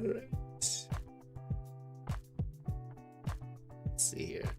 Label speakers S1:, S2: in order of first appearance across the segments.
S1: right. Let's see here.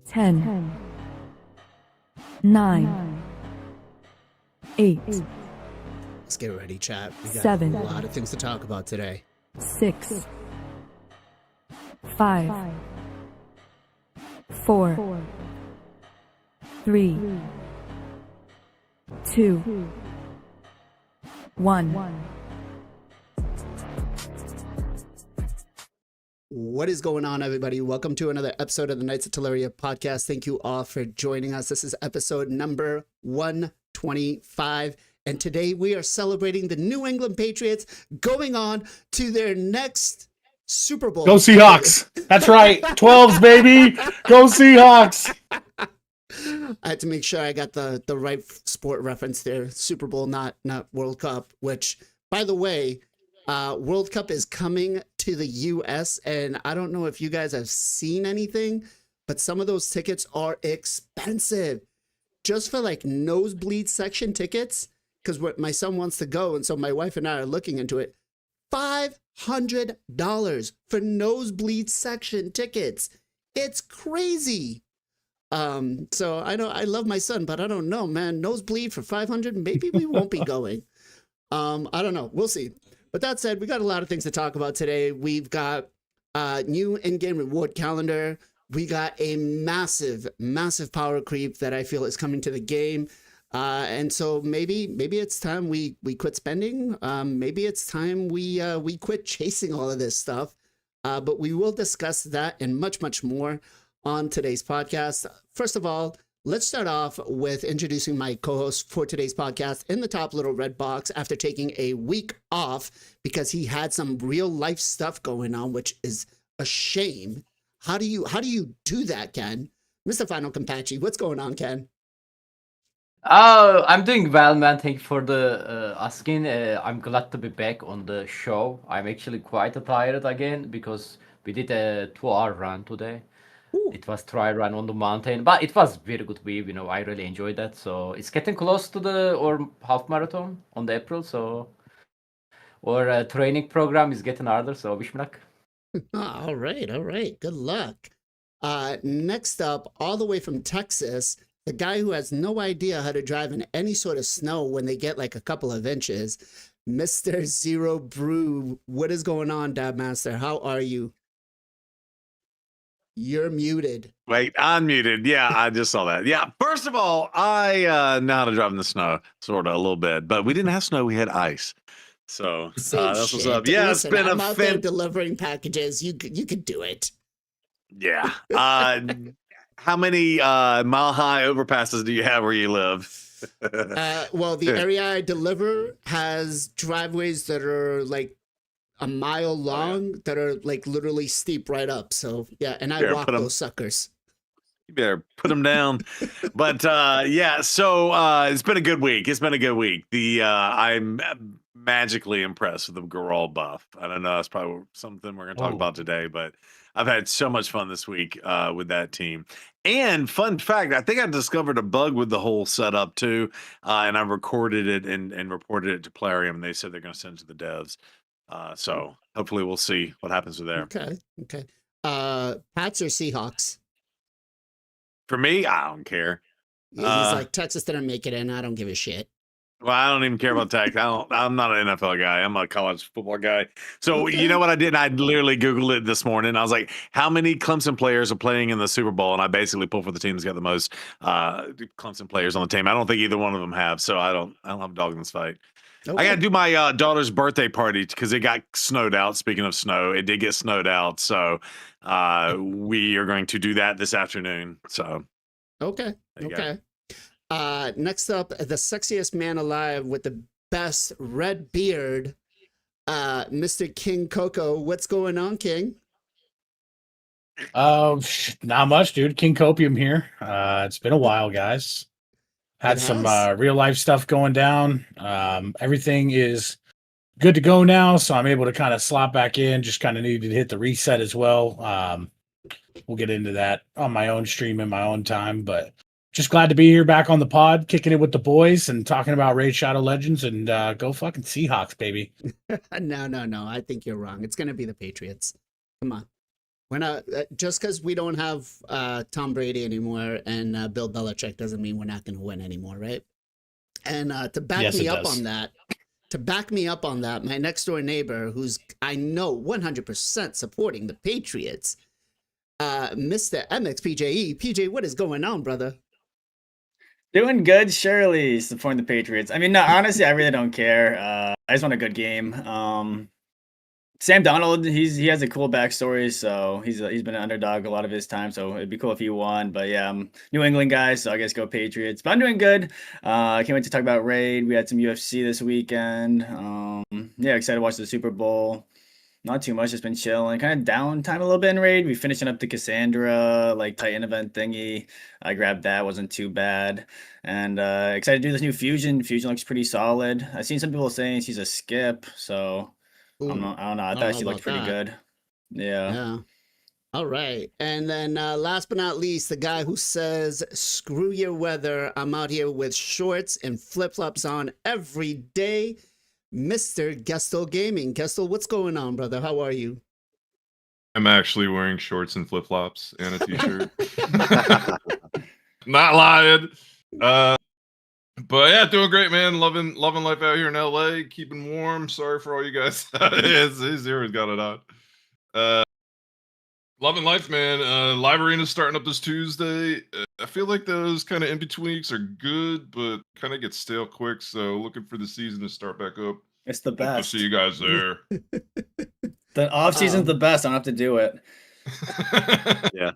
S2: Ten, 9, 8,
S1: Let's get ready, chat. We got
S2: 7,
S1: a lot of things to talk about today.
S2: 6, 5, 4, 3, 2, 1.
S1: What is going on, everybody? Welcome to another episode of the Knights of Teleria podcast. Thank you all for joining us. This is episode number 125. And today we are celebrating the New England Patriots going on to their next Super Bowl.
S3: Go Seahawks. That's right. 12s, baby. Go Seahawks.
S1: I had to make sure I got the right sport reference there. Super Bowl, not World Cup, which, by the way, World Cup is coming to the U.S. And I don't know if you guys have seen anything, but some of those tickets are expensive. Just for like nosebleed section tickets, because my son wants to go, and so my wife and I are looking into it. $500 for nosebleed section tickets. It's crazy. So I know I love my son, but I don't know, man. Nosebleed for 500, maybe we won't be going. I don't know. We'll see. But that said, we got a lot of things to talk about today. We've got new in-game reward calendar. We got a massive power creep that I feel is coming to the game. And so maybe it's time we quit spending. Maybe it's time we quit chasing all of this stuff. But we will discuss that and much more on today's podcast. First of all, let's start off with introducing my co-host for today's podcast in the top little red box after taking a week off because he had some real life stuff going on, which is a shame. How do you do that, Ken? Mr. Final Compachi, what's going on, Ken?
S4: I'm doing well, man. Thank you for the asking. I'm glad to be back on the show. I'm actually quite tired again because we did a 2-hour run today.
S1: Ooh.
S4: It was trial run on the mountain, but it was very good wave. I really enjoyed that. So it's getting close to the half marathon on the April. So our training program is getting harder. So wish me luck.
S1: All right. Good luck. Next up, all the way from Texas, the guy who has no idea how to drive in any sort of snow when they get like a couple of inches, Mr. Zero Brew. What is going on, Dad Master? How are you? You're muted.
S3: Wait, I'm muted. Yeah, I just saw that. Yeah, first of all, I know how to drive in the snow, sort of, a little bit. But we didn't have snow, we had ice. So that's what's up. Yeah,
S1: Listen,
S3: it's been
S1: I'm out there delivering packages. You could do it.
S3: Yeah. How many mile-high overpasses do you have where you live?
S1: Well, the area I deliver has driveways that are like a mile long that are like literally steep right up. So yeah, and I walk those suckers.
S3: You better put them down. But yeah, so it's been a good week. I'm magically impressed with the Garral buff. I don't know, that's probably something we're going to talk about today, but I've had so much fun this week with that team. And fun fact, I think I discovered a bug with the whole setup too, and I recorded it and reported it to Teleria, and they said they're going to send it to the devs. So hopefully we'll see what happens with there.
S1: Okay. Pats or Seahawks?
S3: For me, I don't care.
S1: He's like, Texas didn't make it in. I don't give a shit.
S3: Well, I don't even care about tech. I'm not an NFL guy. I'm a college football guy. So You know what I did? I literally Googled it this morning. I was like, how many Clemson players are playing in the Super Bowl? And I basically pulled for the team that's got the most Clemson players on the team. I don't think either one of them have. So I don't have a dog in this fight. Okay. I got to do my daughter's birthday party because it got snowed out. Speaking of snow, it did get snowed out. So we are going to do that this afternoon. So
S1: okay. Next up, the sexiest man alive with the best red beard, Mr. King Coco. What's going on, King?
S2: Not much, dude. King Copium here. It's been a while, guys. Had some real life stuff going down. Everything is good to go now, so I'm able to kind of slot back in. Just kind of needed to hit the reset as well. We'll get into that on my own stream in my own time, but just glad to be here back on the pod, kicking it with the boys and talking about Raid Shadow Legends and go fucking Seahawks, baby.
S1: No. I think you're wrong. It's going to be the Patriots. Come on. We're not, just because we don't have Tom Brady anymore and Bill Belichick doesn't mean we're not going to win anymore, right? And to back me up on that, to back me up on that, my next door neighbor, who's I know 100% supporting the Patriots, Mr. MXPJE. PJ, what is going on, brother?
S5: Doing good, surely supporting the Patriots. I mean, no, honestly, I really don't care. I just want a good game. Sam Donald, he has a cool backstory, so he's been an underdog a lot of his time. So it'd be cool if he won. But yeah, I'm New England guy, so I guess go Patriots. But I'm doing good. I can't wait to talk about Raid. We had some UFC this weekend. Yeah, excited to watch the Super Bowl. Not too much, just been chilling. Kind of downtime a little bit in Raid. We finishing up the Cassandra like Titan event thingy. I grabbed that, wasn't too bad. And excited to do this new Fusion. Fusion looks pretty solid. I've seen some people saying she's a skip, so
S1: Ooh,
S5: I don't know. I
S1: don't
S5: thought
S1: know
S5: she looked
S1: about
S5: pretty
S1: that.
S5: good. Yeah.
S1: Yeah. All right. And then last but not least, the guy who says, screw your weather. I'm out here with shorts and flip-flops on every day. Mr. Gestel Gaming. Gestel, what's going on, brother? How are you?
S6: I'm actually wearing shorts and flip flops and a t-shirt. Not lying. But yeah, doing great, man. Loving life out here in LA. Keeping warm. Sorry for all you guys. His zero's got it on. Loving life, man. Live Arena's starting up this Tuesday. I feel like those kind of in-between weeks are good, but kind of get stale quick. So looking for the season to start back up.
S5: It's the
S6: Hope to
S5: best.
S6: see you guys there.
S5: The off season's the best. I don't have to do it.
S3: Yeah.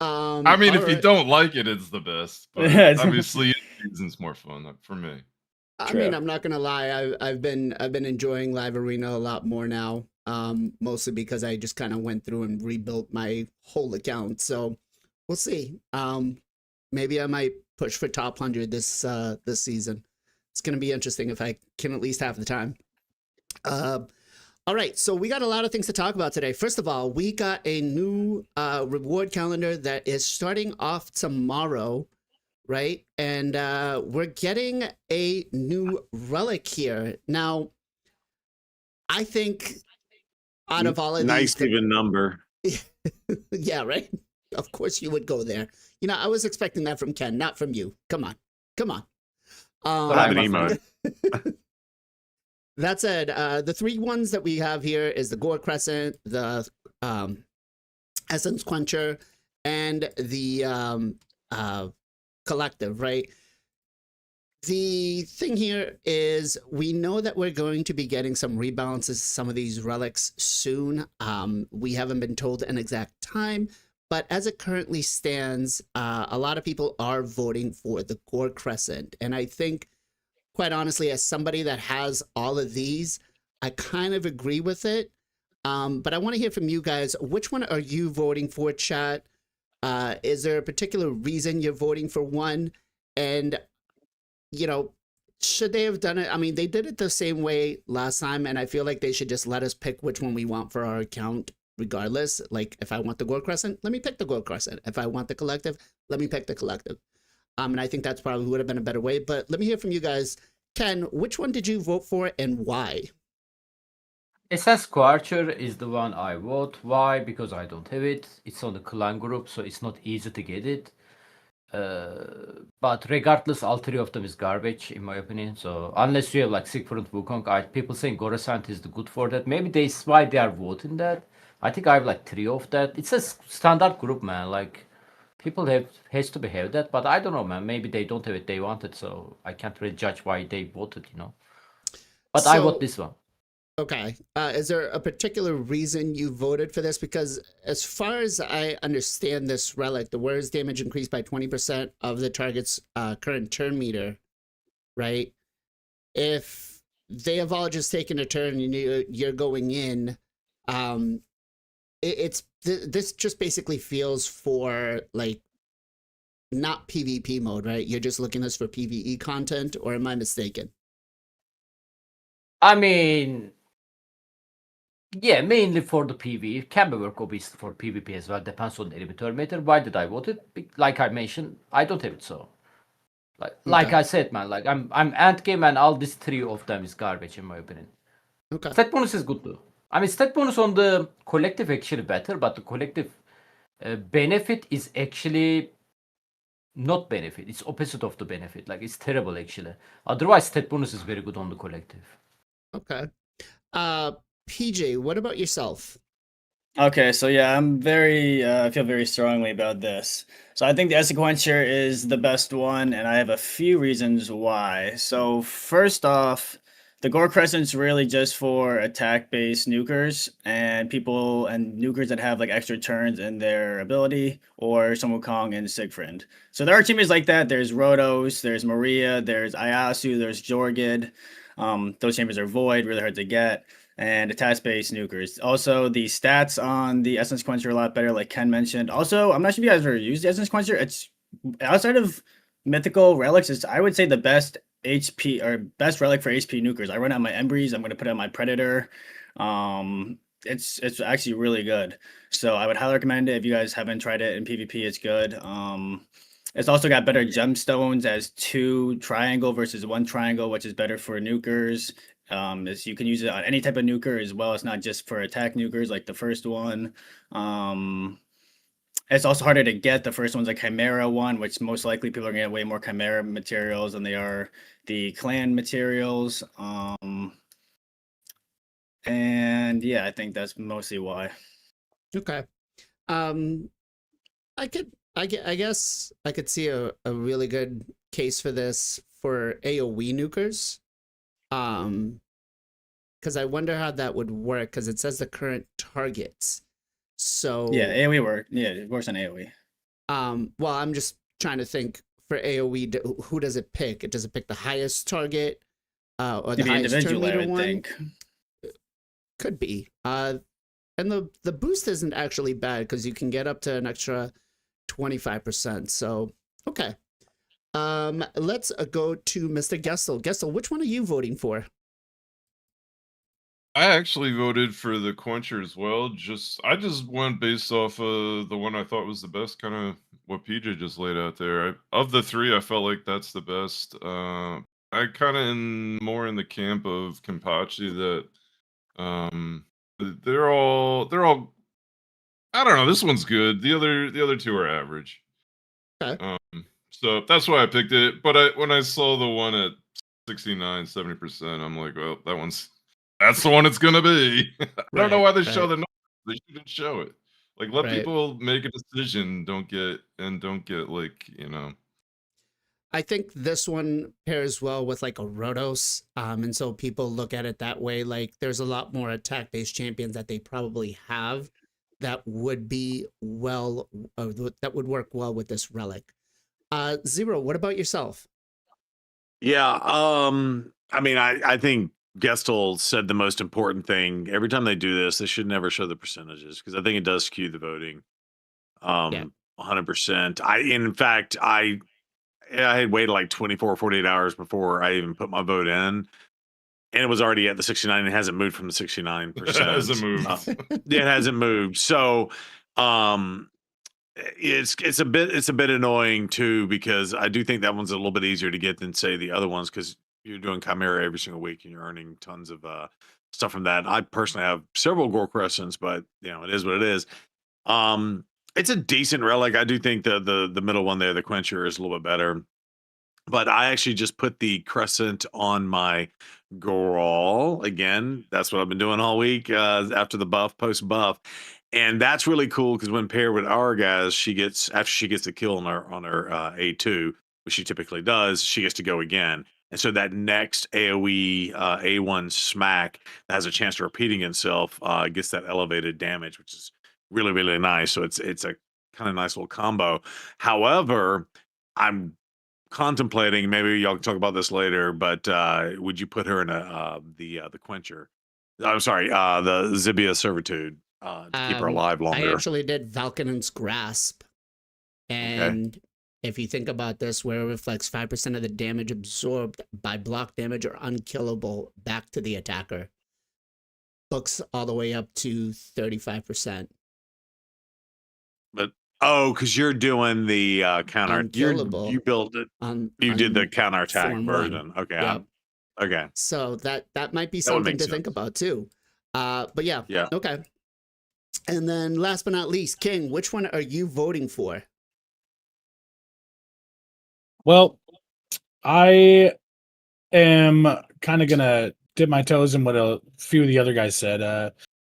S6: I mean,
S1: all
S6: if you
S1: right.
S6: don't like it, it's the best. But
S5: Yeah, it's-
S6: obviously, season's more fun for me.
S1: I
S5: True.
S1: mean, I'm not gonna lie. I've been enjoying Live Arena a lot more now. Mostly because I just kind of went through and rebuilt my whole account. So we'll see. Maybe I might push for top 100 this season. It's gonna be interesting if I can at least have the time. All right, so we got a lot of things to talk about today. First of all, we got a new reward calendar that is starting off tomorrow, right? And we're getting a new relic here. Now, I think out of all of
S3: Nice
S1: these,
S3: even number.
S1: yeah, right? Of course you would go there. You know, I was expecting that from Ken, not from you. Come on.
S3: I have an emote.
S1: That said, the three ones that we have here is the Gore Crescent, the Essence Quencher, and the Collective, right? The thing here is we know that we're going to be getting some rebalances, some of these relics soon. We haven't been told an exact time, but as it currently stands, a lot of people are voting for the Gore Crescent. And I think, quite honestly, as somebody that has all of these, I kind of agree with it. But I want to hear from you guys. Which one are you voting for, chat? Is there a particular reason you're voting for one? And, you know, should they have done it? I mean, they did it the same way last time, and I feel like they should just let us pick which one we want for our account regardless. Like, if I want the Gold Crescent, let me pick the Gold Crescent. If I want the Collective, let me pick the Collective. And I think that's probably would have been a better way. But let me hear from you guys. Ken, which one did you vote for and why?
S4: SS Squarcher is the one I vote. Why? Because I don't have it. It's on the clan group, so it's not easy to get it. But regardless, all three of them is garbage in my opinion. So unless you have like Siegfried and Wukong, people saying Coruscant is the good for that. Maybe that's why they are voting that. I think I have like three of that. It's a standard group, man. Like people has to behave that, but I don't know, man. Maybe they don't have it. They want it, so I can't really judge why they voted, you know. But I vote this one.
S1: Okay. Is there a particular reason you voted for this? Because as far as I understand this relic, the warrior's damage increased by 20% of the target's current turn meter, right? If they have all just taken a turn and you're going in, this just basically feels for like not PvP mode, right? You're just looking this for PvE content, or am I mistaken?
S4: I mean, yeah, mainly for the PvE. It can be work obviously for PvP as well. Depends on the enemy turn meter. Why did I vote it? Like I mentioned, I don't have it, so like I said, man. Like I'm ant game, and all these three of them is garbage in my opinion.
S1: Okay.
S4: Stat bonus is good though. I mean, stat bonus on the collective actually better, but the collective benefit is actually not benefit. It's opposite of the benefit. Like it's terrible actually. Otherwise, stat bonus is very good on the collective.
S1: Okay. PJ, what about yourself?
S5: Okay, so yeah, I feel very strongly about this. So I think the Sequencer is the best one, and I have a few reasons why. So first off, the Gore Crescent's really just for attack-based nukers and people and nukers that have like extra turns in their ability, or Sun Wukong and Siegfried. So there are teammates like that. There's Rotos, there's Maria, there's Ayasu, there's Jorgid. Those chambers are void, really hard to get, and attack-based nukers. Also, the stats on the Essence Quencher are a lot better, like Ken mentioned. Also, I'm not sure if you guys ever used the Essence Quencher. It's outside of mythical relics, it's I would say the best HP or best relic for HP nukers. I run out my Embreeze. I'm going to put it on my Predator. It's actually really good. So I would highly recommend it if you guys haven't tried it in PvP. It's good. It's also got better gemstones as 2 triangle versus 1 triangle, which is better for nukers. Is you can use it on any type of nuker as well. It's not just for attack nukers like the first one. It's also harder to get. The first one's a Chimera one, which most likely people are gonna get way more Chimera materials than they are the clan materials. And yeah, I think that's mostly why.
S1: Okay. I guess I could see a really good case for this for AoE nukers. Because I wonder how that would work, because it says the current targets. So
S5: Yeah, AoE work. Yeah, it works on AoE.
S1: well, I'm just trying to think for AoE, who does it pick? Does it pick the highest target, or the
S5: Maybe
S1: highest turn
S5: individually, I
S1: meter
S5: would
S1: one?
S5: think.
S1: Could be. And the boost isn't actually bad because you can get up to an extra 25%. So okay. Let's go to Mr. Gestel. Gestel, which one are you voting for?
S6: I actually voted for the Quencher as well. I just went based off of the one I thought was the best, kind of what PJ just laid out there. Of the 3, I felt like that's the best. I kind of more in the camp of Kenpachi that they're all I don't know. This one's good. The other 2 are average.
S1: Okay.
S6: So that's why I picked it. But when I saw the one at 69, 70%, I'm like, well, that's the one it's gonna be. I don't know why they show the numbers. They shouldn't show it. Like, let people make a decision. Don't get like,
S1: I think this one pairs well with like a Rotos. And so people look at it that way. Like there's a lot more attack-based champions that they probably have that would be that would work well with this relic. Zero, what about yourself?
S3: Yeah, I mean, I think Gestel said the most important thing. Every time they do this, they should never show the percentages because I think it does skew the voting. 100%. In fact, I had waited like 24 or 48 hours before I even put my vote in, and it was already at the 69 and it hasn't moved from the 69%.
S6: it hasn't moved.
S3: Yeah, it hasn't moved. So, it's a bit annoying too, because I do think that one's a little bit easier to get than say the other ones, because you're doing Chimera every single week and you're earning tons of stuff from that. I personally have several Gore Crescents, but it is what it is. It's a decent relic. I do think the middle one there, the Quencher, is a little bit better. But I actually just put the Crescent on my Goral again. That's what I've been doing all week after the post buff. And that's really cool because when paired with our guys, after she gets the kill on her A2, which she typically does, she gets to go again. And so that next AoE A1 smack that has a chance to repeating itself gets that elevated damage, which is really, really nice. So it's a kind of nice little combo. However, I'm contemplating, maybe y'all can talk about this later, but would you put her in the Quencher? I'm sorry, the Zibia Servitude to keep her alive longer?
S1: I actually did Valkanon's Grasp, and if you think about this, where it reflects 5% of the damage absorbed by block damage or unkillable back to the attacker, books all the way up to 35%.
S3: But because you're doing the counter,
S1: Unkillable.
S3: you built it. You did the counterattack version. Okay.
S1: Yep.
S3: Okay.
S1: So that might be something to think about too. But yeah. Okay. And then last but not least, King, which one are you voting for?
S2: Well, I am kind of gonna dip my toes in what a few of the other guys said.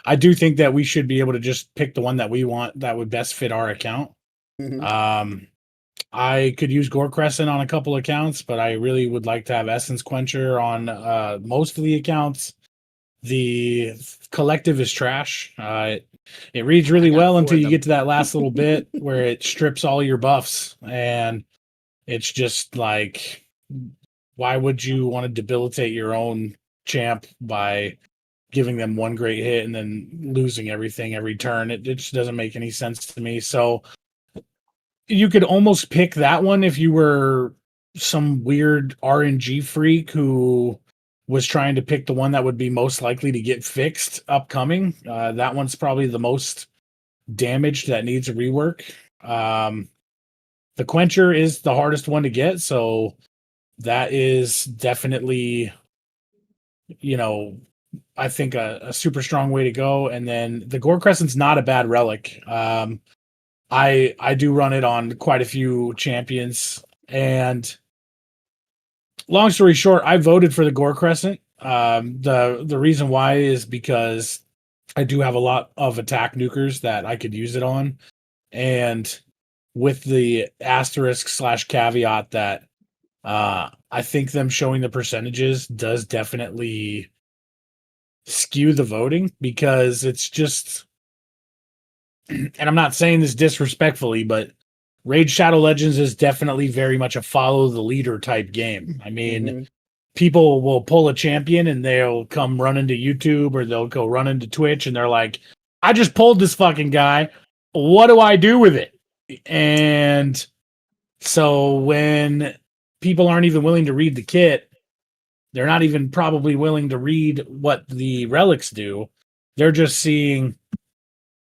S2: I do think that we should be able to just pick the one that we want that would best fit our account.
S1: Mhm.
S2: I could use Gore Crescent on a couple accounts, but I really would like to have Essence Quencher on most of the accounts. The collective is trash. It reads really
S1: got
S2: well
S1: 4
S2: until
S1: of
S2: you
S1: them.
S2: get to that last little bit where it strips all your buffs, and it's just like, why would you want to debilitate your own champ by giving them one great hit and then losing everything every turn? It just doesn't make any sense to me. So you could almost pick that one if you were some weird RNG freak who was trying to pick the one that would be most likely to get fixed upcoming. That one's probably the most damaged that needs a rework. The Quencher is the hardest one to get, so that is definitely, I think a super strong way to go. And then the Gore Crescent's not a bad relic. I do run it on quite a few champions, and long story short, I voted for the Gore Crescent. The reason why is because I do have a lot of attack nukers that I could use it on, and with the asterisk / caveat that I think them showing the percentages does definitely skew the voting, because it's just, and I'm not saying this disrespectfully, but Raid Shadow Legends is definitely very much a follow the leader type game. I mean,
S1: Mhm.
S2: people will pull a champion and they'll come run into YouTube or they'll go run into Twitch and they're like, I just pulled this fucking guy. What do I do with it? And so when people aren't even willing to read the kit, they're not even probably willing to read what the relics do. They're just seeing,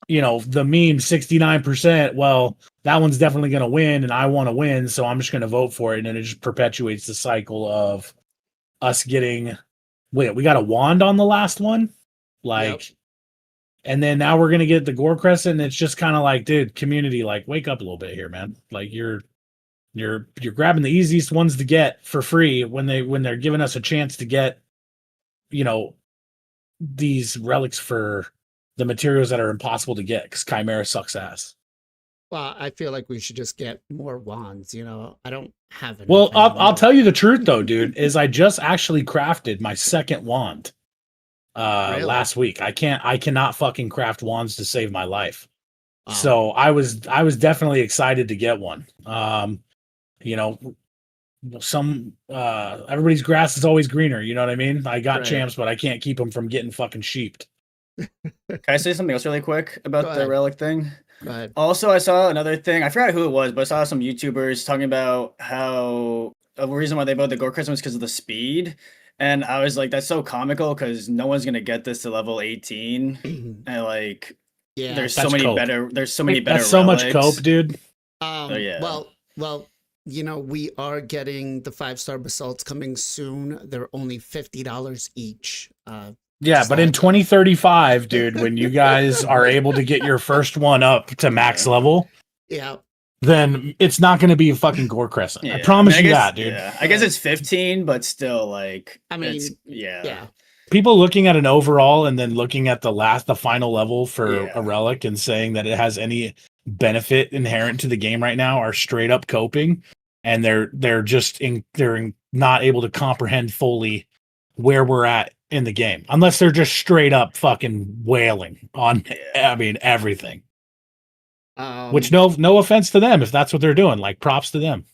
S2: the meme 69%. Well, that one's definitely going to win and I want to win, so I'm just going to vote for it. And then it just perpetuates the cycle of us getting, wait, we got a wand on the last one? Like, and then now we're going to get the Gore Crescent. And it's just kind of like, dude, community, like, wake up a little bit here, man. Like, you're grabbing the easiest ones to get for free when they're giving us a chance to get, these relics for the materials that are impossible to get because Chimera sucks ass.
S1: Well, I feel like we should just get more wands. I don't have enough.
S2: Well, I'll
S1: anymore.
S2: tell you the truth though, dude, is I just actually crafted my second wand
S1: Really?
S2: last week. I cannot fucking craft wands to save my life.
S1: Wow.
S2: So I was definitely excited to get one. Everybody's grass is always greener, you know what I mean? I got
S1: Right.
S2: champs, but I can't keep them from getting fucking sheeped.
S5: Can I say something else really quick about
S1: Go
S5: the
S1: ahead.
S5: relic thing?
S1: Go ahead.
S5: Also, I saw another thing. I forgot who it was, but I saw some YouTubers talking about how the reason why they voted the Gore Crescent was because of the speed. And I was like, that's so comical because no one's gonna get this to level 18. And like,
S1: Yeah.
S5: there's so
S2: That's
S5: many
S2: cope.
S5: better. There's so many better.
S2: That's so much
S5: relics.
S2: cope, dude.
S5: yeah.
S1: Well, we are getting the 5-star basalts coming soon. They're only $50 each.
S2: Yeah,
S1: Just
S2: but
S1: all
S2: in
S1: the-
S2: 2035, dude, when you guys are able to get your first one up to max level,
S1: Yeah.
S2: then it's not going to be a fucking Gore Crescent. I
S5: Yeah.
S2: promise
S5: mean,
S2: you
S5: guess-
S2: that, dude.
S5: Yeah, I guess it's 15, but still, like,
S1: I mean,
S5: it's, yeah.
S1: Yeah.
S2: People looking at an overall and then looking at the final level for
S5: Yeah.
S2: a relic and saying that it has any benefit inherent to the game right now are straight up coping, and they're not able to comprehend fully where we're at in the game unless they're just straight up fucking wailing on everything. Which no offense to them if that's what they're doing, like props to them.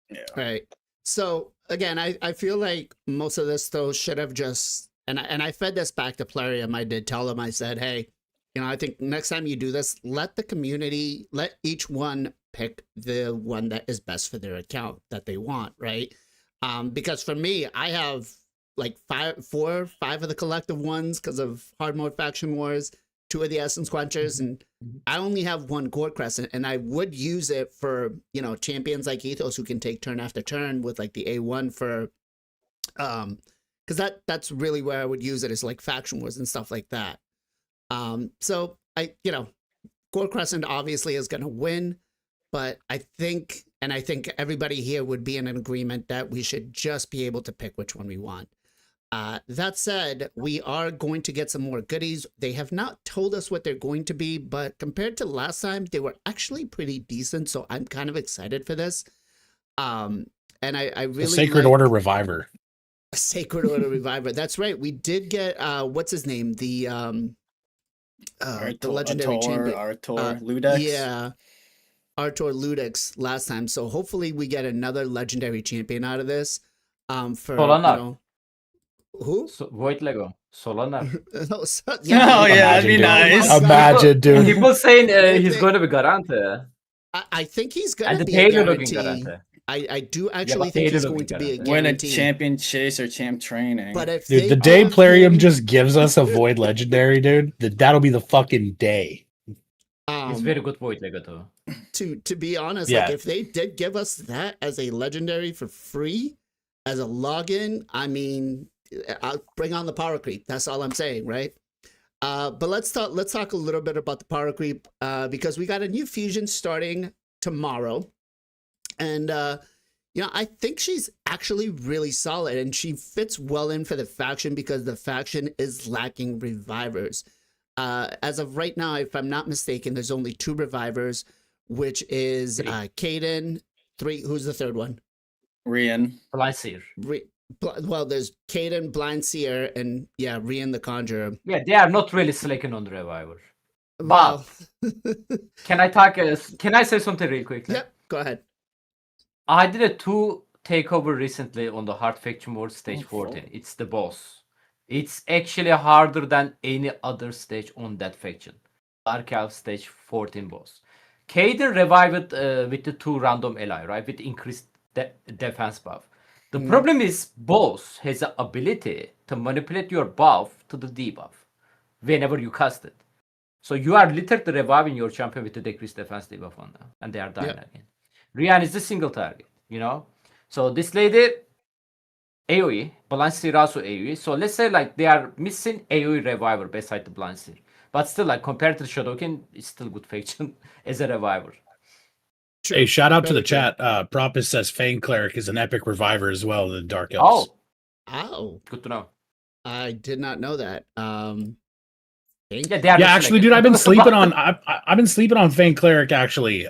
S5: Yeah.
S1: Right. So again, I feel like most of this though should have just, and I fed this back to Plarium. I did tell them, I said, hey, I think next time you do this, let the community, let each one pick the one that is best for their account that they want, right? Because for me, I have like 5 of the collective ones because of hard mode faction wars, 2 of the essence quenchers, and I only have 1 Gore Crescent, and I would use it for champions like Ethos who can take turn after turn with like the A1 for because that's really where I would use it, is like faction wars and stuff like that. So Gore Crescent obviously is going to win, but I think And I think everybody here would be in an agreement that we should just be able to pick which one we want. That said, we are going to get some more goodies. They have not told us what they're going to be, but compared to last time, they were actually pretty decent. So I'm kind of excited for this. And I really
S2: The Sacred Order Reviver.
S1: A Sacred Order Reviver. That's right. We did get what's his name? The legendary champion.
S5: Artur Ludex.
S1: Yeah. Artur Ludex last time. So hopefully we get another legendary champion out of this. For
S4: Solanar.
S1: Who?
S4: Void Lego. Solanar.
S1: Oh,
S5: That'd be
S2: dude.
S5: nice.
S2: Imagine, dude.
S4: People saying he's going to be Garante.
S1: I think he's going
S4: And
S1: to
S4: the
S1: be a
S4: Taylor looking
S1: guarantee.
S4: Garante.
S1: I do actually
S4: but
S1: think he's
S4: Taylor
S1: going to be a
S4: looking
S5: Win a
S1: guarantee.
S5: champion chase or champ training.
S1: But if
S2: Dude,
S1: they
S2: the day
S1: offer
S2: Plarium
S1: him,
S2: just gives us a Void Legendary, dude, that'll be the fucking day.
S4: He's very good Void Lego too.
S1: to be honest,
S2: Yeah.
S1: like if they did give us that as a legendary for free, as a login, I mean, I'll bring on the power creep. That's all I'm saying, right? But let's talk a little bit about the power creep because we got a new fusion starting tomorrow, and I think she's actually really solid, and she fits well in for the faction because the faction is lacking revivers. As of right now, if I'm not mistaken, there's only 2 revivers, which is Caden. 3. Who's the third one?
S5: Rian.
S4: Blindseer.
S1: Well, there's Caden, Blind Seer, and Rian the Conjurer.
S4: Yeah, they are not really slacking on the reviver.
S1: Well,
S4: Can I say something real quickly?
S1: yep, go ahead.
S4: I did a 2 takeover recently on the hard faction mode stage 14. It's the boss. It's actually harder than any other stage on that faction. Dark Elf stage 14 boss. Caden revived with the 2 random ally, right? With increased defense buff. The problem is boss has the ability to manipulate your buff to the debuff whenever you cast it. So you are literally reviving your champion with the decreased defense debuff on them, and they are dying again. Rian is the single target, So this lady, AoE, Blind Seer also AoE. So let's say like they are missing AoE reviver beside the Blind Seer. But still, like compared to the Shadowkin, it's still good faction as a reviver.
S1: True.
S2: Hey, shout out to
S1: Very
S2: the
S1: true.
S2: chat. Propus says Fang Cleric is an epic reviver as well, the Dark Elves.
S1: Oh,
S4: Good to know.
S1: I did not know that.
S4: Yeah, they are
S2: Yeah,
S4: not
S2: actually,
S4: selected.
S2: dude, I've been sleeping on I've been sleeping on Fang Cleric actually.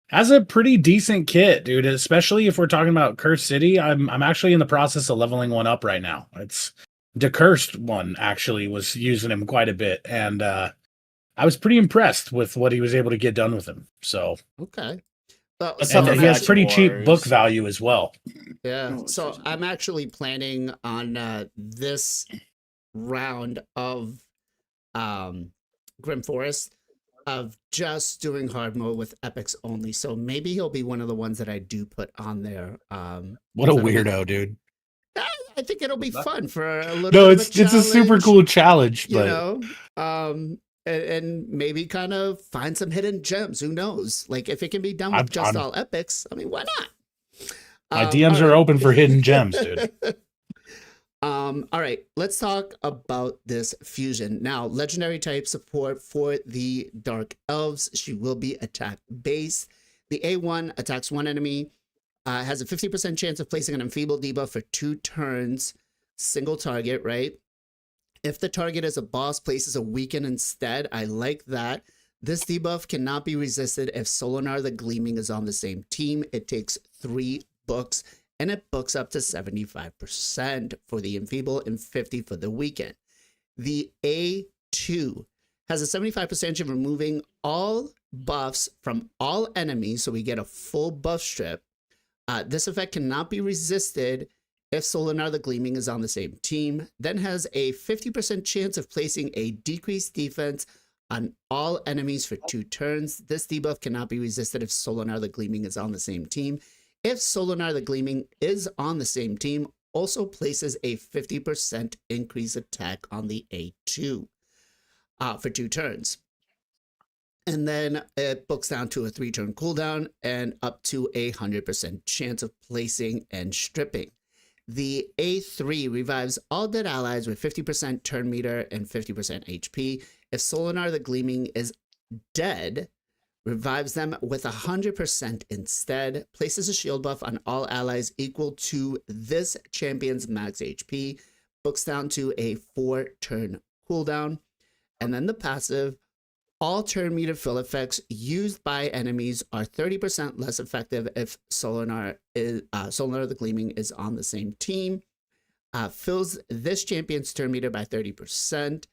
S2: Has a pretty decent kit, dude. Especially if we're talking about Cursed City. I'm actually in the process of leveling one up right now. It's the Cursed one actually was using him quite a bit, and I was pretty impressed with what he was able to get done with him. So
S1: Okay. Well,
S5: What's
S1: so
S5: up,
S2: and
S1: I'm
S2: he has
S1: actually-
S2: pretty cheap book
S5: Wars.
S2: value as well.
S1: Yeah.
S5: Oh,
S1: So
S5: such a-
S1: I'm actually planning on this round of Grim Forest of just doing hard mode with epics only. So maybe he'll be one of the ones that I do put on there.
S2: What a
S1: that'll be-
S2: weirdo, dude.
S1: I think it'll be fun for a little
S2: No,
S1: bit of
S2: it's a super
S1: challenge,
S2: cool challenge,
S1: you
S2: but
S1: know. And maybe kind of find some hidden gems. Who knows? Like if it can be done with
S2: I'm-
S1: just
S2: I'm-
S1: all epics, I mean, why not?
S2: my DMs are open for hidden gems, dude.
S1: All right, let's talk about this fusion. Now, legendary type support for the Dark Elves. She will be attack based. The A1 attacks one enemy, has a 50% chance of placing an enfeebled debuff for 2 turns, single target, right? If the target is a boss, places a weaken instead. I like that. This debuff cannot be resisted if Solinar the Gleaming is on the same team. It takes 3 books, and it books up to 75% for the enfeeble and 50 for the weaken. The A2 has a 75% chance of removing all buffs from all enemies, so we get a full buff strip. This effect cannot be resisted if Solinar the Gleaming is on the same team, then has a 50% chance of placing a decreased defense on all enemies for 2 turns. This debuff cannot be resisted if Solinar the Gleaming is on the same team. If Solinar the Gleaming is on the same team, also places a 50% increase attack on the A2 for 2 turns. And then it books down to a 3-turn cooldown and up to a 100% chance of placing and stripping. The A3 revives all dead allies with 50% turn meter and 50% HP. If Solinar the Gleaming is dead, revives them with 100% instead, places a shield buff on all allies equal to this champion's max HP, books down to a 4-turn cooldown, and then the passive, all turn meter fill effects used by enemies are 30% less effective if Solinar the Gleaming is on the same team. Fills this champion's turn meter by 30%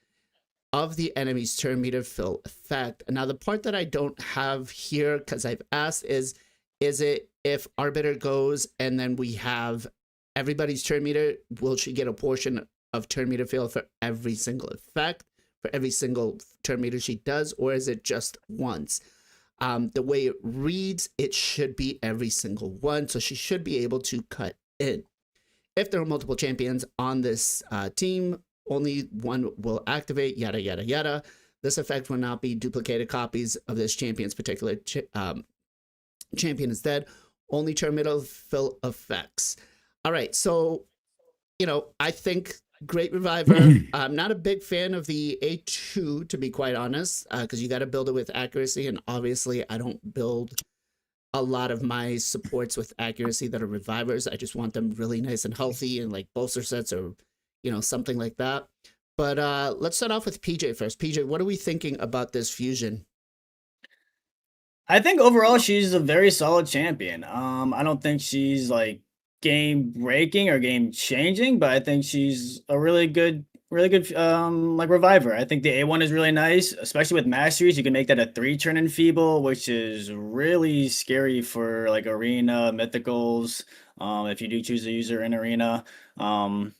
S1: of the enemy's turn meter fill effect. Now, the part that I don't have here, because I've asked, is it if Arbiter goes and then we have everybody's turn meter, will she get a portion of turn meter fill for every single effect, for every single turn meter she does, or is it just once? The way it reads, it should be every single one, so she should be able to cut in. If there are multiple champions on this team, only one will activate, yada, yada, yada. This effect will not be duplicated copies of this champion's particular champion instead. Only turn meter fill effects. All right, so, I think great reviver. I'm not a big fan of the A2, to be quite honest, because you got to build it with accuracy, and obviously I don't build a lot of my supports with accuracy that are revivers. I just want them really nice and healthy and like bolster sets or, something like that. But let's start off with PJ first. PJ, what are we thinking about this fusion?
S5: I think overall she's a very solid champion. I don't think she's like game breaking or game changing, but I think she's a really good like reviver. I think the A1 is really nice, especially with masteries. You can make that a 3-turn enfeeble, which is really scary for like arena mythicals. If you do choose to use her in arena, the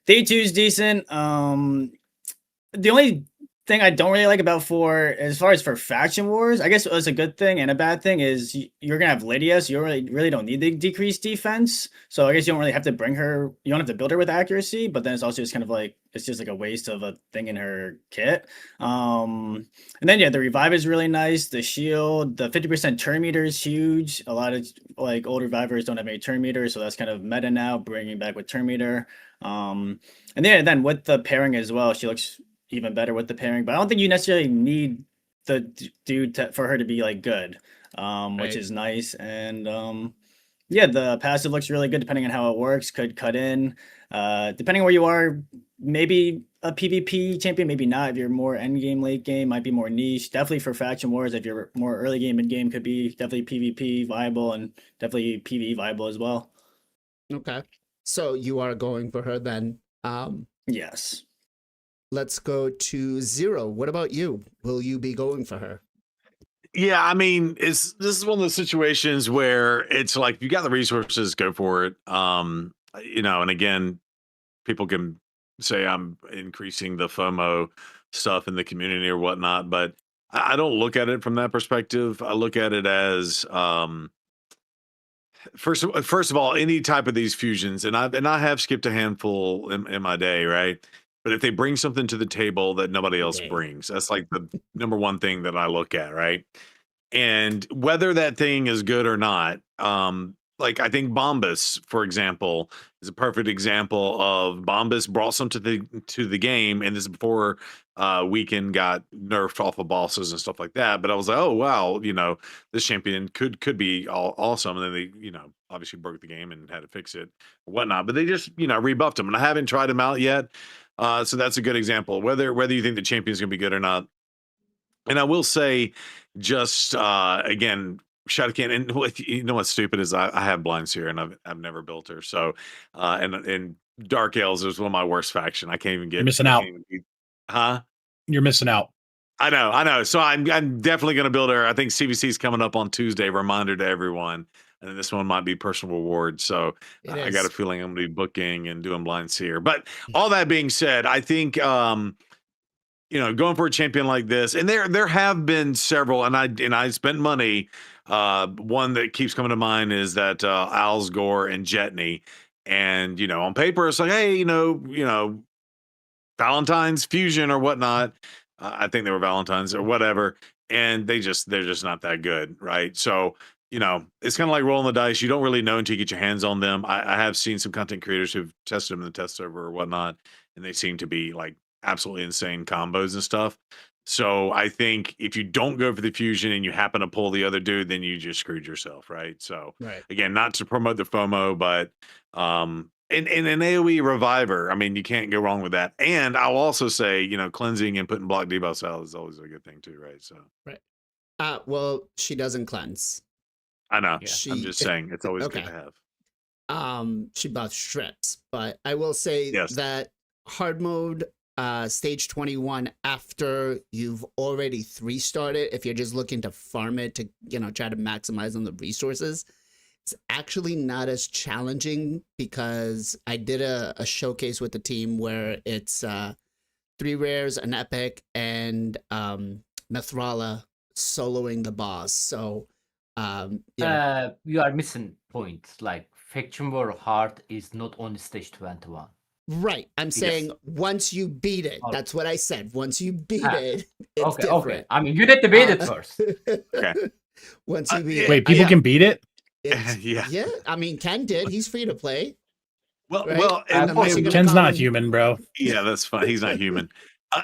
S5: A2 is decent. The only thing I don't really like about as far as for faction wars, I guess it's a good thing and a bad thing, is you're gonna have Lydia, so you really don't need the decreased defense. So I guess you don't really have to bring her. You don't have to build her with accuracy, but then it's also just kind of like it's just like a waste of a thing in her kit. And then the revive is really nice. The shield, the 50% turn meter is huge. A lot of like old revivers don't have any turn meter, so that's kind of meta now, bringing back with turn meter. And then with the pairing as well, she looks even better with the pairing, but I don't think you necessarily need the dude for her to be like good, which is nice. And the passive looks really good depending on how it works. Could cut in, depending on where you are. Maybe a PvP champion, maybe not. If you're more end game, late game, might be more niche. Definitely for faction wars. If you're more early game, mid game, could be definitely PvP viable and definitely PvE viable as well.
S1: Okay, so you are going for her then.
S5: Yes.
S1: Let's go to Zero. What about you? Will you be going for her?
S3: Yeah, I mean, this is one of those situations where it's like you got the resources, go for it. And again, people can say I'm increasing the FOMO stuff in the community or whatnot, but I don't look at it from that perspective. I look at it as first of all, any type of these fusions, and I have skipped a handful in my day, right? But if they bring something to the table that nobody else brings, that's like the number one thing that I look at, right? And whether that thing is good or not, like I think Bombus, for example, is a perfect example of Bombus brought some to the game, and this is before Weekend got nerfed off of bosses and stuff like that. But I was like, oh wow, this champion could be awesome, and then they obviously broke the game and had to fix it or whatnot. But they just rebuffed him, and I haven't tried him out yet. So that's a good example. Whether you think the champion is going to be good or not. And I will say, just again, Shadowcan, and you know what's stupid is I have blinds here, and I've never built her. So, and Dark Elves is one of my worst faction. I can't even get.
S2: You're missing out.
S3: Huh?
S2: You're missing out.
S3: I know. So I'm definitely going to build her. I think CVC is coming up on Tuesday. Reminder to everyone. And this one might be personal reward. So I got a feeling I'm going to be booking and doing blinds here. But all that being said, I think, going for a champion like this, and there have been several, and I spent money. One that keeps coming to mind is that Alsgore and Jetney. And, on paper, it's like, hey, Valentine's fusion or whatnot. I think they were Valentine's or whatever. And they're just not that good. Right. So, it's kind of like rolling the dice. You don't really know until you get your hands on them. I have seen some content creators who've tested them in the test server or whatnot, and they seem to be like absolutely insane combos and stuff. So I think if you don't go for the fusion and you happen to pull the other dude, then you just screwed yourself, right? So
S1: Right.
S3: again, not to promote the FOMO, but and an AoE reviver. I mean, you can't go wrong with that. And I'll also say, you know, cleansing and putting block debuff out is always a good thing too, right? So
S1: Well, she doesn't cleanse.
S3: I know.
S4: Yeah.
S3: I'm just saying it's always
S1: Okay.
S3: good to have.
S1: She buffs strips, but I will say
S3: Yes.
S1: that hard mode stage 21 after you've already 3-starred it, if you're just looking to farm it to, you know, try to maximize on the resources, it's actually not as challenging because I did a showcase with the team where it's 3 rares, an epic, and Mithrala soloing the boss. So yeah.
S4: You are missing points. Like Faction War Heart is not only stage 21.
S1: Right. I'm saying once you beat it.
S4: Oh.
S1: That's what I said. Once you beat
S4: Ah,
S1: it, it's
S4: Okay,
S1: different.
S4: okay. I mean, you need to beat it first.
S3: Okay.
S1: Once you beat
S2: Wait,
S1: it.
S2: people
S1: Yeah,
S2: can beat it?
S1: it's-
S3: Yeah.
S1: Yeah. I mean, Ken did. He's free to play.
S3: Well,
S1: Right?
S3: well, and,
S1: Unless you're
S3: and-
S1: gonna
S2: Ken's
S1: call
S2: not
S1: him-
S2: human, bro.
S3: yeah, that's fine. He's not human.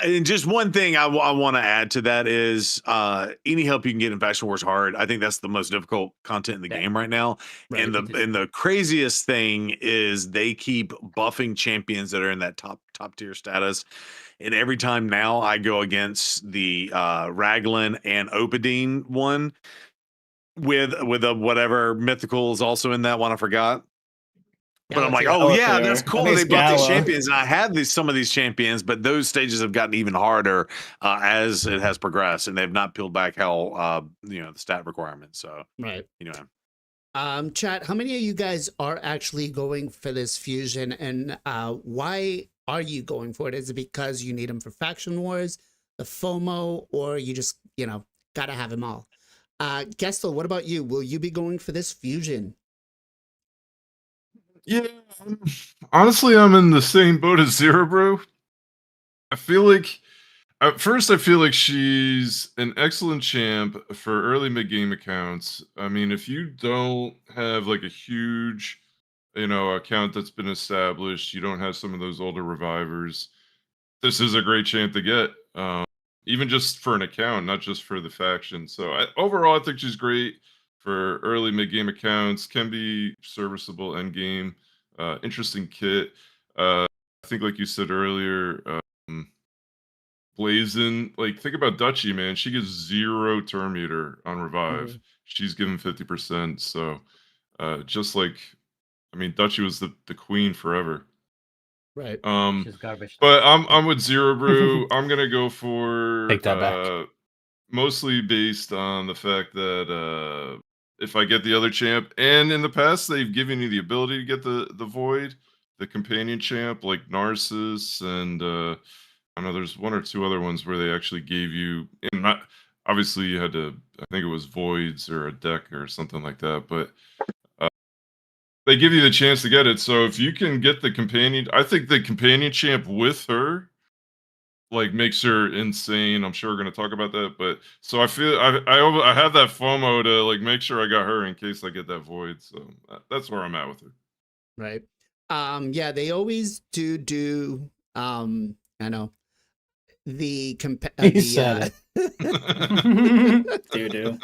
S3: And just one thing I want to add to that is any help you can get in Faction Wars hard. I think that's the most difficult content in the
S4: Yeah.
S3: game right now.
S1: Right.
S3: And the craziest thing is they keep buffing champions that are in that top tier status. And every time now I go against the Raglan and Opidine one with a whatever mythical is also in that one. I forgot. But I'm like,
S1: Galaxy.
S3: oh yeah,
S5: Galaxy.
S3: that's
S5: I
S3: cool.
S5: think
S3: They
S5: it's
S3: buffed these
S5: Gala.
S3: champions, and I had some of these champions, but those stages have gotten even harder as it has progressed, and they've not peeled back how the stat requirements. So
S1: Right.
S3: Chat.
S1: How many of you guys are actually going for this fusion, and why are you going for it? Is it because you need them for Faction Wars, the FOMO, or you just, gotta have them all? Gestel, what about you? Will you be going for this fusion?
S6: Yeah, honestly, I'm in the same boat as Zero Brew. I feel like at first, I feel like she's an excellent champ for early mid-game accounts. I mean, if you don't have like a huge, account that's been established, you don't have some of those older revivers, this is a great champ to get. Even just for an account, not just for the faction. So overall, I think she's great for early mid-game accounts. Can be serviceable end game. Interesting kit. I think, like you said earlier, Blazin, like think about Dutchy, man. She gets 0 turn meter on revive. She's given 50%. So just like, I mean, Dutchy was the queen forever.
S1: Right.
S4: She's garbage.
S6: But I'm with Zero Brew. I'm gonna go for
S2: Take that back.
S6: mostly based on the fact that if I get the other champ, and in the past they've given you the ability to get the Void, the companion champ like Narcissus, and I know there's 1 or 2 other ones where they actually gave you, and not obviously you had to, I think it was Voids or a deck or something like that, but they give you the chance to get it. So if you can get the companion, I think the companion champ with her like makes her insane. I'm sure we're gonna talk about that, but so I feel I have that FOMO to like make sure I got her in case I get that Void. So that's where I'm at with her.
S1: Right. Yeah, they always do I know the
S2: He said
S5: Do.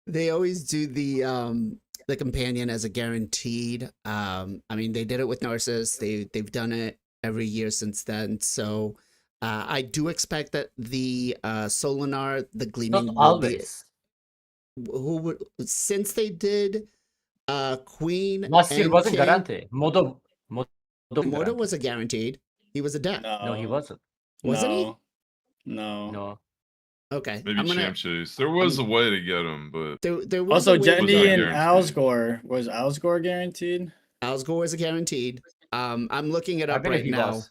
S1: They always do the companion as a guaranteed. I mean, they did it with Narcissus. They've done it every year since then. So I do expect that the Solinar, the Gleaming,
S4: Not
S1: will be,
S4: always.
S1: since they did Queen
S4: Last year
S1: and
S4: wasn't
S1: King,
S4: guarantee. Modo
S1: Moda was a guaranteed. He was a death.
S4: No, he wasn't.
S1: Wasn't he?
S5: No.
S4: No.
S1: Okay.
S6: Maybe
S1: I'm gonna,
S6: champ chase. There was a way to get him, but
S1: there was
S5: Also,
S1: a way to
S5: Jenny
S1: get
S5: and
S1: him.
S6: guaranteed.
S5: Alsgore. Was Alsgore guaranteed?
S1: Alsgore is a guaranteed. I'm looking it
S4: I
S1: up
S4: believe
S1: right
S4: he
S1: now.
S4: was.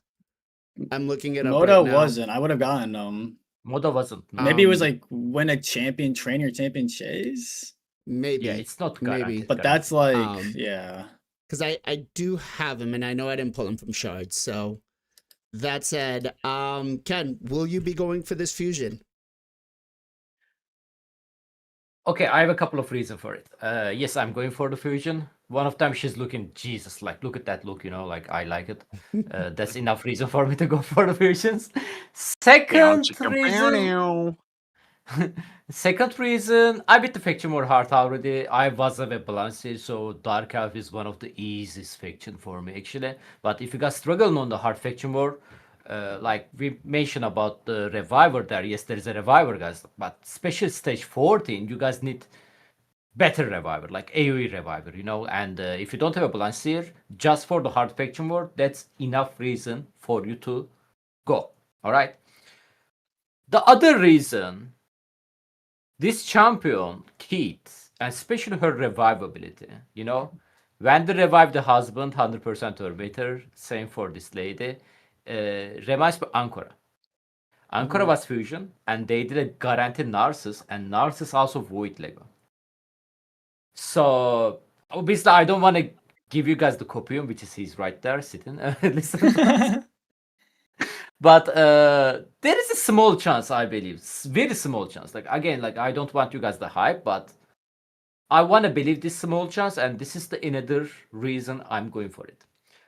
S1: I'm looking it up
S5: Moda
S1: right now.
S5: wasn't. I would have gotten them.
S4: Modo wasn't. No.
S5: Maybe it was like win a champion, train your champion chase.
S1: Maybe.
S4: Yeah, it's not
S1: maybe.
S4: guaranteed.
S5: But that's like,
S1: Um, because I do have him, and I know I didn't pull him from shards. So that said, Ken, will you be going for this fusion?
S4: Okay, I have a couple of reasons for it. Yes, I'm going for the fusion. One of them, she's looking Jesus, like look at that look, like I like it. That's enough reason for me to go for the fusions. Second reason, second reason, I beat the faction more hard already. I was a balancer, so Dark Elf is one of the easiest faction for me actually. But if you guys struggle on the hard faction war, like we mentioned about the reviver there, yes, there is a reviver, guys. But special stage 14, you guys need better reviver, like AoE reviver, And if you don't have a balancer, just for the hard faction war, that's enough reason for you to go. All right. The other reason, this champion, Keith, and especially her revivability, when they revive the husband, 100% or better, same for this lady, reminds me of Ankara. Ankara was fusion, and they did a guaranteed Narcissus, and Narcissus also void Lego. So, obviously, I don't want to give you guys the copium, which is he's right there sitting. Listen. But there is a small chance, I believe, very small chance. Like again, like I don't want you guys to hype, but I want to believe this small chance, and this is the another reason I'm going for it.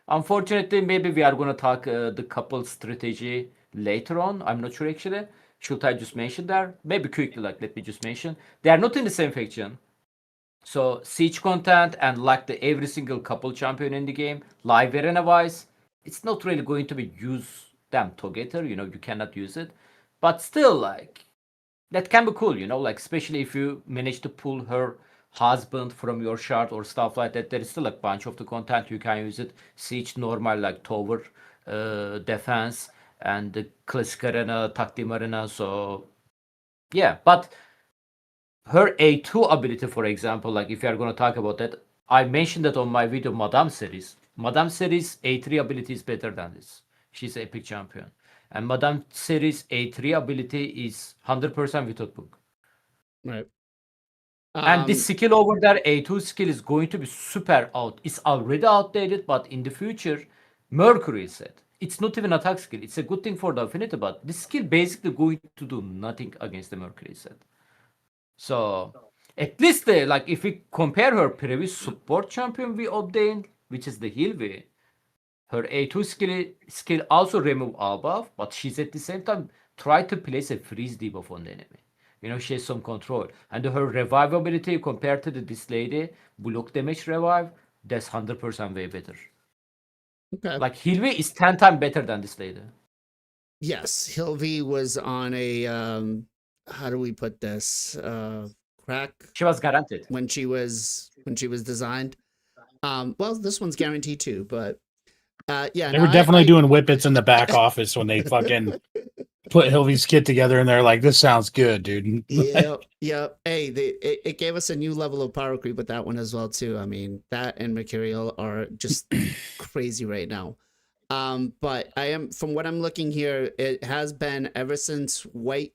S4: Unfortunately, maybe we are going to talk the couple strategy later on. I'm not sure actually. Should I just mention there? Maybe quickly, like let me just mention. They are not in the same faction. So siege content and like the every single couple champion in the game, live arena wise, it's not really going to be use them together. You cannot use it, but still like that can be cool. Like especially if you manage to pull her husband from your shard or stuff like that. There is still a bunch of the content you can use it. Siege normal like tower defense and the classic arena, taktim arena. So yeah, but her A2 ability, for example, like if you are going to talk about that, I mentioned that on my video, Madame series. Madame series A3 ability is better than this. She's epic champion. And Madame series A3 ability is 100% without book.
S1: Right.
S4: And this skill over there, A2 skill, is going to be super out. It's already outdated, but in the future, Mercury said. It's not even attack skill. It's a good thing for the affinity, but this skill basically going to do nothing against the Mercury set. So at least like if we compare her previous support champion we obtained, which is the Hilvi, her A2 skill also remove all buff, but she's at the same time try to place a freeze debuff on the enemy. She has some control. And her revivability compared to this lady, block damage revive, that's 100% way better.
S1: Okay.
S4: Like Hilvi is 10 times better than this lady.
S1: Yes, Hilvi was on a how do we put this? Crack.
S4: She was guaranteed
S1: when she was designed. Well, this one's guaranteed too, but yeah.
S2: They were definitely doing whippets in the back office when they fucking put Hilvy's kit together, and they're like, "This sounds good, dude."
S1: Yeah. Hey, it gave us a new level of power creep with that one as well too. I mean, that and Mercurial are just crazy right now. But from what I'm looking here, it has been ever since White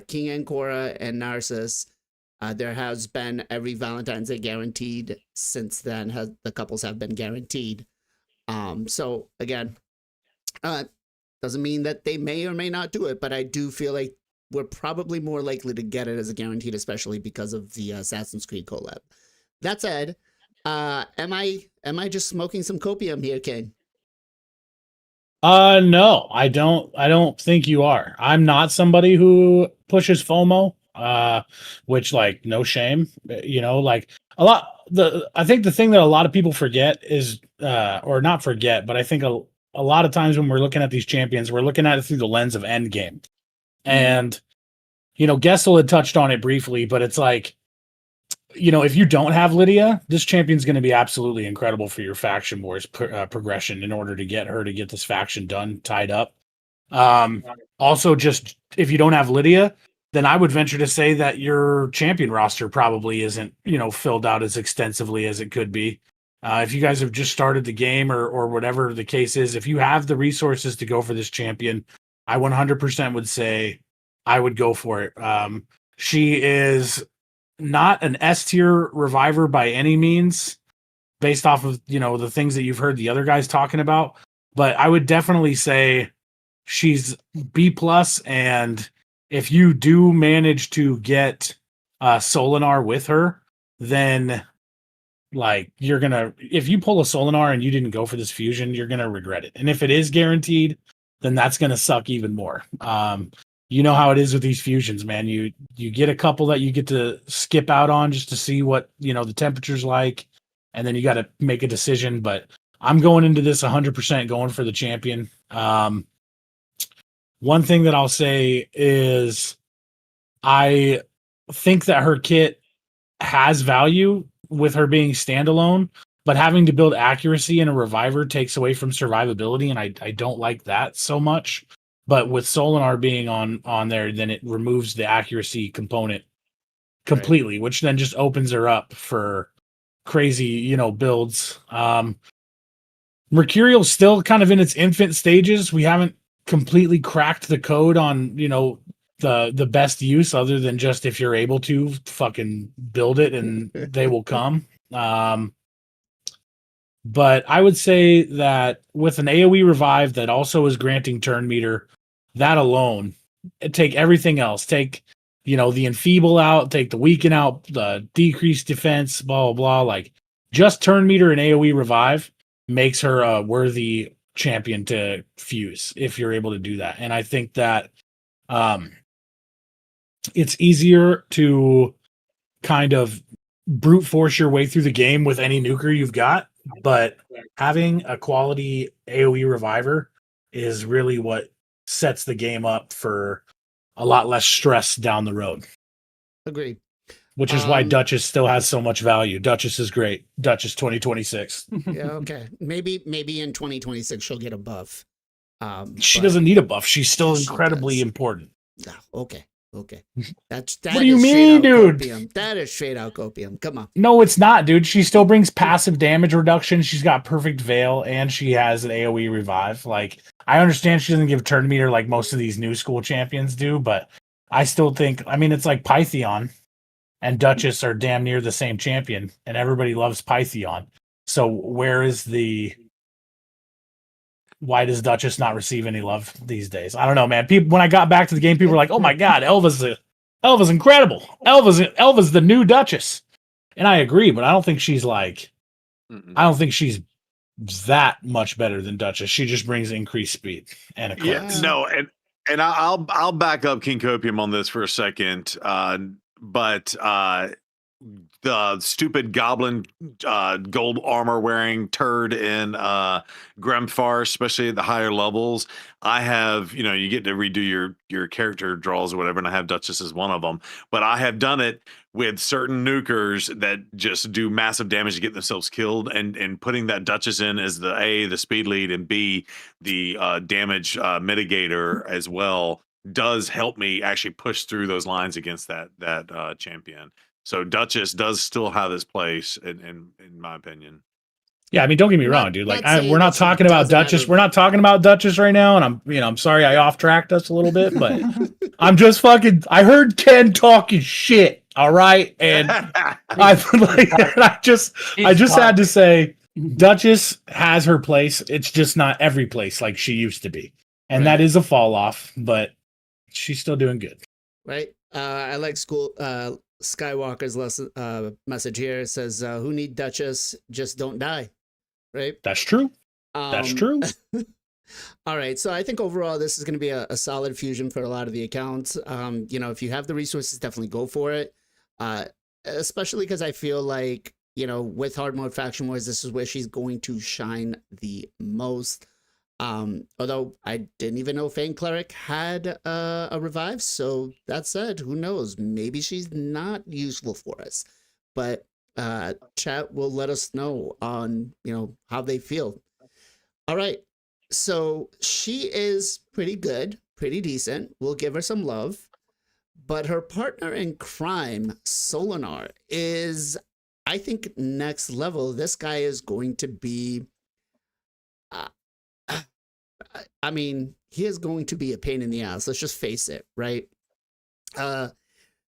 S1: King and Cora and Narcissus. There has been every Valentine's Day guaranteed since then. The couples have been guaranteed. So again, doesn't mean that they may or may not do it, but I do feel like we're probably more likely to get it as a guaranteed, especially because of the Assassin's Creed collab. That said, am I just smoking some copium here, King?
S2: No, I don't think you are. I'm not somebody who pushes FOMO, which like no shame, like I think the thing that a lot of people forget is, or not forget, but I think a lot of times when we're looking at these champions, we're looking at it through the lens of endgame. And, Gessel had touched on it briefly, but it's like, if you don't have Lydia, this champion's going to be absolutely incredible for your faction wars progression in order to get her to get this faction done, tied up. Also, just if you don't have Lydia, then I would venture to say that your champion roster probably isn't, filled out as extensively as it could be. If you guys have just started the game or whatever the case is, if you have the resources to go for this champion, I 100% would say I would go for it. She is not an S tier reviver by any means, based off of the things that you've heard the other guys talking about, but I would definitely say she's B plus. And if you do manage to get Solinar with her, then like if you pull a Solinar and you didn't go for this fusion, you're gonna regret it. And if it is guaranteed, then that's gonna suck even more. You know how it is with these fusions, man. You get a couple that you get to skip out on just to see what the temperature's like, and then you got to make a decision. But I'm going into this 100% going for the champion. One thing that I'll say is I think that her kit has value with her being standalone, but having to build accuracy in a reviver takes away from survivability, and I don't like that so much. But with Solinar being on there, then it removes the accuracy component completely, which then just opens her up for crazy, builds. Mercurial's still kind of in its infant stages. We haven't completely cracked the code on, the best use other than just if you're able to fucking build it and they will come. But I would say that with an AoE revive that also is granting turn meter, that alone, take everything else. Take, the enfeeble out, take the weaken out, the decreased defense, blah, blah, blah. Like, just turn meter and AoE revive makes her a worthy champion to fuse if you're able to do that. And I think that it's easier to kind of brute force your way through the game with any nuker you've got, but having a quality AoE reviver is really what sets the game up for a lot less stress down the road.
S1: Agreed.
S2: Which is why Duchess still has so much value. Duchess is great. Duchess 2026.
S1: Yeah, okay. Maybe in 2026 she'll get a buff.
S2: She doesn't need a buff. She's still incredibly important.
S1: Okay. That
S2: what do you mean, dude?
S1: Copium. That is straight out copium. Come on.
S2: No, it's not, dude. She still brings passive damage reduction. She's got perfect veil, and she has an AoE revive. Like, I understand she doesn't give turn meter like most of these new school champions do, but I still think, it's like Pythion and Duchess are damn near the same champion, and everybody loves Pythion. So why does Duchess not receive any love these days? I don't know, man. People, when I got back to the game, people were like, "Oh my god, Elva's incredible. Elva's the new Duchess," and I agree. But I don't think she's that much better than Duchess. She just brings increased speed and a class.
S3: Yeah, no, and I'll back up King Copium on this for a second. But the stupid goblin gold armor wearing turd in Gremfar, especially at the higher levels, I have, you get to redo your character draws or whatever, and I have Duchess as one of them. But I have done it with certain nukers that just do massive damage to get themselves killed, and putting that Duchess in as the speed lead, and B, the damage mitigator as well, does help me actually push through those lines against that champion. So Duchess does still have this place in my opinion.
S2: Yeah, don't get me wrong, dude. Like, we're not talking about Duchess. We're not talking about Duchess right now, and I'm sorry I off tracked us a little bit, but I'm just fucking. I heard Ken talking shit. All right, and I just had to say, Duchess has her place. It's just not every place like she used to be, and that is a fall off, but she's still doing good.
S1: Right. I like Skywalker's message here. It says, who need Duchess? Just don't die. Right.
S2: That's true. That's true.
S1: All right. So I think overall, this is going to be a solid fusion for a lot of the accounts. If you have the resources, definitely go for it. Especially because I feel like, with hard mode faction wars, this is where she's going to shine the most. Although I didn't even know Fang Cleric had a revive. So that said, who knows? Maybe she's not useful for us. But chat will let us know on, how they feel. All right. So she is pretty good, pretty decent. We'll give her some love. But her partner in crime, Solinar, is, I think, next level. This guy is going to be... he is going to be a pain in the ass. Let's just face it, right? The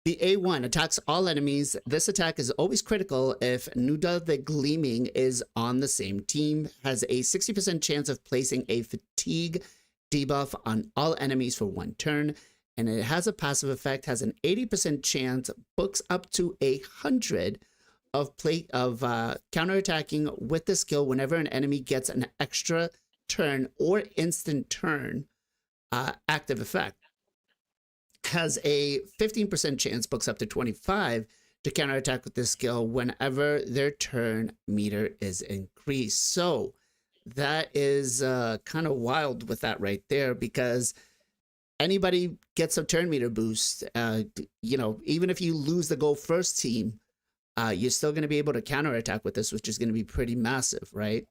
S1: A1 attacks all enemies. This attack is always critical if Nuda the Gleaming is on the same team. Has a 60% chance of placing a fatigue debuff on all enemies for 1 turn. and it has a passive effect, has an 80% chance, books up to 100 of counterattacking with the skill whenever an enemy gets an extra turn or instant turn active effect. Has a 15% chance, books up to 25 to counterattack with this skill whenever their turn meter is increased. So that is kind of wild with that right there, because anybody gets a turn meter boost. Even if you lose the go first team, you're still going to be able to counterattack with this, which is going to be pretty massive, right?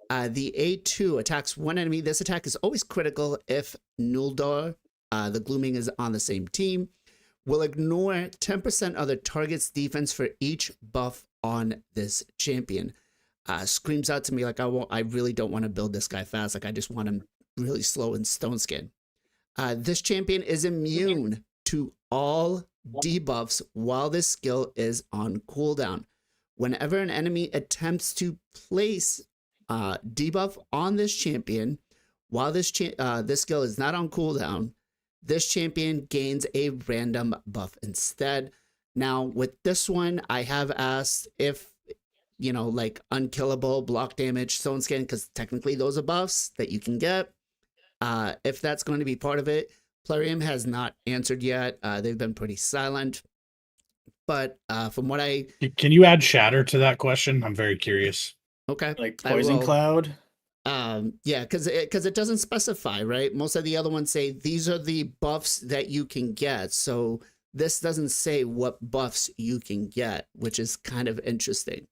S1: The A2 attacks one enemy. This attack is always critical if Nuldar, the Glooming, is on the same team. Will ignore 10% of the target's defense for each buff on this champion. Screams out to me like I really don't want to build this guy fast. Like I just want him really slow and stone skin. This champion is immune to all debuffs while this skill is on cooldown. Whenever an enemy attempts to place debuff on this champion while this skill is not on cooldown, this champion gains a random buff instead. Now, with this one, I have asked if, like unkillable, block damage, stone skin, because technically those are buffs that you can get. If that's going to be part of it. Plarium has not answered yet. They've been pretty silent. But from what
S2: Can you add shatter to that question? I'm very curious.
S1: Okay.
S5: Like Poison Cloud?
S1: Yeah, because it doesn't specify, right? Most of the other ones say these are the buffs that you can get. So this doesn't say what buffs you can get, which is kind of interesting.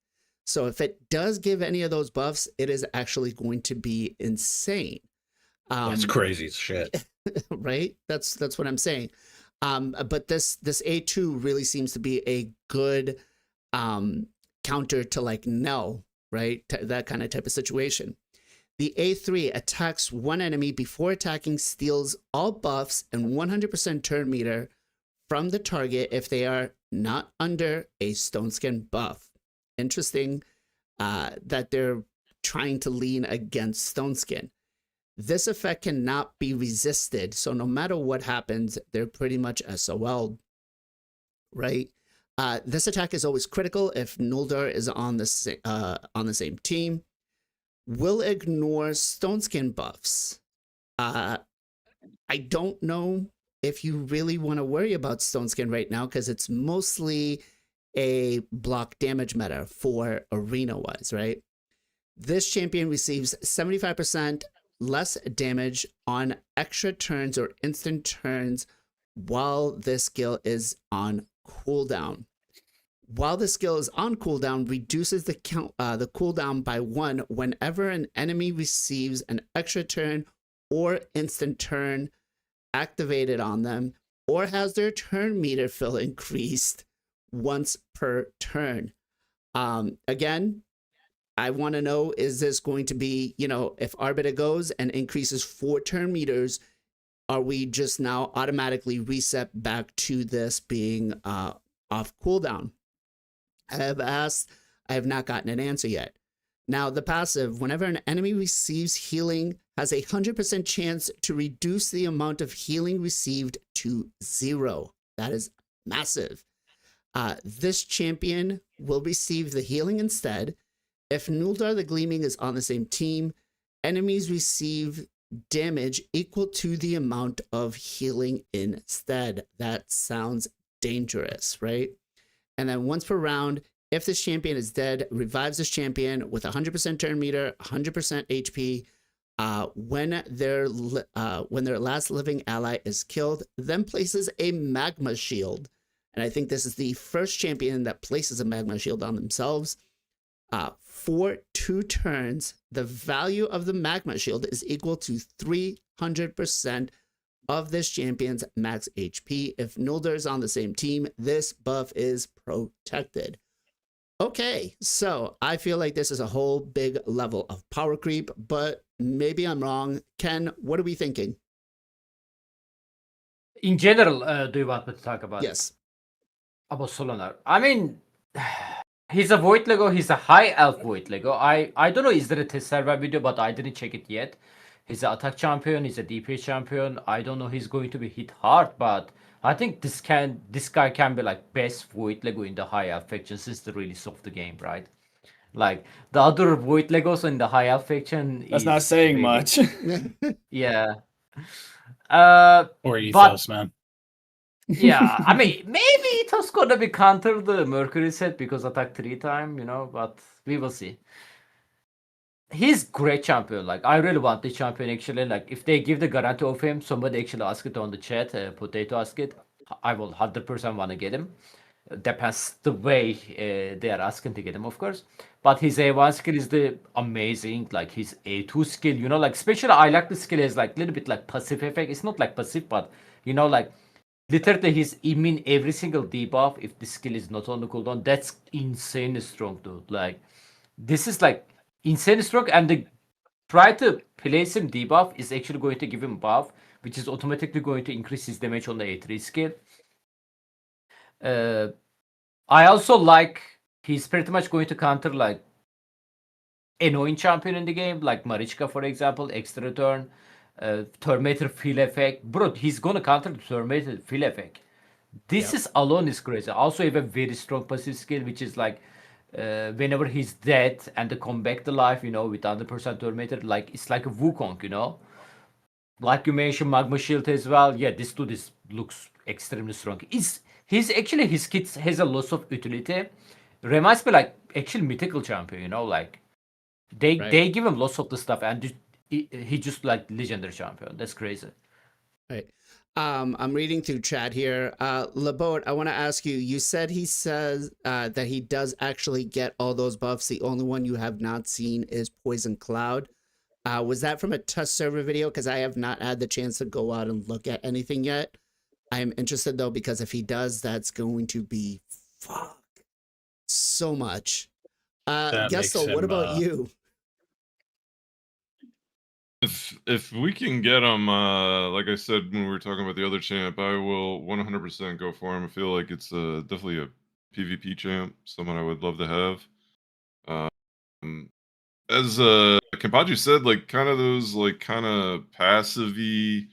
S1: So if it does give any of those buffs, it is actually going to be insane.
S2: That's crazy as shit.
S1: Right? That's what I'm saying. But this A2 really seems to be a good counter to like no, right? That kind of type of situation. The A3 attacks one enemy before attacking, steals all buffs and 100% turn meter from the target if they are not under a stone skin buff. Interesting that they're trying to lean against stone skin. This effect cannot be resisted, so no matter what happens, they're pretty much SOL, right? This attack is always critical if Nuldar is on the same team. Will ignore stone skin buffs. I don't know if you really want to worry about stone skin right now, because it's mostly a block damage meta for arena-wise, right? This champion receives 75% less damage on extra turns or instant turns while this skill is on cooldown. While the skill is on cooldown, reduces the cooldown by 1 whenever an enemy receives an extra turn or instant turn activated on them, or has their turn meter fill increased once per turn. Again, I want to know, is this going to be, if Arbiter goes and increases 4 turn meters, are we just now automatically reset back to this being off cooldown? I have asked, I have not gotten an answer yet. Now, the passive, whenever an enemy receives healing, has a 100% chance to reduce the amount of healing received to 0. That is massive. This champion will receive the healing instead. If Nuldar the Gleaming is on the same team, enemies receive damage equal to the amount of healing instead. That sounds dangerous, right? And then once per round, if this champion is dead, revives this champion with 100% turn meter, 100% HP. When their last living ally is killed, then places a magma shield. And I think this is the first champion that places a magma shield on themselves. For 2 turns, the value of the magma shield is equal to 300% of this champion's max HP. If Nuldar is on the same team, this buff is protected. Okay, so I feel like this is a whole big level of power creep, but maybe I'm wrong. Ken, what are we thinking?
S4: In general, do you want me to talk about
S1: Yes.
S4: About Solonar? I mean, he's a Void Lego. He's a high elf Void Lego. I don't know, is there a test server video, but I didn't check it yet. He's an attack champion. He's a DPS champion. I don't know. He's going to be hit hard, but I think this guy can be like best Void Lego in the high elf faction since the release of the game, right? Like the other Void Legos in the high elf faction
S5: That's
S4: is
S5: not saying
S4: really,
S5: much.
S4: yeah.
S2: Or
S4: But
S2: ethos, man.
S4: yeah, I mean, maybe it was gonna be counter the Mercury set because attack 3 time, but we will see. He's great champion. Like I really want this champion actually. Like if they give the guarantee of him, somebody actually ask it on the chat. Potato ask it. I will 100% want to get him. Depends the way they are asking to get him, of course. But his A1 skill is the amazing. Like his A2 skill, like especially I like the skill is like a little bit like passive effect. It's not like passive, but like literally he's immune every single debuff if the skill is not on the cooldown. That's insane strong, dude. Like this is like insane strong, and the try to place him debuff is actually going to give him buff, which is automatically going to increase his damage on the A3 skill. I also like he's pretty much going to counter like annoying champion in the game, like Marichka, for example, extra turn, Terminator field effect. Bro, he's gonna counter the Terminator field effect. This is alone is crazy. Also, have a very strong passive skill, which is like whenever he's dead and they come back to life, with 100% Terminator, like it's like a Wukong, Like you mentioned, Magma Shield as well. Yeah, this dude looks extremely strong. He's actually his kit has a lot of utility. Reminds me like actually mythical champion, like they
S1: Right.
S4: they give him lots of the stuff and he just like legendary champion. That's crazy.
S1: Right. I'm reading through chat here. Labode, I want to ask you, you said he says that he does actually get all those buffs. The only one you have not seen is Poison Cloud. Was that from a test server video? Because I have not had the chance to go out and look at anything yet. I'm interested though, because if he does, that's going to be so much.
S2: That
S1: Guess
S2: makes
S1: so. What
S2: him,
S1: about you?
S6: If we can get him, like I said when we were talking about the other champ, I will 100% go for him. I feel like it's definitely a PvP champ, someone I would love to have. As Kenpachi said, like kind of those like kind of passive-y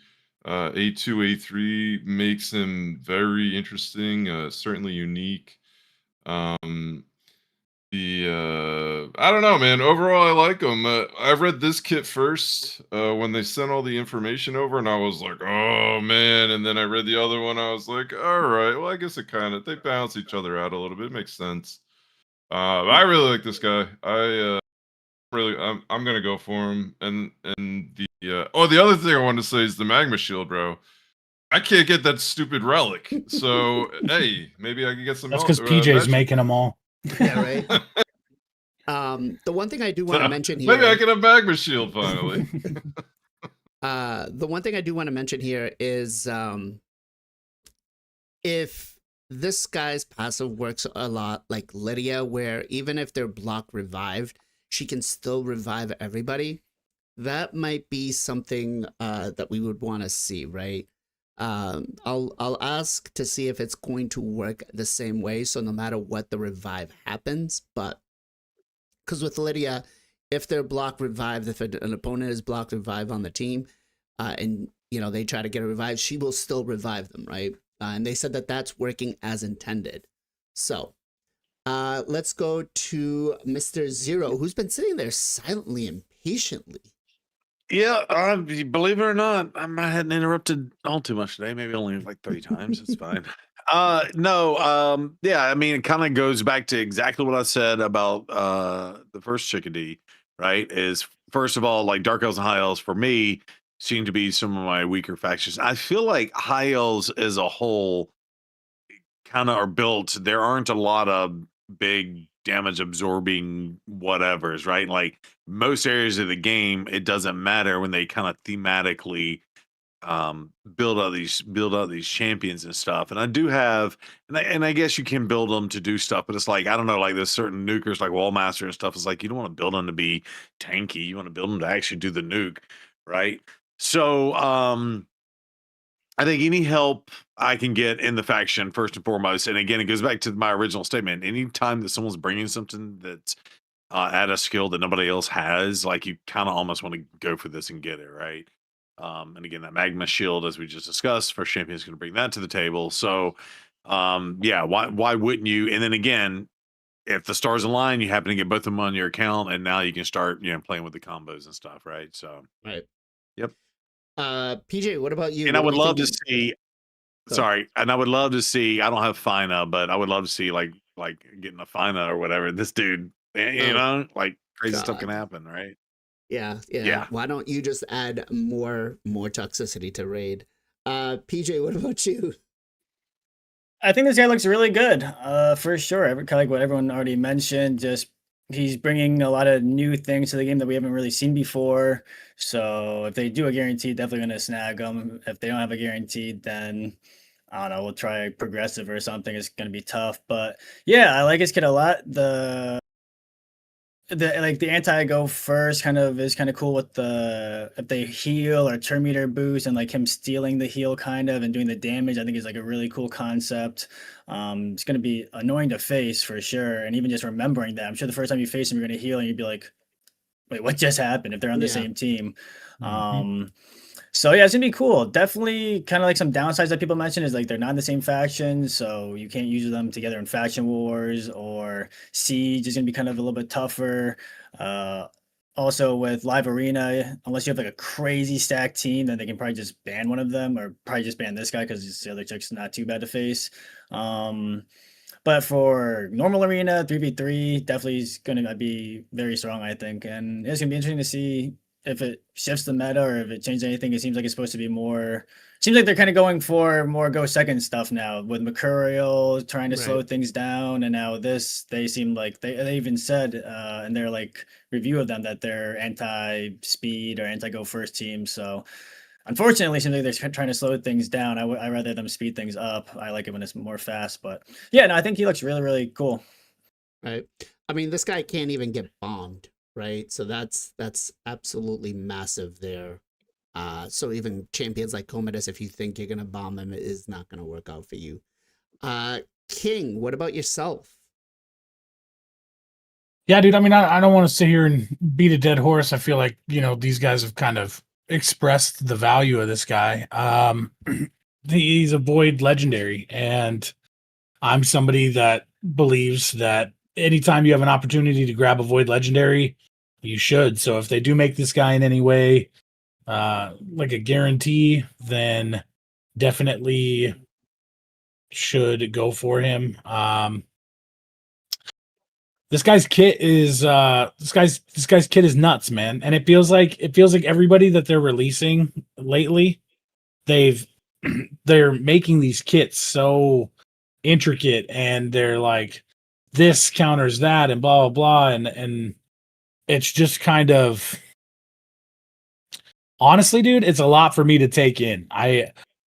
S6: A2, A3 makes him very interesting, certainly unique. I don't know, man. Overall, I like them. I read this kit first when they sent all the information over, and I was like, "Oh man!" And then I read the other one. I was like, "All right, well, I guess they balance each other out a little bit. It makes sense." I really like this guy. I'm gonna go for him. And the other thing I wanted to say is the magma shield, bro. I can't get that stupid relic. So hey, maybe I can get some.
S2: That's because PJ's making them all.
S1: Yeah, right. The one thing I do want to mention here.
S6: Maybe I can have magma shield finally.
S1: The one thing I do want to mention here is if this guy's passive works a lot like Lydia, where even if they're block revived, she can still revive everybody. That might be something that we would want to see, right? I'll ask to see if it's going to work the same way. So no matter what the revive happens, but because with Lydia, if they're block revived, if an opponent is block revived on the team, and they try to get a revive, she will still revive them, right? And they said that that's working as intended. So let's go to Mr. Zero, who's been sitting there silently and patiently.
S3: Yeah, believe it or not, I hadn't interrupted all too much today. Maybe only like 3 times. It's fine. Yeah, I mean, it kind of goes back to exactly what I said about the first Chickadee, right? Is first of all, like Dark Elves and High Elves for me seem to be some of my weaker factions. I feel like High Elves as a whole kind of are built. There aren't a lot of big damage absorbing whatevers, right? Like most areas of the game, it doesn't matter when they kind of thematically build out these champions and stuff. And I do have, and I guess you can build them to do stuff, but it's like I don't know, like there's certain nukers like Wallmaster and stuff. It's like you don't want to build them to be tanky. You want to build them to actually do the nuke, right? So I think any help I can get in the faction, first and foremost, and again, it goes back to my original statement. Anytime that someone's bringing something that's add a skill that nobody else has, like you kind of almost want to go for this and get it right. And again, that magma shield, as we just discussed, first champion is going to bring that to the table. So, yeah, why wouldn't you? And then again, if the stars align, you happen to get both of them on your account, and now you can start, playing with the combos and stuff, right? So,
S1: Right.
S3: yep.
S1: PJ, what about you?
S3: And I
S1: What are
S3: would
S1: we
S3: love to
S1: thinking?
S3: see.
S1: Go.
S3: Sorry, and I would love to see. I don't have Fina, but I would love to see like getting a Fina or whatever. This dude, you
S1: Oh,
S3: know, like crazy stuff can
S1: God.
S3: happen, right?
S1: Yeah.
S3: Yeah.
S1: Why don't you just add more toxicity to raid? PJ, what about you?
S5: I think this guy looks really good, for sure. Kind of like what everyone already mentioned. Just he's bringing a lot of new things to the game that we haven't really seen before. So if they do a guaranteed, definitely gonna snag them. If they don't have a guaranteed, then I don't know. We'll try progressive or something. It's gonna be tough, but yeah, I like his kit a lot. The anti go first kind of is kind of cool with the if they heal or turn meter boost and like him stealing the heal kind of and doing the damage. I think is like a really cool concept. It's gonna be annoying to face for sure, and even just remembering that. I'm sure the first time you face him, you're gonna heal and you'd be like, "Wait, what just happened?" If they're on the
S1: Yeah.
S5: same team.
S2: Mhm.
S5: So yeah, it's gonna be cool. Definitely kind of like some downsides that people mention is like they're not in the same faction, so you can't use them together in faction wars or siege is gonna be kind of a little bit tougher. Also with live arena, unless you have like a crazy stacked team, then they can probably just ban one of them or probably just ban this guy because the other chick's not too bad to face. But for normal arena, 3v3 definitely is going to be very strong, I think. And it's going to be interesting to see if it shifts the meta or if it changes anything. It seems like it's supposed to be more. Seems like they're kind of going for more go second stuff now with Mercurial trying to slow
S1: Right.
S5: things down. And now this, they seem like they even said in their like review of them that they're anti speed or anti go first team. So unfortunately, it seems like they're trying to slow things down. I rather them speed things up. I like it when it's more fast. But yeah, no, I think he looks really, really cool.
S1: Right. I mean, this guy can't even get bombed, right? So that's absolutely massive there. So even champions like Commodus, if you think you're gonna bomb him, it is not gonna work out for you. King, what about yourself?
S2: Yeah, dude. I mean, I don't want to sit here and beat a dead horse. I feel like, these guys have kind of expressed the value of this guy. He's a void legendary, and I'm somebody that believes that anytime you have an opportunity to grab a void legendary, you should. So if they do make this guy in any way like a guarantee, then definitely should go for him. This guy's kit is this guy's kit is nuts, man. And it feels like everybody that they're releasing lately, they're making these kits so intricate, and they're like this counters that and blah blah blah, and it's just kind of, honestly, dude, it's a lot for me to take in.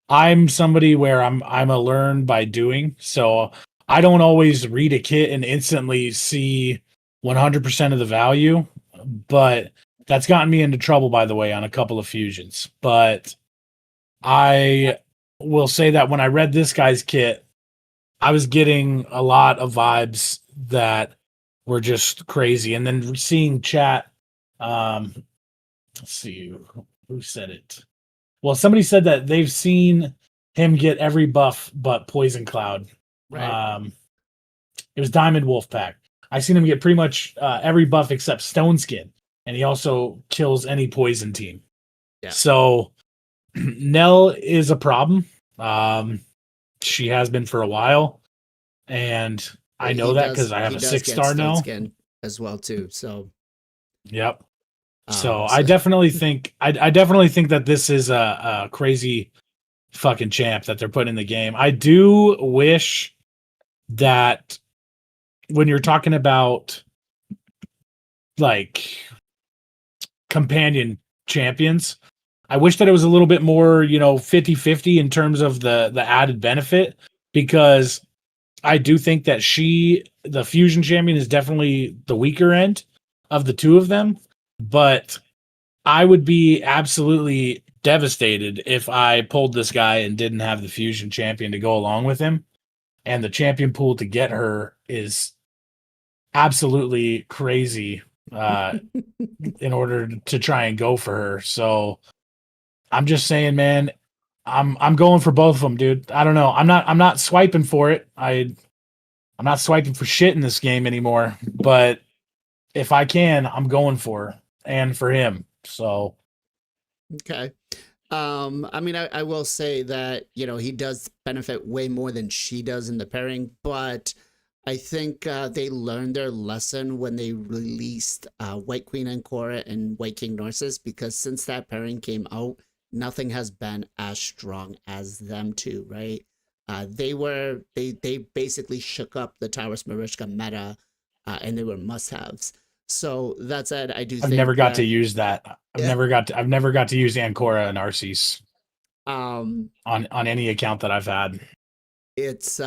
S2: I'm somebody where I'm a learn by doing, so I don't always read a kit and instantly see 100% of the value, but that's gotten me into trouble, by the way, on a couple of fusions. But I will say that when I read this guy's kit, I was getting a lot of vibes that were just crazy. And then seeing chat, let's see who said it. Well, somebody said that they've seen him get every buff but Poison Cloud.
S1: Right.
S2: It was Diamond Wolf Pack. I seen him get pretty much every buff except Stone Skin, and he also kills any poison team.
S1: Yeah.
S2: So Nell is a problem. She has been for a while, and I know that because I have a 6-star Nell
S1: skin as well too. So
S2: yep. So
S1: so-
S2: I definitely think that this is a crazy fucking champ that they're putting in the game. I do wish that when you're talking about like companion champions, I wish that it was a little bit more, 50-50 in terms of the added benefit, because I do think that the fusion champion, is definitely the weaker end of the two of them, but I would be absolutely devastated if I pulled this guy and didn't have the fusion champion to go along with him. And the champion pool to get her is absolutely crazy in order to try and go for her. So I'm just saying, man, I'm going for both of them, dude. I don't know. I'm not swiping for it. I'm not swiping for shit in this game anymore. But if I can, I'm going for her and for him. So
S1: Okay. I mean, I will say that, you know, he does benefit way more than she does in the pairing, but I think they learned their lesson when they released White Queen and Cora and White King Narcissus, because since that pairing came out, nothing has been as strong as them two, right? They basically shook up the Taurus Marishka meta, and they were must-haves. So that said, I do
S2: I've
S1: think
S2: never got to
S1: that,
S2: use that. I've
S1: yeah,
S2: never got to use Ancora and Arceus
S1: um,
S2: on any account that I've had.
S1: it's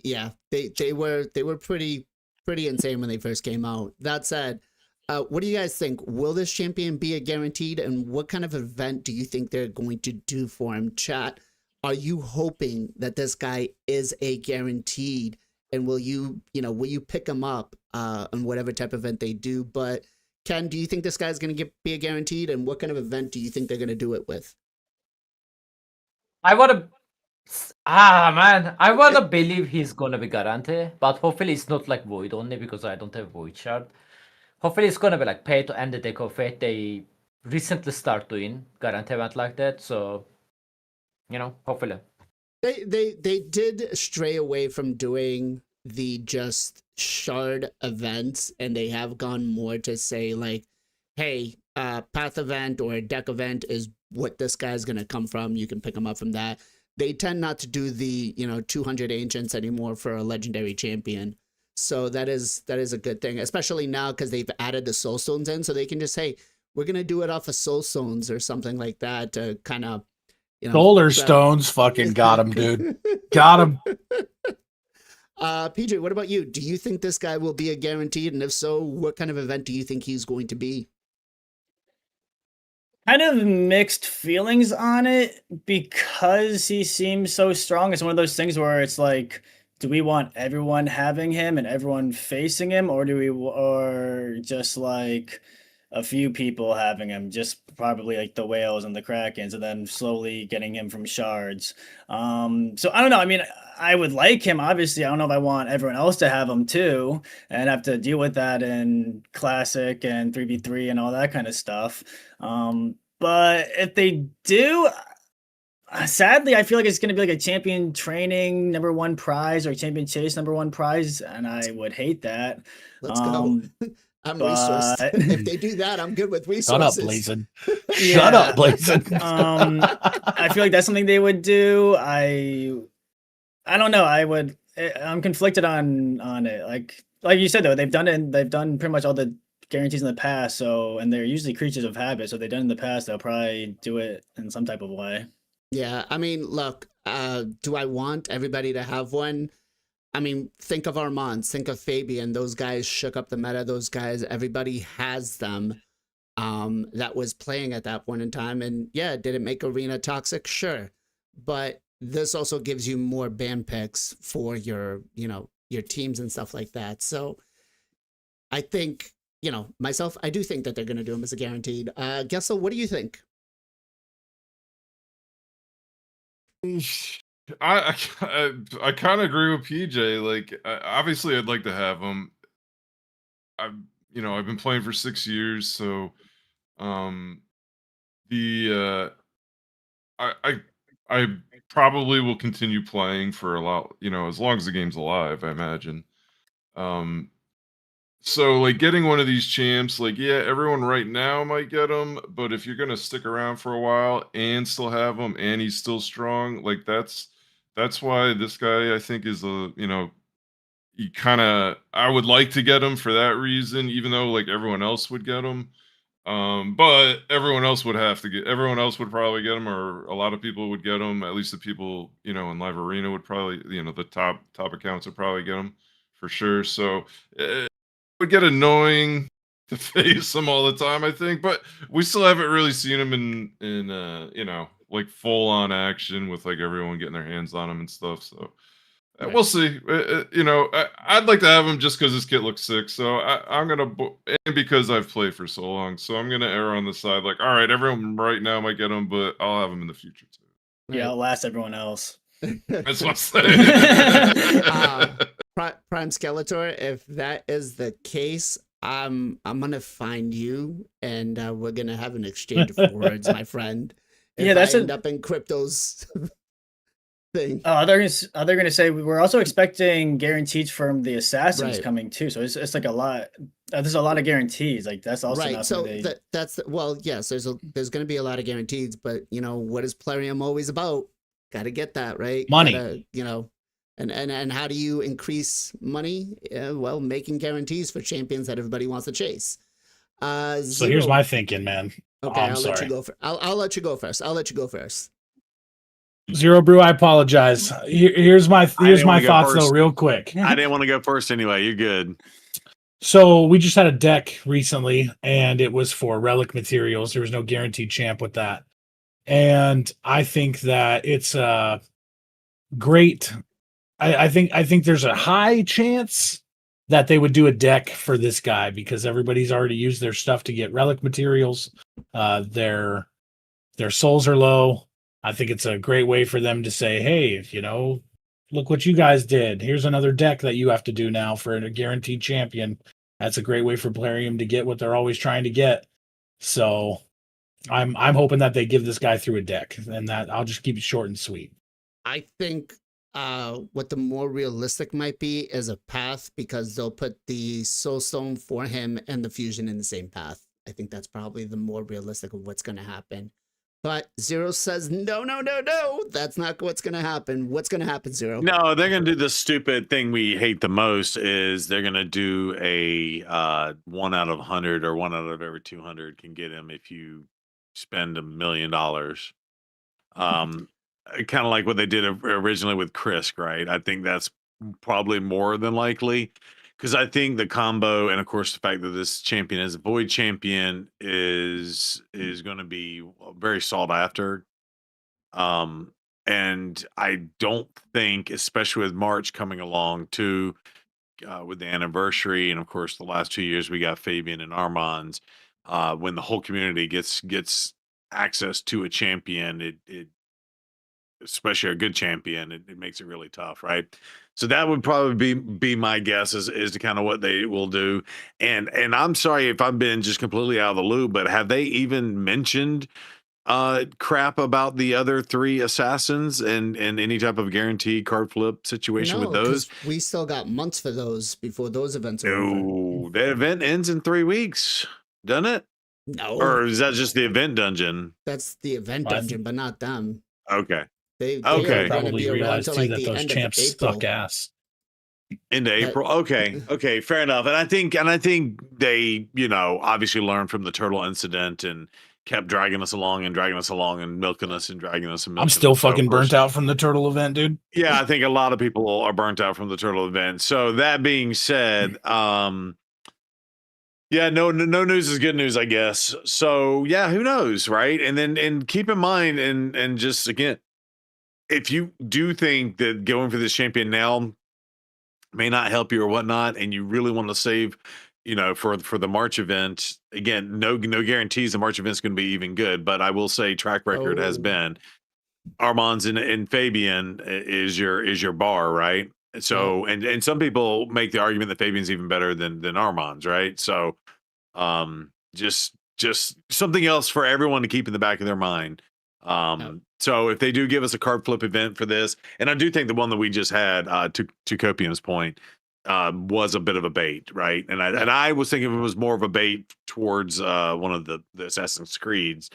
S1: yeah, they were pretty insane when they first came out. That said, what do you guys think? Will this champion be a guaranteed, and what kind of event do you think they're going to do for him? Chat, are you hoping that this guy is a guaranteed, and will you pick him up on whatever type of event they do? But Ken, do you think this guy's going to be a guaranteed, and what kind of event do you think they're going to do it with?
S4: I wanna man, I wanna believe he's gonna be Garante, but hopefully it's not like Void only because I don't have Void Shard. Hopefully it's gonna be like pay to end the Deck of Fate. They recently start doing Garante event like that, so hopefully.
S1: They did stray away from doing the just shard events, and they have gone more to say like, hey, path event or deck event is what this guy's gonna come from. You can pick him up from that. They tend not to do the 200 ancients anymore for a legendary champion. So that is a good thing, especially now because they've added the soul stones in, so they can just, hey, we're gonna do it off of soul stones or something like that to kind of
S2: Solar Stones fucking got him, dude. Got him.
S1: PJ, what about you? Do you think this guy will be a guaranteed? And if so, what kind of event do you think he's going to be?
S5: Kind of mixed feelings on it because he seems so strong. It's one of those things where it's like, do we want everyone having him and everyone facing him, or or just like a few people having him, just probably like the whales and the krakens, and then slowly getting him from shards. So I don't know. I mean, I would like him, obviously. I don't know if I want everyone else to have him too and have to deal with that in classic and 3v3 and all that kind of stuff. But if they do, sadly, I feel like it's going to be like a champion training #1 prize or champion chase #1 prize, and I would hate that.
S1: Let's go. I'm resourced. If they do that, I'm good with resources.
S2: Shut up, Blazin. Shut up, Blazin.
S5: I feel like that's something they would do. I don't know. I'm conflicted on it. Like you said though, they've done it. They've done pretty much all the guarantees in the past. So, and they're usually creatures of habit. So they've done it in the past. They'll probably do it in some type of way.
S1: Yeah, I mean, look, do I want everybody to have one? I mean, think of Armand, think of Fabian. Those guys shook up the meta. Those guys, everybody has them. That was playing at that point in time. And yeah, did it make Arena toxic? Sure. But this also gives you more ban picks for your teams and stuff like that. So I think, myself, I do think that they're going to do him as a guaranteed. Gessel, what do you think?
S6: I kind of agree with PJ. Like, obviously, I'd like to have him. I've been playing for 6 years, so the I probably will continue playing for a lot, as long as the game's alive, I imagine. So like getting one of these champs, like yeah, everyone right now might get him, but if you're gonna stick around for a while and still have him and he's still strong, like that's why this guy I think is he kind of I would like to get him for that reason, even though like everyone else would get him. But everyone else would probably get him, or a lot of people would get him. At least the people, in Live Arena would probably, the top accounts would probably get him for sure. So it would get annoying to face him all the time, I think. But we still haven't really seen him in like full on action with like everyone getting their hands on him and stuff. So We'll see. I'd like to have him just because his kit looks sick. So I'm gonna, and because I've played for so long, so I'm gonna err on the side like, all right, everyone right now might get him, but I'll have him in the future too.
S5: Yeah, outlast everyone else.
S6: That's what I'm saying.
S1: Prime Skeletor, if that is the case, I'm gonna find you, and we're gonna have an exchange of words, my friend. If
S5: that's
S1: I end up in Crypto's thing.
S5: They're gonna say we're also expecting guarantees from the assassins
S1: Right.
S5: coming too. So it's like a lot. There's a lot of guarantees. Like that's also
S1: Right.
S5: not
S1: So
S5: something they...
S1: that's well, yes. There's going to be a lot of guarantees, but what is Plarium always about? Got to get that right.
S2: Money.
S1: Gotta, and how do you increase money? Well, making guarantees for champions that everybody wants to chase.
S2: So here's my thinking, man.
S1: Okay,
S2: I'm
S1: I'll let
S2: sorry.
S1: you go. I'll let you go first. I'll let you go first.
S2: Zero Brew, I apologize. Here's my thoughts though, real quick.
S3: I didn't want to go first anyway. You're good.
S2: So we just had a deck recently, and it was for relic materials. There was no guaranteed champ with that, and I think that it's great. I think there's a high chance that they would do a deck for this guy because everybody's already used their stuff to get relic materials. Their souls are low. I think it's a great way for them to say, hey, look what you guys did. Here's another deck that you have to do now for a guaranteed champion. That's a great way for Plarium to get what they're always trying to get. So I'm hoping that they give this guy through a deck, and that I'll just keep it short and sweet.
S1: I think what the more realistic might be is a path, because they'll put the soul stone for him and the fusion in the same path. I think that's probably the more realistic of what's going to happen. But Zero says, no, that's not what's going to happen. What's going to happen, Zero?
S3: No, they're going to do the stupid thing we hate the most is they're going to do a 1 out of 100 or 1 out of every 200 can get him if you spend $1 million. Kind of like what they did originally with Krisk, right? I think that's probably more than likely. Because I think the combo, and of course the fact that this champion is a void champion, is going to be very sought after. And I don't think, especially with March coming along too, with the anniversary, and of course the last 2 years we got Fabian and Armand's. When the whole community gets access to a champion, it especially a good champion, it makes it really tough, right? So that would probably be my guess is to kind of what they will do. And I'm sorry if I've been just completely out of the loop, but have they even mentioned crap about the other 3 assassins and any type of guaranteed card flip situation with those?
S1: We still got months for those before those events are over.
S3: No, that event ends in 3 weeks, doesn't it?
S1: No.
S3: Or is that just the event dungeon?
S1: That's the event dungeon, but not them.
S3: Okay.
S1: They
S3: Okay.
S1: are going to
S2: Probably
S1: be around
S2: realize
S1: till
S2: too
S1: like
S2: that
S1: the
S2: those
S1: end
S2: champs
S1: of April.
S2: suck ass.
S3: Into April. Okay, fair enough. And I think they, obviously learned from the turtle incident and kept dragging us along and milking us and dragging us and milking
S2: I'm still
S3: us. So,
S2: fucking
S3: of course,
S2: burnt out from the turtle event, dude.
S3: Yeah, I think a lot of people are burnt out from the turtle event. So that being said, yeah, no news is good news, I guess. So yeah, who knows, right? And keep in mind, and just again, if you do think that going for this champion now may not help you or whatnot, and you really want to save, for the March event, again, no guarantees the March event's going to be even good, but I will say track record has been Armand's and Fabian is your bar, right? So and some people make the argument that Fabian's even better than Armand's, right? So just something else for everyone to keep in the back of their mind. So if they do give us a card flip event for this, and I do think the one that we just had, to Copium's point, was a bit of a bait, right? And I was thinking it was more of a bait towards one of the Assassin's Creeds,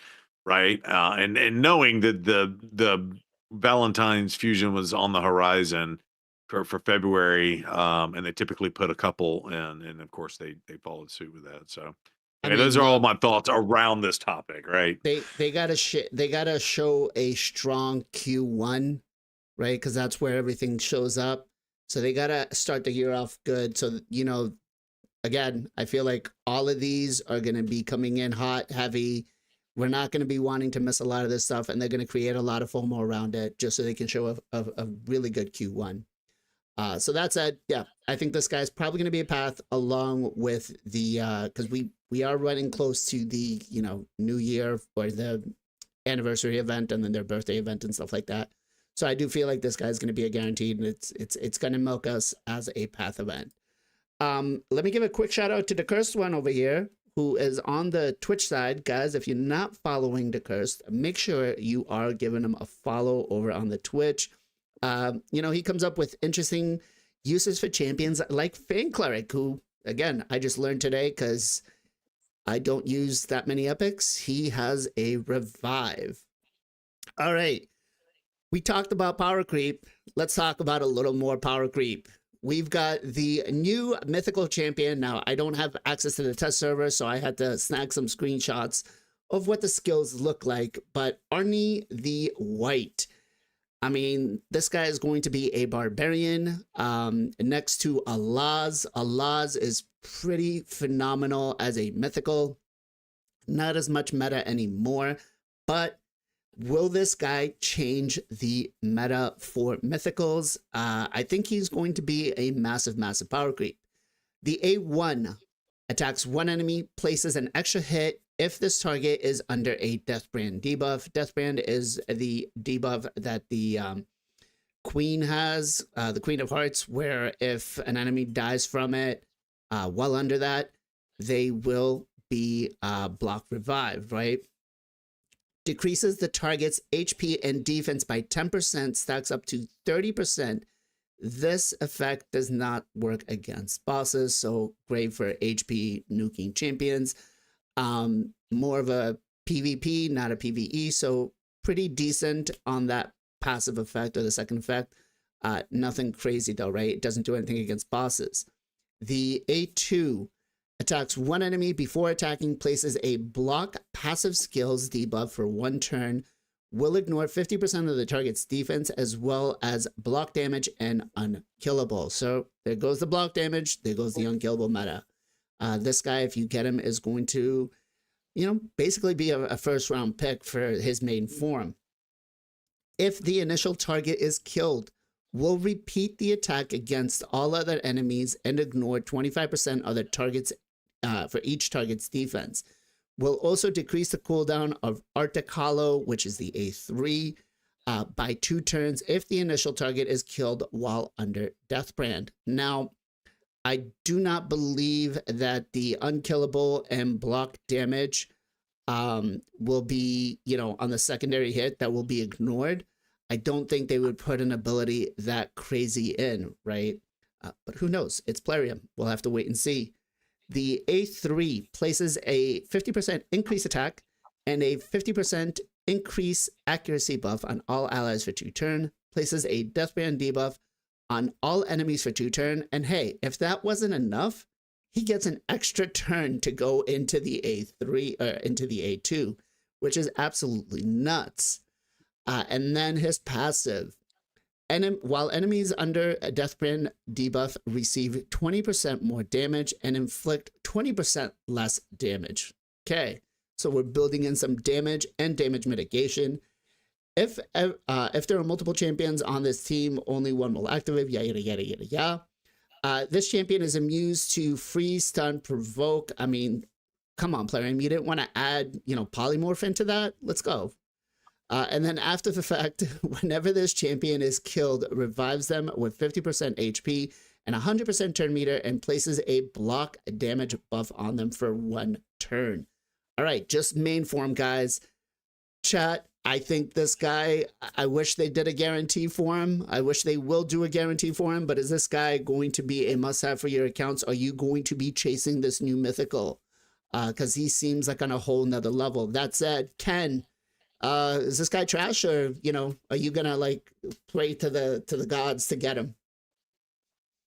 S3: right? And knowing that the Valentine's fusion was on the horizon for February, and they typically put a couple in, and of course they followed suit with that. So those are all my thoughts around this topic, right?
S1: They gotta show a strong Q1, right? Because that's where everything shows up. So they gotta start the year off good. So again, I feel like all of these are gonna be coming in hot, heavy. We're not gonna be wanting to miss a lot of this stuff, and they're gonna create a lot of FOMO around it just so they can show a really good Q1. So that said, yeah, I think this guy's probably going to be a path along with the because we are running close to the New Year or the anniversary event and then their birthday event and stuff like that. So I do feel like this guy's going to be a guaranteed, and it's going to milk us as a path event. Let me give a quick shout out to the Cursed One over here, who is on the Twitch side. Guys, if you're not following the Cursed, make sure you are giving him a follow over on the Twitch. He comes up with interesting uses for champions like Fan Cleric, who, again, I just learned today because I don't use that many epics. He has a revive. All right. We talked about power creep. Let's talk about a little more power creep. We've got the new mythical champion. Now, I don't have access to the test server, so I had to snag some screenshots of what the skills look like. But Arnie the White. I mean, this guy is going to be a barbarian next to Alaz. Alaz is pretty phenomenal as a mythical. Not as much meta anymore, but will this guy change the meta for mythicals? I think he's going to be a massive, massive power creep. The A1 attacks one enemy, places an extra hit if this target is under a Deathbrand debuff. Deathbrand is the debuff that the Queen has, the Queen of Hearts, where if an enemy dies from it while under that, they will be block revived, right? Decreases the target's HP and defense by 10%, stacks up to 30%. This effect does not work against bosses, so great for HP nuking champions. More of a PvP, not a PvE, so pretty decent on that passive effect or the second effect. Nothing crazy though, right? It doesn't do anything against bosses. The A2 attacks one enemy before attacking, places a block passive skills debuff for 1 turn, will ignore 50% of the target's defense as well as block damage and unkillable. So there goes the block damage, there goes the unkillable meta. This guy, if you get him, is going to, basically be a first round pick for his main form. If the initial target is killed, will repeat the attack against all other enemies and ignore 25% of the targets for each target's defense. Will also decrease the cooldown of Arctic Hollow, which is the A3, by 2 turns if the initial target is killed while under Deathbrand. Now, I do not believe that the unkillable and block damage will be, on the secondary hit that will be ignored. I don't think they would put an ability that crazy in, right? But who knows? It's Plarium. We'll have to wait and see. The A3 places a 50% increase attack and a 50% increase accuracy buff on all allies for 2 turn, places a Deathbrand debuff on all enemies for 2 turn, and hey, if that wasn't enough, he gets an extra turn to go into the A3 or into the A2, which is absolutely nuts. And then his passive. While enemies under a Deathbrand debuff receive 20% more damage and inflict 20% less damage. Okay, so we're building in some damage and damage mitigation. If there are multiple champions on this team, only one will activate, yada, yada, yada, yada. This champion is immune to freeze, stun, provoke. I mean, come on, player. You didn't want to add, polymorph into that? Let's go. And then after the fact, whenever this champion is killed, revives them with 50% HP and 100% turn meter and places a block damage buff on them for 1 turn. All right, just main form, guys. Chat, I think this guy, I wish they did a guarantee for him. I wish they will do a guarantee for him, but is this guy going to be a must-have for your accounts? Are you going to be chasing this new mythical? Because he seems like on a whole nother level. That said, Ken, is this guy trash, or are you gonna pray to the gods to get him?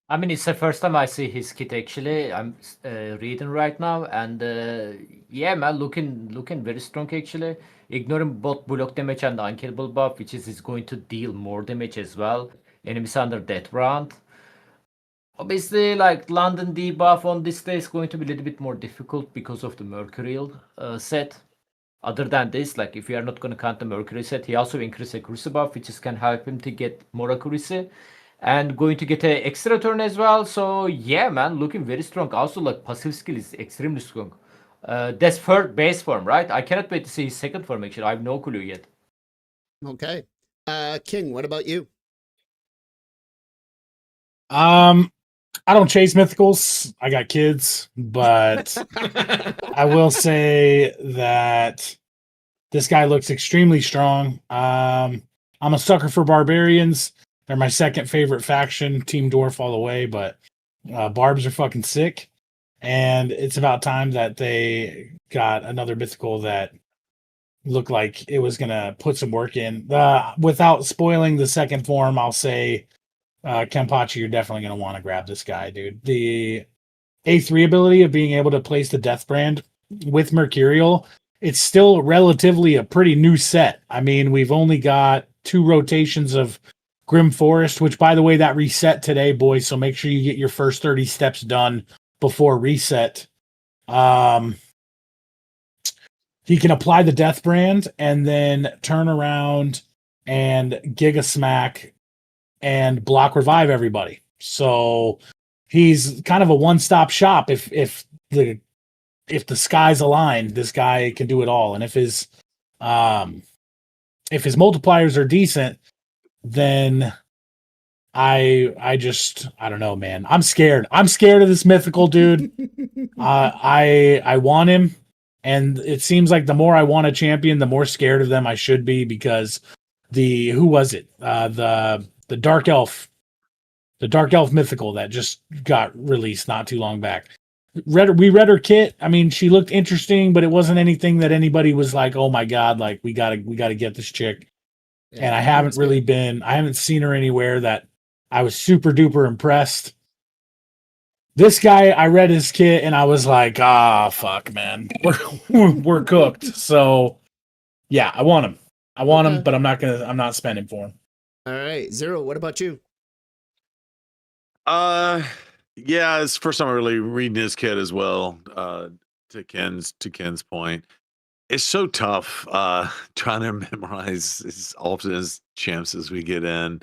S4: I mean, it's the first time I see his kit actually. I'm reading right now, and yeah, man, looking very strong actually. Ignoring both block damage and the unkillable buff, which is going to deal more damage as well. Enemies under that round. Obviously, London debuff on this day is going to be a little bit more difficult because of the Mercurial set. Other than this, if you are not going to count the Mercury set, he also increased accuracy buff, which can help him to get more accuracy. and going to get a extra turn as well. So yeah, man, looking very strong. Also, like passive skill is extremely strong. That's for base form, right? I cannot wait to see his second form. Actually, I have no clue yet.
S1: Okay. King, what about you?
S2: I don't chase mythicals. I got kids, but I will say that this guy looks extremely strong. I'm a sucker for barbarians. They're my second favorite faction, Team Dwarf all the way, but barbs are fucking sick. And it's about time that they got another mythical that looked like it was going to put some work in. Without spoiling the second form, I'll say Kenpachi, you're definitely going to want to grab this guy, dude. The A3 ability of being able to place the Death Brand with Mercurial, it's still relatively a pretty new set. I mean, we've only got 2 rotations of Grim Forest, which, by the way, that reset today, boys, so make sure you get your first 30 steps done before reset. He can apply the Death Brand and then turn around and Giga Smack and block revive everybody. So he's kind of a one-stop shop. If the skies align, this guy can do it all. And if his multipliers are decent, then I don't know, man. I'm scared. I'm scared of this mythical dude. I want him, and it seems like the more I want a champion, the more scared of them I should be, because who was it? The Dark Elf. The Dark Elf mythical that just got released not too long back. We read her kit. I mean, she looked interesting, but it wasn't anything that anybody was like, "Oh my god, like we gotta get this chick."
S1: Yeah,
S2: And I haven't seen her anywhere that I was super duper impressed. This guy, I read his kit and I was like, fuck, man, we're cooked. So yeah, I want him.
S1: Okay.
S2: But I'm not spending for him.
S1: All right, Zero, what about you?
S3: Yeah, it's the first time I really reading his kit as well. To Ken's point, it's so tough trying to memorize as often as champs as we get in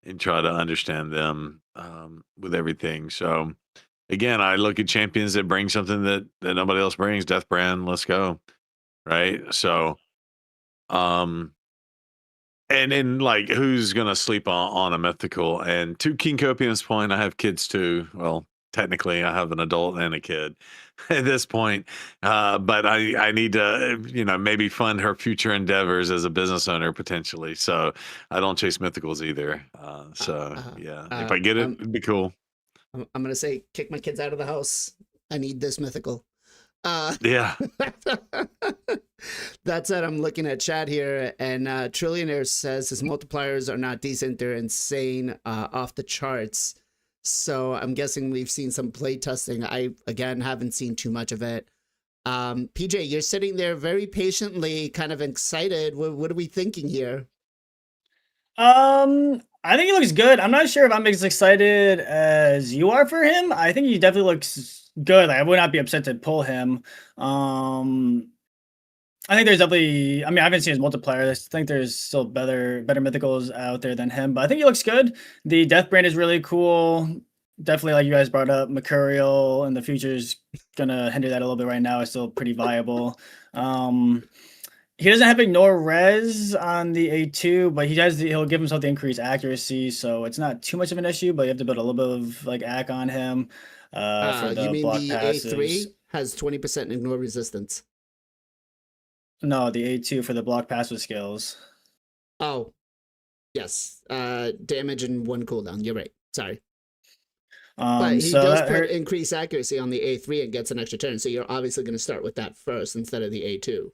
S3: and try to understand them with everything. So again, I look at champions that bring something that nobody else brings. Death Brand, let's go, right? So and then, like, who's gonna sleep on a mythical? And to King Copium's point, I have kids too. Well, technically, I have an adult and a kid at this point, but I need to, maybe fund her future endeavors as a business owner potentially. So I don't chase mythicals either. Yeah, if I get it, it'd be cool.
S1: I'm gonna say, kick my kids out of the house. I need this mythical.
S3: Yeah.
S1: That said, I'm looking at chat here, and Trillionaire says his multipliers are not decent. They're insane, off the charts. So I'm guessing we've seen some play testing. I, again, haven't seen too much of it. PJ, you're sitting there very patiently, kind of excited. What are we thinking here?
S5: I think he looks good. I'm not sure if I'm as excited as you are for him. I think he definitely looks good. Like, I would not be upset to pull him. I think there's definitely, I mean, I haven't seen his multiplier. I think there's still better mythicals out there than him, but I think he looks good. The Death Brand is really cool. Definitely, like you guys brought up, Mercurial in the future is gonna hinder that a little bit. Right now, it's still pretty viable. He doesn't have ignore res on the A2, but he'll give himself the increased accuracy, so it's not too much of an issue, but you have to build a little bit of like AC on him for the
S1: You mean
S5: block
S1: the
S5: passes.
S1: A3 has 20% ignore resistance?
S5: No, the A2 for the block passive skills.
S1: Oh, yes. Damage and 1 cooldown. You're right. Sorry. But he
S5: so
S1: does
S5: that
S1: put
S5: hurt.
S1: increased accuracy on the A3 and gets an extra turn. So you're obviously going to start with that first instead of the A2.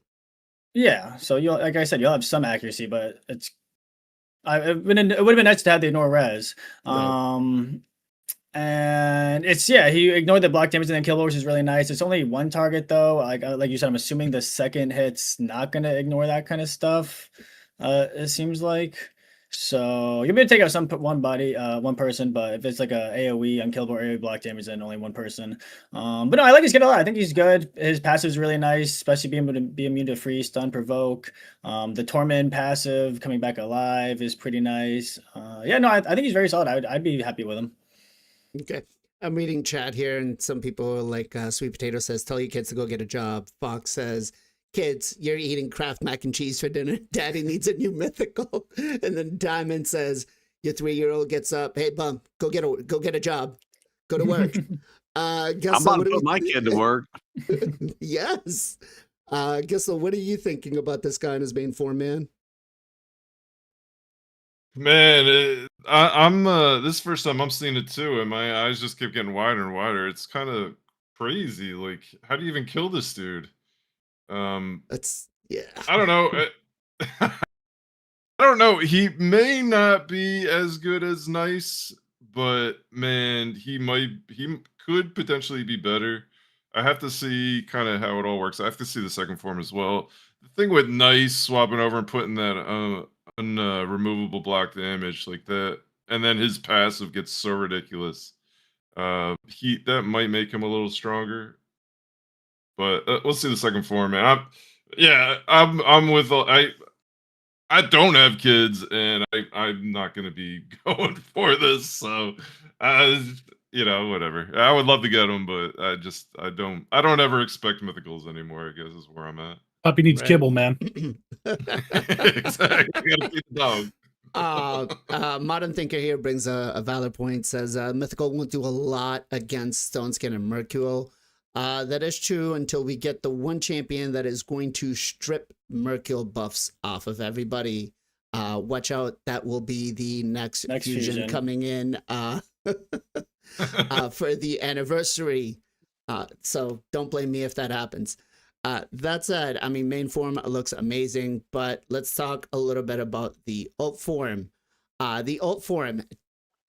S5: Yeah, so like I said, you'll have some accuracy, but it would have been nice to have the ignore res.
S1: Right.
S5: And he ignored the block damage and then kill, which is really nice. It's only one target though. Like you said, I'm assuming the second hit's not gonna ignore that kind of stuff. It seems like. So you'll be able to take out one person, but if it's like a AoE, unkillable AoE block damage, then only one person. But no, I like his kid a lot. I think he's good. His passive is really nice, especially being able to be immune to freeze, stun, provoke. The torment passive coming back alive is pretty nice. Yeah, no, I think he's very solid. I'd be happy with him.
S1: Okay. I'm reading chat here, and some people like Sweet Potato says, tell your kids to go get a job. Fox says, kids, you're eating Kraft mac and cheese for dinner. Daddy needs a new mythical. And then Diamond says, your 3-year-old gets up. Hey, bum, go get a job. Go to work.
S3: I'm about to put my kid to work.
S1: Yes. Gissel, what are you thinking about this guy in his main form, man?
S6: Man, I'm this is the first time I'm seeing it too, and my eyes just keep getting wider and wider. It's kind of crazy. Like, how do you even kill this dude?
S1: That's yeah.
S6: I don't know. I don't know. He may not be as good as Nice, but man, he could potentially be better. I have to see kind of how it all works. I have to see the second form as well. The thing with Nice swapping over and putting that removable block damage like that, and then his passive gets so ridiculous. That might make him a little stronger. But we'll see the second form, man. I'm with I don't have kids, and I'm not gonna be going for this. So, whatever. I would love to get them, but I don't ever expect mythicals anymore. I guess is where I'm at.
S2: Puppy needs kibble, man.
S6: Exactly. You gotta feed the dog.
S1: Modern Thinker here brings a valid point. Says mythical won't do a lot against Stone Skin and Mercule. That is true until we get the one champion that is going to strip Mercule buffs off of everybody. Watch out, that will be the next fusion coming in for the anniversary. So don't blame me if that happens. That said, I mean, main form looks amazing, but let's talk a little bit about the ult form. The ult form,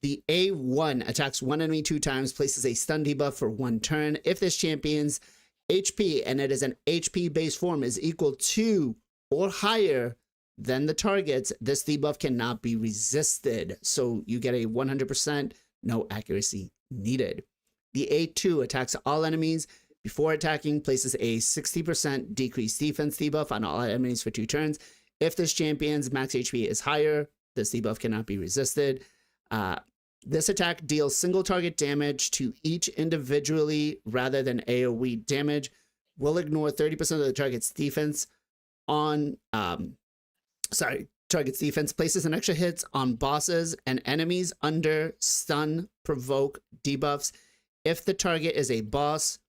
S1: the A1 attacks one enemy 2 times, places a stun debuff for 1 turn. If this champion's HP, and it is an HP based form, is equal to or higher than the target's, this debuff cannot be resisted. So you get a 100%, no accuracy needed. The A2 attacks all enemies. Before attacking, places a 60% decreased defense debuff on all enemies for 2 turns. If this champion's max HP is higher, this debuff cannot be resisted. This attack deals single target damage to each individually rather than AoE damage. Will ignore 30% of the target's defense on, target's defense, places an extra hits on bosses and enemies under stun, provoke debuffs. If the target is a boss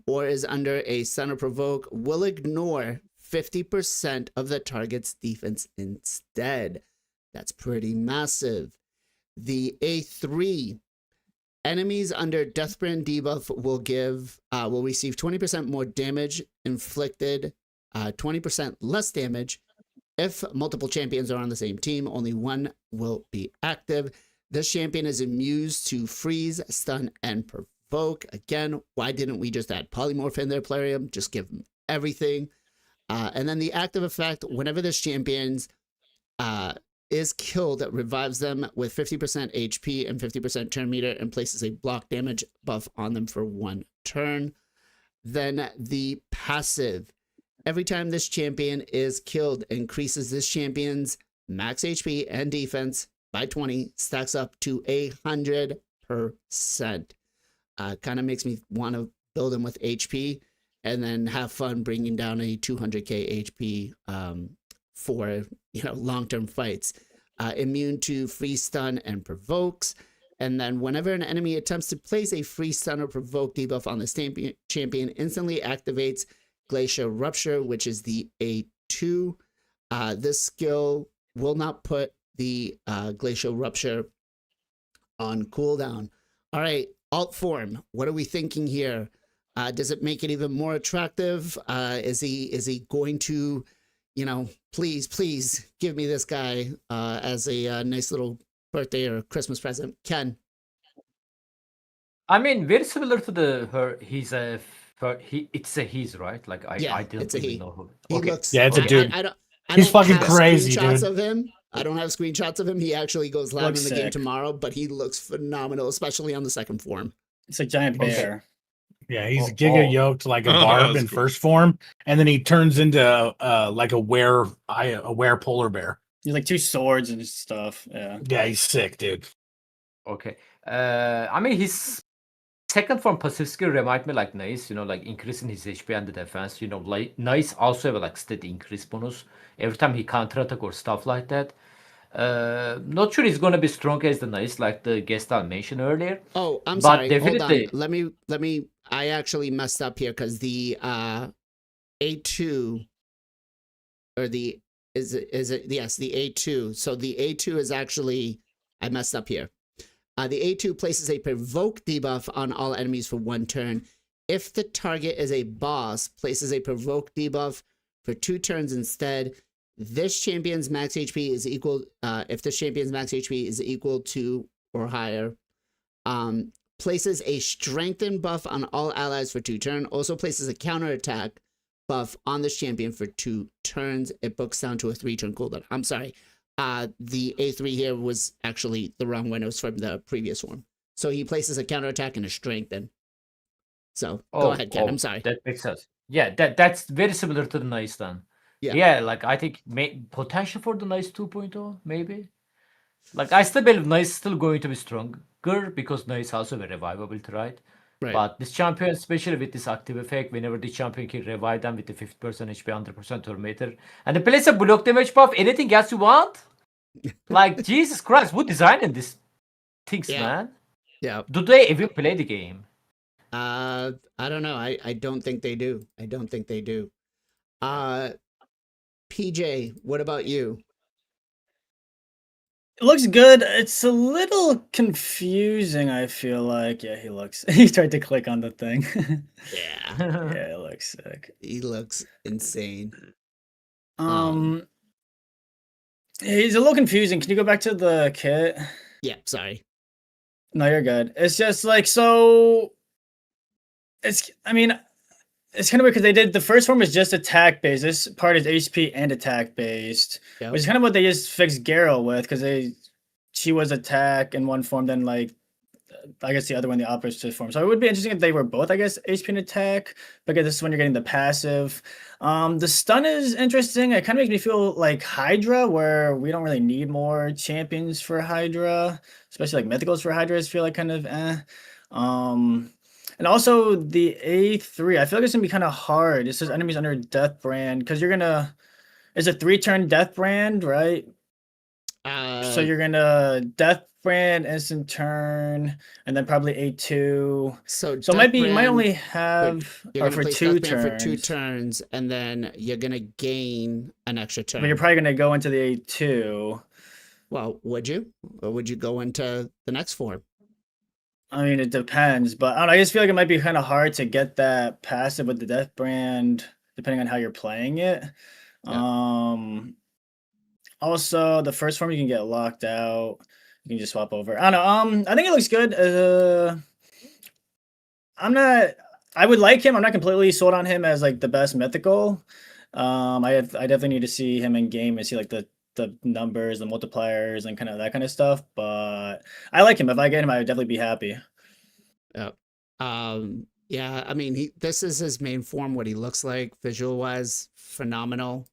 S1: or is under a stun or provoke, will ignore 50% of the target's defense instead. That's pretty massive. The A3, enemies under Deathbrand debuff will receive 20% more damage inflicted, 20% less damage. If multiple champions are on the same team, only one will be active. This champion is immune to freeze, stun, and provoke. Again, why didn't we just add polymorph in there, Plarium? Just give them everything. And then the active effect, whenever this champion's is killed, that revives them with 50% HP and 50% turn meter and places a block damage buff on them for 1 turn. Then the passive, every time this champion is killed, increases this champion's max HP and defense by 20, stacks up to 100%. Kind of makes me want to build him with HP and then have fun bringing down a 200k HP for long-term fights. Immune to free stun and provokes. And then whenever an enemy attempts to place a free stun or provoke debuff on the champion, instantly activates Glacial Rupture, which is the A2. This skill will not put the Glacial Rupture on cooldown. All right, alt form. What are we thinking here? Does it make it even more attractive? Is he going to, please give me this guy as a nice little birthday or Christmas present? Ken.
S4: I mean, very similar to it's a he's, right? Like I didn't
S1: it's a
S4: even
S1: he.
S4: know who.
S1: He
S4: Okay.
S1: looks,
S2: yeah, it's a dude.
S1: I
S2: He's
S1: don't
S2: fucking
S1: have
S2: crazy,
S1: screenshots
S2: dude.
S1: of him, I don't have screenshots of him. He actually goes live
S5: Looks
S1: in the game
S5: sick.
S1: tomorrow, but he looks phenomenal, especially on the second form.
S5: It's a giant
S2: Okay.
S5: bear.
S2: Yeah, he's
S4: Oh,
S2: giga
S4: oh.
S2: yoked like a
S6: Oh,
S2: barb
S6: that's
S2: in
S6: cool.
S2: first form, and then he turns into like a were polar bear.
S5: He's like 2 swords and stuff. Yeah.
S2: Yeah, he's sick, dude.
S4: Okay. I mean, his second form passive skill remind me like Nice, like increasing his HP and the defense. Like Nice also have like steady increase bonus every time he counter attack or stuff like that. Not sure he's gonna be strong as the Nice, like the guest I mentioned earlier.
S1: Oh, I'm
S4: But
S1: sorry. Hold on.
S4: definitely-
S1: Let me. I actually messed up here because the A2 or the is it yes, the A2. So the A2 is actually, I messed up here. The A2 places a provoke debuff on all enemies for 1 turn. If the target is a boss, places a provoke debuff for 2 turns instead. This champion's max HP is equal. If this champion's max HP is equal to or higher, places a strengthen buff on all allies for 2 turns. Also places a counterattack buff on this champion for 2 turns. It books down to a 3-turn cooldown. I'm sorry. The A3 here was actually the wrong one. It was from the previous one. So he places a counterattack and a strengthen. So go ahead, Ken. I'm sorry.
S4: That makes sense. Yeah, that's very similar to the Nice then.
S1: Yeah.
S4: Yeah, like I think potential for the Nice 2.0, maybe. Like I still believe Nice is still going to be stronger because Nice also very revivable, right?
S1: Right.
S4: But this champion, especially with this active effect, whenever the champion can revive them with the 50% HP, 100% tormentor, and the place a block damage buff, anything else you want? Like Jesus Christ, who designed this things,
S1: Yeah.
S4: man?
S1: Yeah.
S4: Do they even play the game?
S1: I don't know. I don't think they do. I don't think they do. PJ, what about you?
S5: It looks good. It's a little confusing, I feel like. Yeah, he looks. He tried to click on the thing.
S1: Yeah.
S5: Yeah, it looks sick.
S1: He looks insane.
S5: He's a little confusing. Can you go back to the kit?
S1: Yeah, sorry.
S5: No, you're good. It's just like, so I mean, it's kind of weird because they did the first form is just attack based. This part is HP and attack based,
S1: Yep.
S5: which is kind of what they just fixed Garrow with because she was attack in one form, then like I guess the other one the opposite form. So it would be interesting if they were both, I guess, HP and attack, because this is when you're getting the passive. The stun is interesting. It kind of makes me feel like Hydra, where we don't really need more champions for Hydra, especially like mythicals for Hydras feel like kind of eh. And also the A3, I feel like it's gonna be kind of hard. It says enemies under death brand because it's a 3-turn death brand, right? So you're gonna death brand, instant turn, and then probably A2. So it might be you might only have
S1: you're gonna
S5: for
S1: place
S5: 2
S1: death brand
S5: turns.
S1: for 2 turns, and then you're gonna gain an extra turn.
S5: But you're probably gonna go into the A2.
S1: Well, would you? Or would you go into the next form?
S5: I mean, it depends, but I don't know, I just feel like it might be kind of hard to get that passive with the death brand, depending on how you're playing it.
S1: Yeah.
S5: Also, the first form you can get locked out. You can just swap over. I don't know. I think it looks good. I would like him. I'm not completely sold on him as like the best mythical. I definitely need to see him in game and see like the numbers, the multipliers, and kind of that kind of stuff. But I like him. If I get him, I would definitely be happy.
S1: Yeah. Yeah. I mean, this is his main form. What he looks like visual wise, phenomenal.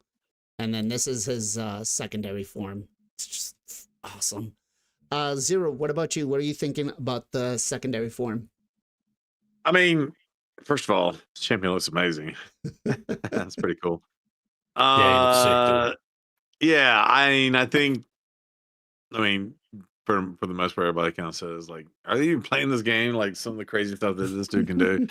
S1: And then this is his secondary form. It's just awesome. Zero, what about you? What are you thinking about the secondary form?
S3: I mean, first of all, this champion looks amazing. That's pretty cool.
S2: Yeah, he looks sick, dude.
S3: Yeah, I mean, for the most part, everybody kind of says like, "Are they even playing this game?" Like some of the crazy stuff that this dude can do.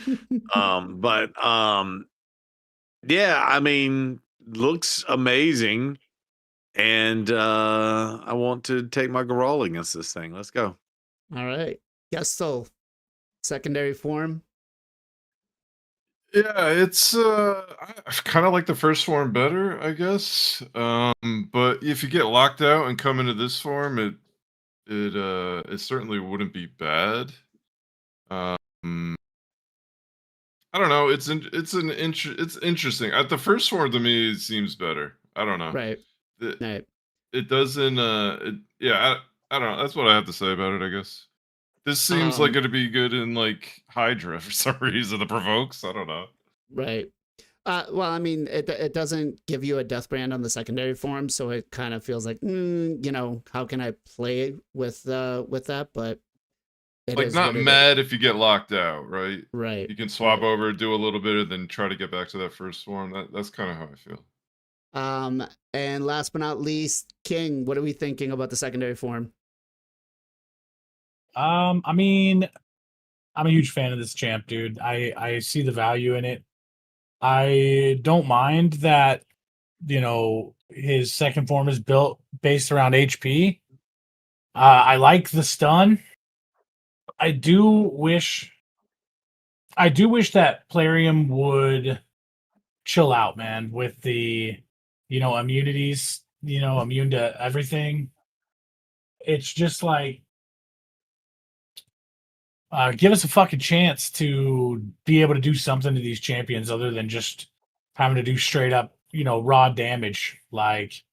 S3: Yeah, I mean, looks amazing, and I want to take my Garol against this thing. Let's go.
S1: All right. Yes, so secondary form.
S6: Yeah, it's I kind of like the first form better, I guess. But if you get locked out and come into this form, it certainly wouldn't be bad. I don't know. It's interesting. The first form to me seems better. I don't know.
S1: Right.
S6: The-
S1: Right.
S6: it doesn't. Yeah, I don't know. That's what I have to say about it. I guess this seems like it'd be good in like Hydra for some reason. The provokes. I don't know.
S1: Right. Well, I mean, it doesn't give you a death brand on the secondary form, so it kind of feels like, how can I play with that? But it
S6: Like
S1: is
S6: not
S1: what it
S6: mad if you get locked out, right?
S1: is. Right.
S6: You can swap
S1: right.
S6: over, do a little bit, and then try to get back to that first form. That's kind of how I feel.
S1: And last but not least, King, what are we thinking about the secondary form?
S2: I mean, I'm a huge fan of this champ, dude. I see the value in it. I don't mind that, his second form is built based around HP. I like the stun. I do wish that Plarium would chill out, man, with the, immunities, immune to everything. It's just like, give us a fucking chance to be able to do something to these champions other than just having to do straight up, raw damage. Like,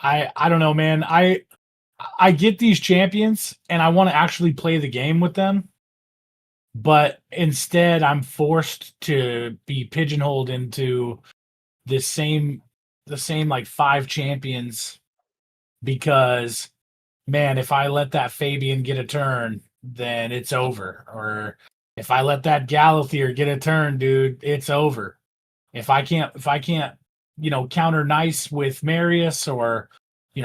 S2: I don't know, man. I get these champions and I want to actually play the game with them, but instead I'm forced to be pigeonholed into the same like 5 champions because, man, if I let that Fabian get a turn, then it's over. Or if I let that Galathier get a turn, dude, it's over. If I can't, counter nice with Marius or,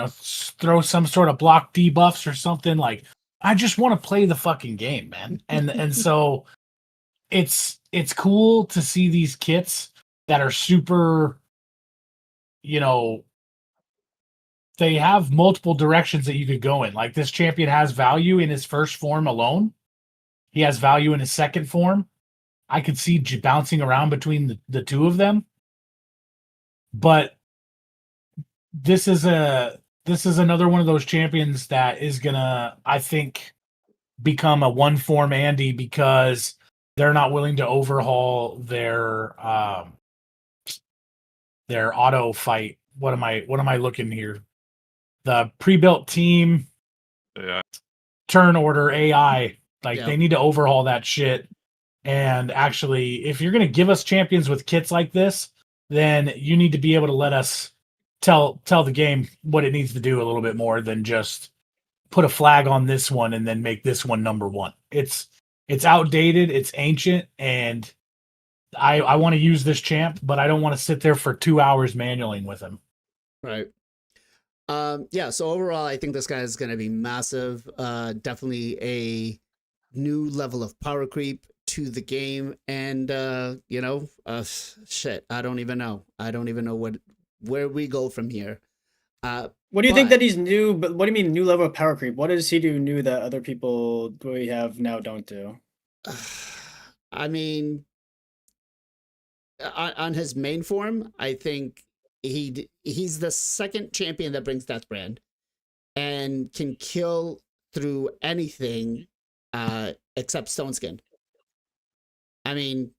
S2: throw some sort of block debuffs or something, like, I just want to play the fucking game, man. And so it's cool to see these kits that are super, they have multiple directions that you could go in. Like, this champion has value in his first form alone. He has value in his second form. I could see bouncing around between the two of them. But this is another one of those champions that is gonna, I think, become a one form Andy because they're not willing to overhaul their auto fight. What am I looking here? The pre-built team,
S6: Yeah.
S2: turn order AI. Like,
S1: Yep.
S2: they need to overhaul that shit. And actually, if you're going to give us champions with kits like this, then you need to be able to let us tell the game what it needs to do a little bit more than just put a flag on this one and then make this one number one. It's outdated, it's ancient, and I want to use this champ, but I don't want to sit there for 2 hours manualing with him.
S1: Right. Yeah, so overall, I think this guy is going to be massive. Definitely a new level of power creep to the game. And, shit, I don't even know. I don't even know where we go from here.
S5: What do you think that he's new? But what do you mean new level of power creep? What does he do new that other people we have now don't do?
S1: I mean, on his main form, I think he's the second champion that brings Death Brand and can kill through anything except Stone Skin. I mean,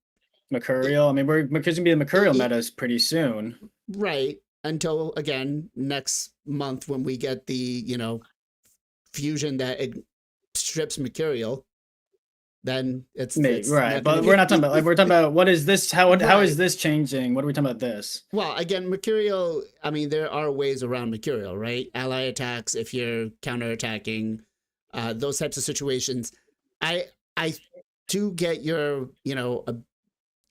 S5: Mercurial. I mean, we're because gonna be the Mercurial metas pretty soon,
S1: right? Until again next month when we get the fusion that it strips Mercurial. Then it's
S5: right, but we're not talking about, like, we're talking about what is this? How is this changing? What are we talking about this?
S1: Well, again, Mercurial, I mean, there are ways around Mercurial, right? Ally attacks, if you're counterattacking, those types of situations. I do get your,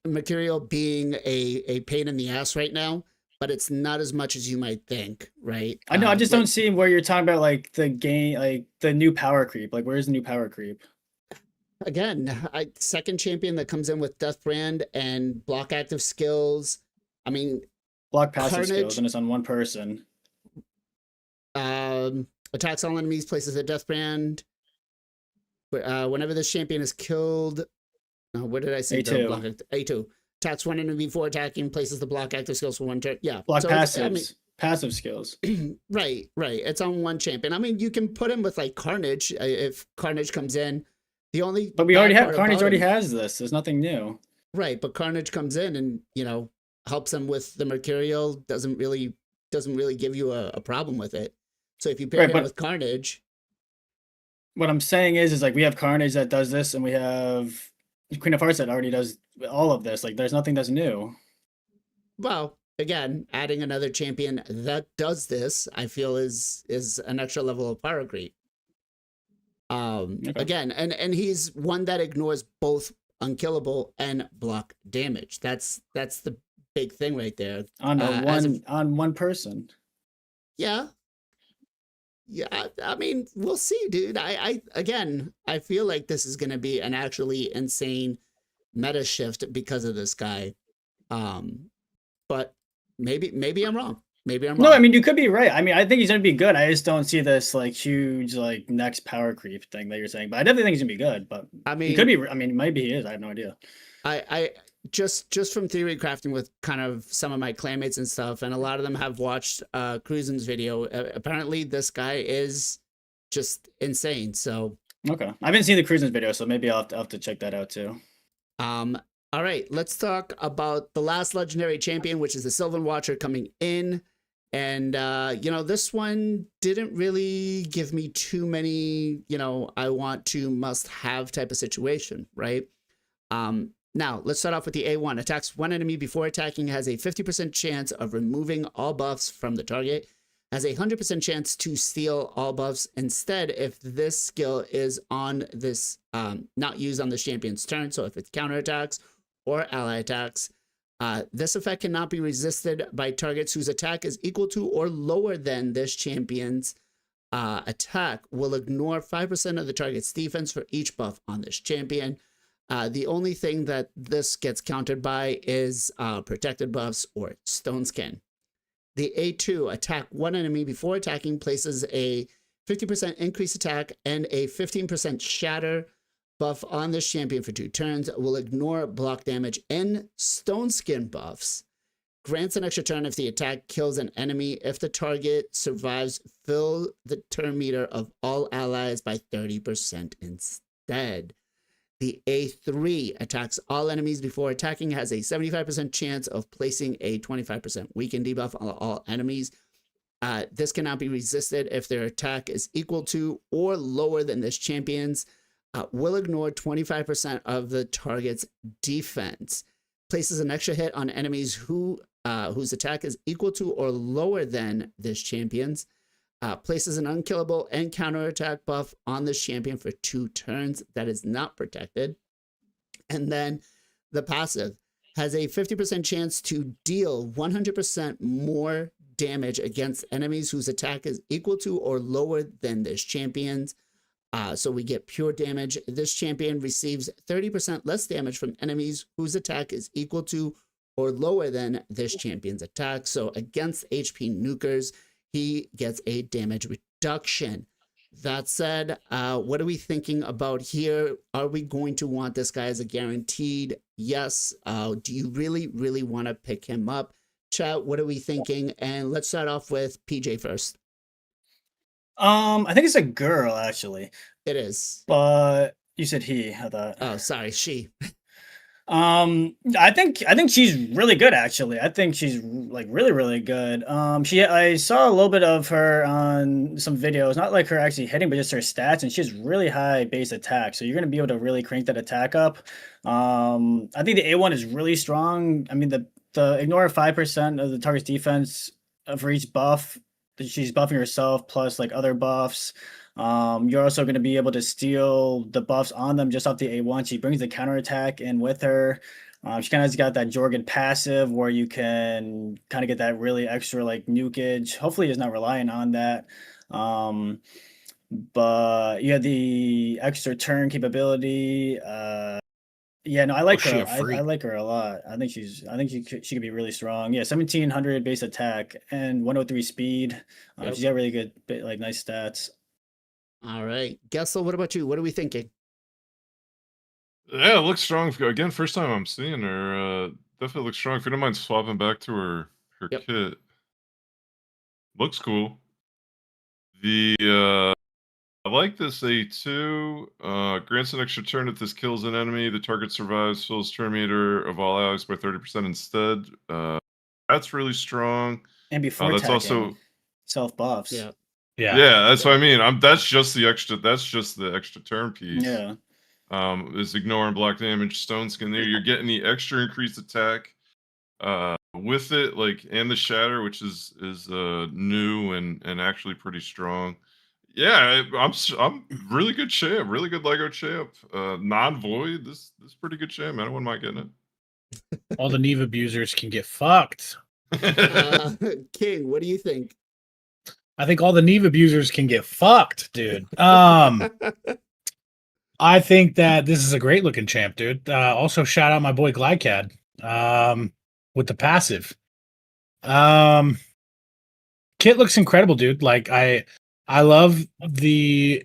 S1: Mercurial being a pain in the ass right now, but it's not as much as you might think, right?
S5: I know, I just don't see where you're talking about, like, the game, like, the new power creep. Like, where's the new power creep?
S1: Again, second champion that comes in with Death Brand and block active skills. I mean,
S5: block passive skills, and it's on one person.
S1: Attacks all enemies, places a Death Brand. Whenever this champion is killed, what did I say?
S5: A2.
S1: A2. Attacks one enemy before attacking, places the block active skills for one turn. Yeah.
S5: Block passives. Passive skills.
S1: Right. It's on one champion. I mean, you can put him with like Carnage if Carnage comes in.
S5: But we already have Carnage. Already has this. There's nothing new.
S1: Right, but Carnage comes in and helps him with the Mercurial. Doesn't really doesn't really give you a problem with it. So if you pair
S5: Right,
S1: him
S5: but
S1: with Carnage,
S5: what I'm saying is like we have Carnage that does this, and we have Queen of Hearts that already does all of this. Like, there's nothing that's new.
S1: well, again, adding another champion that does this, I feel is an extra level of power creep.
S5: Okay.
S1: Again, and he's one that ignores both unkillable and block damage. That's the big thing right there.
S5: On
S1: As of-
S5: on one person.
S1: Yeah. Yeah, I mean, we'll see, dude. I again, I feel like this is gonna be an actually insane meta shift because of this guy. But maybe I'm wrong. Maybe I'm wrong.
S5: No, I mean you could be right. I mean, I think he's gonna be good. I just don't see this like huge like next power creep thing that you're saying. But I definitely think he's gonna be good. But
S1: I mean,
S5: he could be. I mean, maybe he is. I have no idea.
S1: I just from theory crafting with kind of some of my clanmates and stuff, and a lot of them have watched Cruisen's video. Apparently, this guy is just insane. So
S5: Okay, I haven't seen the Cruisen's video, so maybe I'll have to check that out too.
S1: all right, let's talk about the last legendary champion, which is the Sylvan Watcher coming in. And, you know, this one didn't really give me too many, you know, I want to must have type of situation, right? Now, let's start off with the A1. Attacks one enemy before attacking, has a 50% chance of removing all buffs from the target, has a 100% chance to steal all buffs instead if this skill is on this, not used on the champion's turn. So if it's counterattacks or ally attacks, this effect cannot be resisted by targets whose attack is equal to or lower than this champion's attack. Will ignore 5% of the target's defense for each buff on this champion. The only thing that this gets countered by is protected buffs or stone skin. The A2, attack one enemy before attacking, places a 50% increased attack and a 15% shatter buff on this champion for 2 turns, will ignore block damage and stone skin buffs, grants an extra turn if the attack kills an enemy. If the target survives, fill the turn meter of all allies by 30% instead. The A3, attacks all enemies before attacking, has a 75% chance of placing a 25% weaken debuff on all enemies. This cannot be resisted if their attack is equal to or lower than this champion's. Will ignore 25% of the target's defense. Places an extra hit on enemies whose attack is equal to or lower than this champion's. Places an unkillable and counterattack buff on this champion for 2 turns that is not protected. And then the passive has a 50% chance to deal 100% more damage against enemies whose attack is equal to or lower than this champion's. So we get pure damage. This champion receives 30% less damage from enemies whose attack is equal to or lower than this champion's attack. So against HP nukers, he gets a damage reduction. That said, what are we thinking about here? Are we going to want this guy as a guaranteed? Yes. Do you really, really want to pick him up? Chat, what are we thinking? And let's start off with PJ first.
S5: I think it's a girl actually,
S1: It is.
S5: but you said he. I thought.
S1: Oh, sorry, she.
S5: I think she's really good actually. I think she's like really good. I saw a little bit of her on some videos, not like her actually hitting, but just her stats, and she has really high base attack. So you're gonna be able to really crank that attack up. I think the A1 is really strong. I mean the ignore 5% of the target's defense for each buff. She's buffing herself plus like other buffs. You're also going to be able to steal the buffs on them just off the A1. She brings the counterattack in with her. She kind of got that Jorgen passive where you can kind of get that really extra like nukage. Hopefully he's not relying on that. But you have the extra turn capability. Yeah, no, I like
S2: she
S5: her.
S2: a freak?
S5: I like her a lot. I think she could be really strong. Yeah, 1700 base attack and 103 speed.
S1: Yep.
S5: She's got really good, like nice stats.
S1: All right. Gessel, what about you? What are we thinking?
S6: Yeah, it looks strong. Again, first time I'm seeing her. Definitely looks strong. If you don't mind swapping back to her
S1: Yep.
S6: kit. Looks cool. The I like this A2. Grants an extra turn if this kills an enemy. The target survives, fills turn meter of all allies by 30% instead. That's really strong.
S5: And before
S6: that's also
S5: self buffs.
S1: Yeah.
S6: yeah. That's what I mean. That's just the extra. That's just the extra turn piece.
S5: Yeah.
S6: Is ignoring block damage, stone skin. There, you're getting the extra increased attack. With it, like, and the shatter, which is new and actually pretty strong. Yeah, I'm really good champ, really good Lego champ. Non-void, this pretty good champ, man. I wouldn't mind getting
S2: All the Neve abusers can get fucked.
S6: it.
S1: King, what do you think?
S2: I think all the Neve abusers can get fucked, dude. I think that this is a great looking champ, dude. Also, shout out my boy Glycad with the passive. Kit looks incredible, dude. Like I love the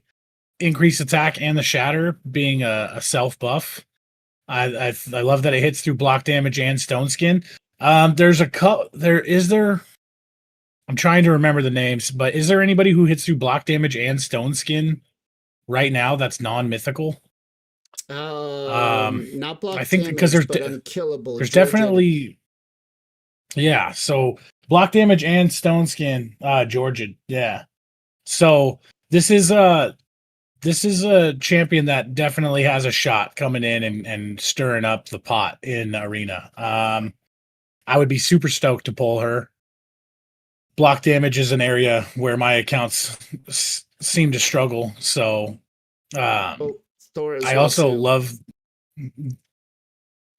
S2: increased attack and the shatter being a self buff. I love that it hits through block damage and stone skin. There's a I'm trying to remember the names, but is there anybody who hits through block damage and stone skin right now that's non-mythical?
S1: Not block
S2: I think
S1: damage,
S2: because there's
S1: but unkillable.
S2: there's
S1: Georgia.
S2: definitely yeah. So block damage and stone skin, Georgia, yeah. So this is a champion that definitely has a shot coming in and stirring up the pot in arena. I would be super stoked to pull her. Block damage is an area where my accounts seem to struggle. So
S1: Thor as
S2: I
S1: well,
S2: also
S1: too.
S2: love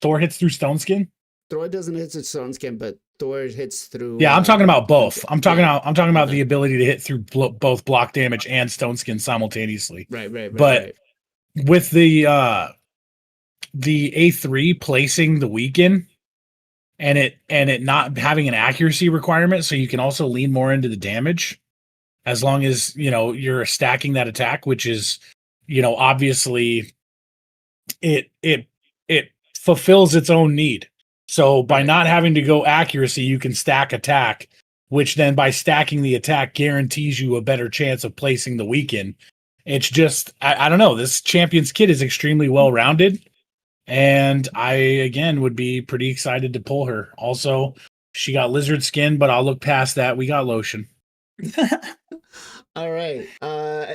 S2: Thor hits through stone skin.
S1: Thor doesn't hit the stone skin, but Thor hits through.
S2: Yeah, I'm talking about both. I'm talking about
S1: Okay.
S2: the ability to hit through both block damage and stone skin simultaneously.
S1: Right.
S2: But with the A3 placing the weaken and it not having an accuracy requirement, so you can also lean more into the damage as long as you're stacking that attack, which is obviously it fulfills its own need. So by not having to go accuracy, you can stack attack, which then by stacking the attack guarantees you a better chance of placing the weaken. It's just, I don't know. This champion's kit is extremely well-rounded, and I, again, would be pretty excited to pull her. Also, she got lizard skin, but I'll look past that. We got lotion.
S1: All right.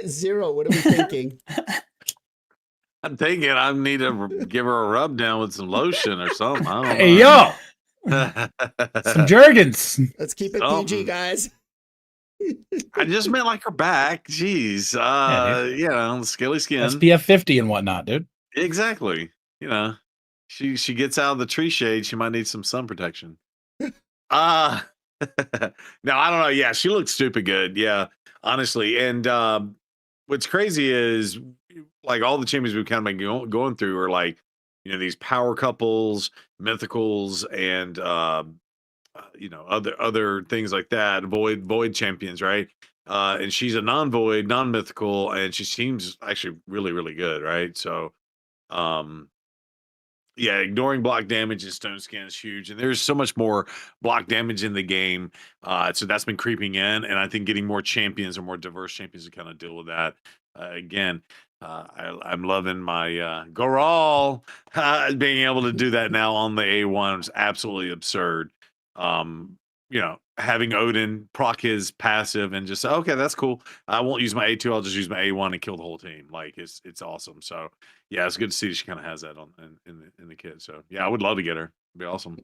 S1: Zero, what are we thinking?
S3: I'm thinking I need to give her a rub down with some lotion or something. I don't
S2: Hey,
S3: know.
S2: yo, some Jergens.
S1: Let's keep it PG,
S3: Something.
S1: guys.
S3: I just meant like her back. Jeez. The scaly skin.
S2: SPF 50 and whatnot, dude.
S3: Exactly. She gets out of the tree shade. She might need some sun protection. No, I don't know. Yeah, she looks stupid good. Yeah, honestly. And what's crazy is like all the champions we've kind of been going through are like, these power couples, mythicals, and other things like that. Void champions, right? And she's a non-void, non-mythical, and she seems actually really, really good, right? So, yeah, ignoring block damage and stone skin is huge, and there's so much more block damage in the game. So that's been creeping in, and I think getting more champions or more diverse champions to kind of deal with that. Again, I'm loving my Goral being able to do that now on the A1 is absolutely absurd. Having Odin proc his passive and just say, okay, that's cool. I won't use my A2. I'll just use my A1 and kill the whole team. Like it's awesome. So yeah, it's good to see she kind of has that in the kit. So yeah, I would love to get her. It'd be awesome.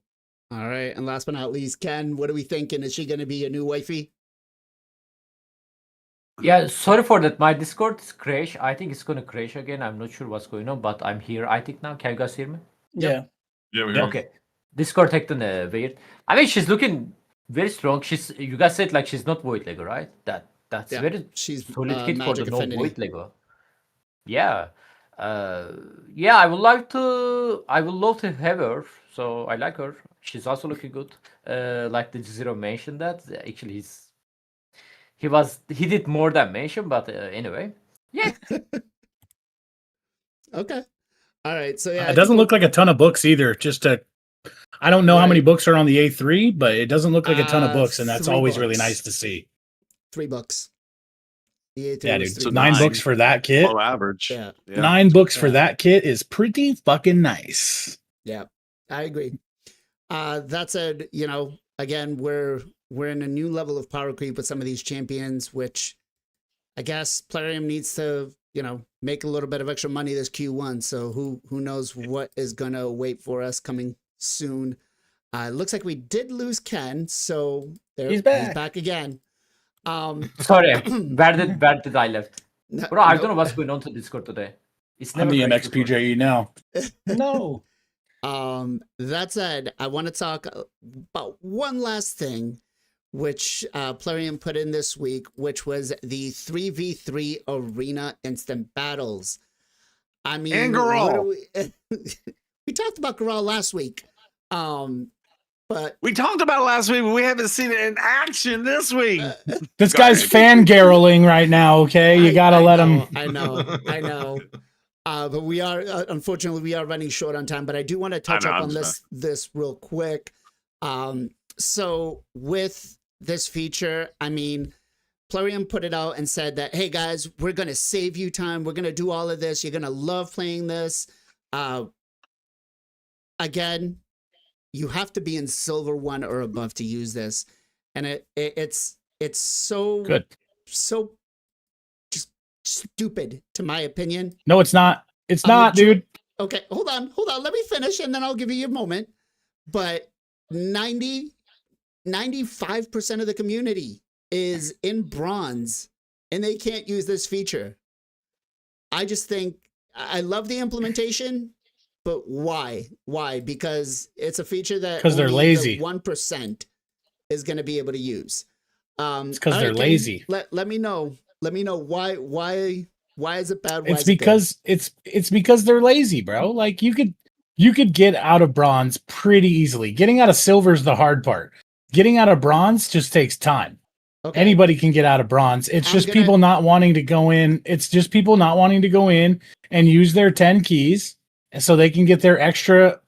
S1: All right. And last but not least, Ken, what are we thinking? Is she going to be a new wifey?
S4: Yeah, sorry for that. My Discord is crash. I think it's gonna crash again. I'm not sure what's going on, but I'm here. I think now. Can you guys hear me?
S5: Yeah.
S6: Yeah, we hear you.
S4: Okay. Discord acting weird. I mean, she's looking very strong. You guys said like she's not void Lego, right? That's
S1: Yeah,
S4: very
S1: she's
S4: solid kit for
S1: Magic
S4: the no
S1: Affinity.
S4: void Lego. Yeah. Yeah, I would love to have her. So I like her. She's also looking good. Like the Zero mentioned that. Actually he did more than mention, but anyway. Yeah.
S1: Okay. All right. So yeah,
S2: It doesn't look like a ton of books either. I don't know how many
S1: Right.
S2: books are on the A3, but it doesn't look like a ton of books, and that's
S1: 3
S2: always really
S1: books.
S2: nice to see.
S1: $3. The A3
S2: Yeah,
S1: was
S2: dude.
S1: $3.
S2: 9 books for that kit.
S3: Low average.
S1: Yeah.
S2: 9 books for
S1: Yeah.
S2: that kit is pretty fucking nice.
S1: Yeah, I agree. That said, again, we're we're in a new level of power creep with some of these champions, which I guess Plarium needs to, make a little bit of extra money this Q1. So who knows what is gonna await for us coming soon. Looks like we did lose Ken, so he's back again.
S4: Sorry, where did I left? Bro, I don't know what's going on to Discord today. It's never
S2: I'm the
S4: breaks before.
S2: MXPJE now. No.
S1: That said, I want to talk about one last thing, which Plarium put in this week, which was the 3v3 arena instant battles. I mean,
S3: And Garal.
S1: We talked about Garal last week. But
S3: we talked about it last week, but we haven't seen it in action this week.
S2: This guy's fangirling right now, okay? You gotta let him.
S1: I know. But we are, unfortunately, we are running short on time, but I do want to touch up on this real quick. So with this feature, I mean, Plarium put it out and said that, hey guys, we're going to save you time. We're going to do all of this. You're going to love playing this. Again, you have to be in silver 1 or above to use this. And it's so
S2: good.
S1: So just stupid, to my opinion.
S2: No, it's not. It's not, dude.
S1: Okay, hold on. Let me finish and then I'll give you your moment. But 95% of the community is in bronze and they can't use this feature. I just think, I love the implementation, but why? Why? Because it's a feature that
S2: because they're lazy.
S1: 1% is going to be able to use.
S2: It's because they're lazy.
S1: Let me know. Let me know why is it bad?
S2: It's because it's because they're lazy, bro. Like you could get out of bronze pretty easily. Getting out of silver is the hard part. Getting out of bronze just takes time. Okay. Anybody can get out of bronze. It's just people not wanting to go in. It's just people not wanting to go in and use their 10 keys, and so they can get their extra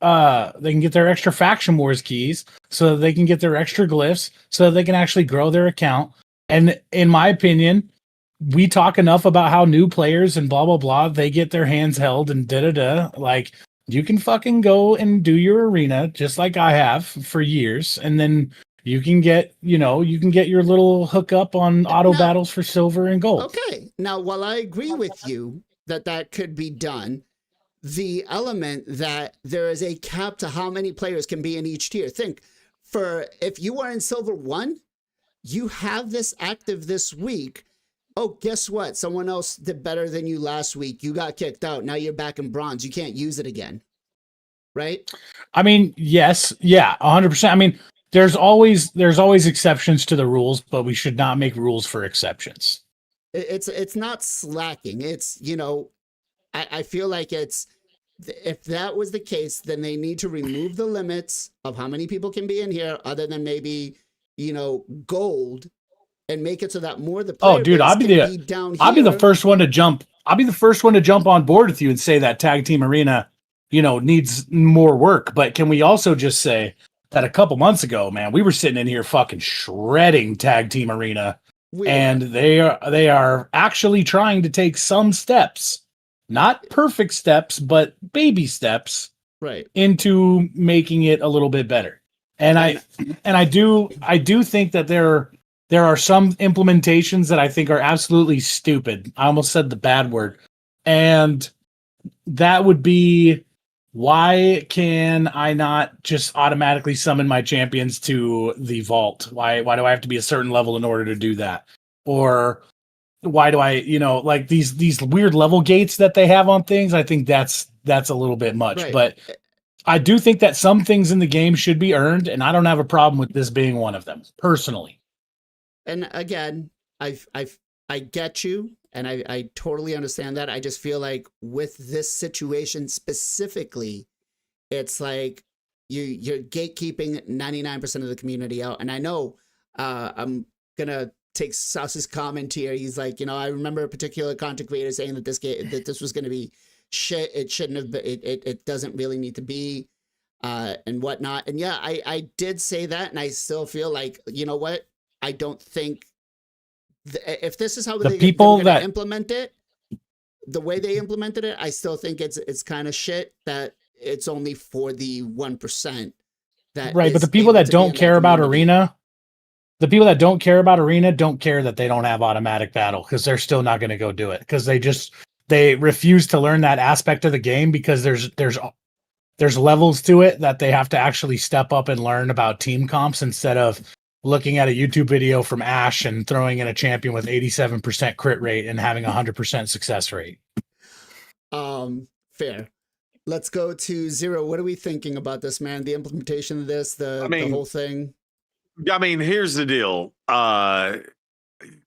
S2: faction wars keys, so that they can get their extra glyphs, so that they can actually grow their account. And in my opinion, we talk enough about how new players and blah blah blah, they get their hands held and da. Like, you can fucking go and do your arena just like I have for years, and then you can get your little hookup on auto battles for silver and gold.
S1: Okay. Now, while I agree with you that could be done, the element that there is a cap to how many players can be in each tier. Think, if you are in silver 1, you have this active this week. Oh, guess what? Someone else did better than you last week. You got kicked out. Now you're back in bronze. You can't use it again. Right?
S2: I mean, yes. Yeah, 100%. I mean, there's always exceptions to the rules, but we should not make rules for exceptions.
S1: It's not slacking. It's, I feel like if that was the case, then they need to remove the limits of how many people can be in here, other than maybe, gold, and make it so that more of the player base
S2: I'll be the first one to jump. I'll be the first one to jump on board with you and say that tag team arena, needs more work. But can we also just say that a couple months ago, man, we were sitting in here fucking shredding tag team arena, and they are actually trying to take some steps, not perfect steps, but baby steps,
S1: right,
S2: into making it a little bit better. And I do think that there are some implementations that I think are absolutely stupid. I almost said the bad word. And that would be, why can I not just automatically summon my champions to the vault? Why do I have to be a certain level in order to do that? Or why do I, like these weird level gates that they have on things? I think that's a little bit much. Right. But I do think that some things in the game should be earned, and I don't have a problem with this being one of them, personally.
S1: And again, I get you, and I totally understand that. I just feel like with this situation specifically, it's like you're gatekeeping 99% of the community out. And I know I'm gonna take Sauce's comment here. He's like, I remember a particular content creator saying that this was gonna be shit. It shouldn't have been. It doesn't really need to be, and whatnot. And yeah, I did say that, and I still feel like, you know what? I don't think if this is how they implement it, the way they implemented it, I still think it's kind of shit that it's only for the 1%.
S2: Right, but the people that don't care about arena, the people that don't care about arena don't care that they don't have automatic battle, because they're still not going to go do it, because they refuse to learn that aspect of the game, because there's levels to it that they have to actually step up and learn about team comps, instead of looking at a YouTube video from Ash and throwing in a champion with 87% crit rate and having 100% success rate.
S1: Fair. Let's go to Zero. What are we thinking about this, man? The implementation of this, the whole thing.
S3: I mean, here's the deal.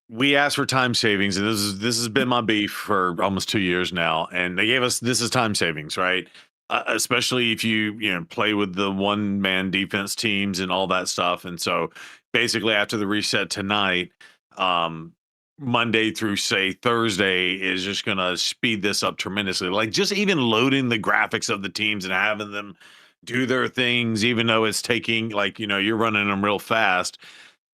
S3: We asked for time savings, and this has been my beef for almost 2 years now. And they gave us this is time savings, right? Especially if you play with the one man defense teams and all that stuff. And so basically after the reset tonight, Monday through say Thursday is just going to speed this up tremendously. Like just even loading the graphics of the teams and having them do their things, even though it's taking you're running them real fast.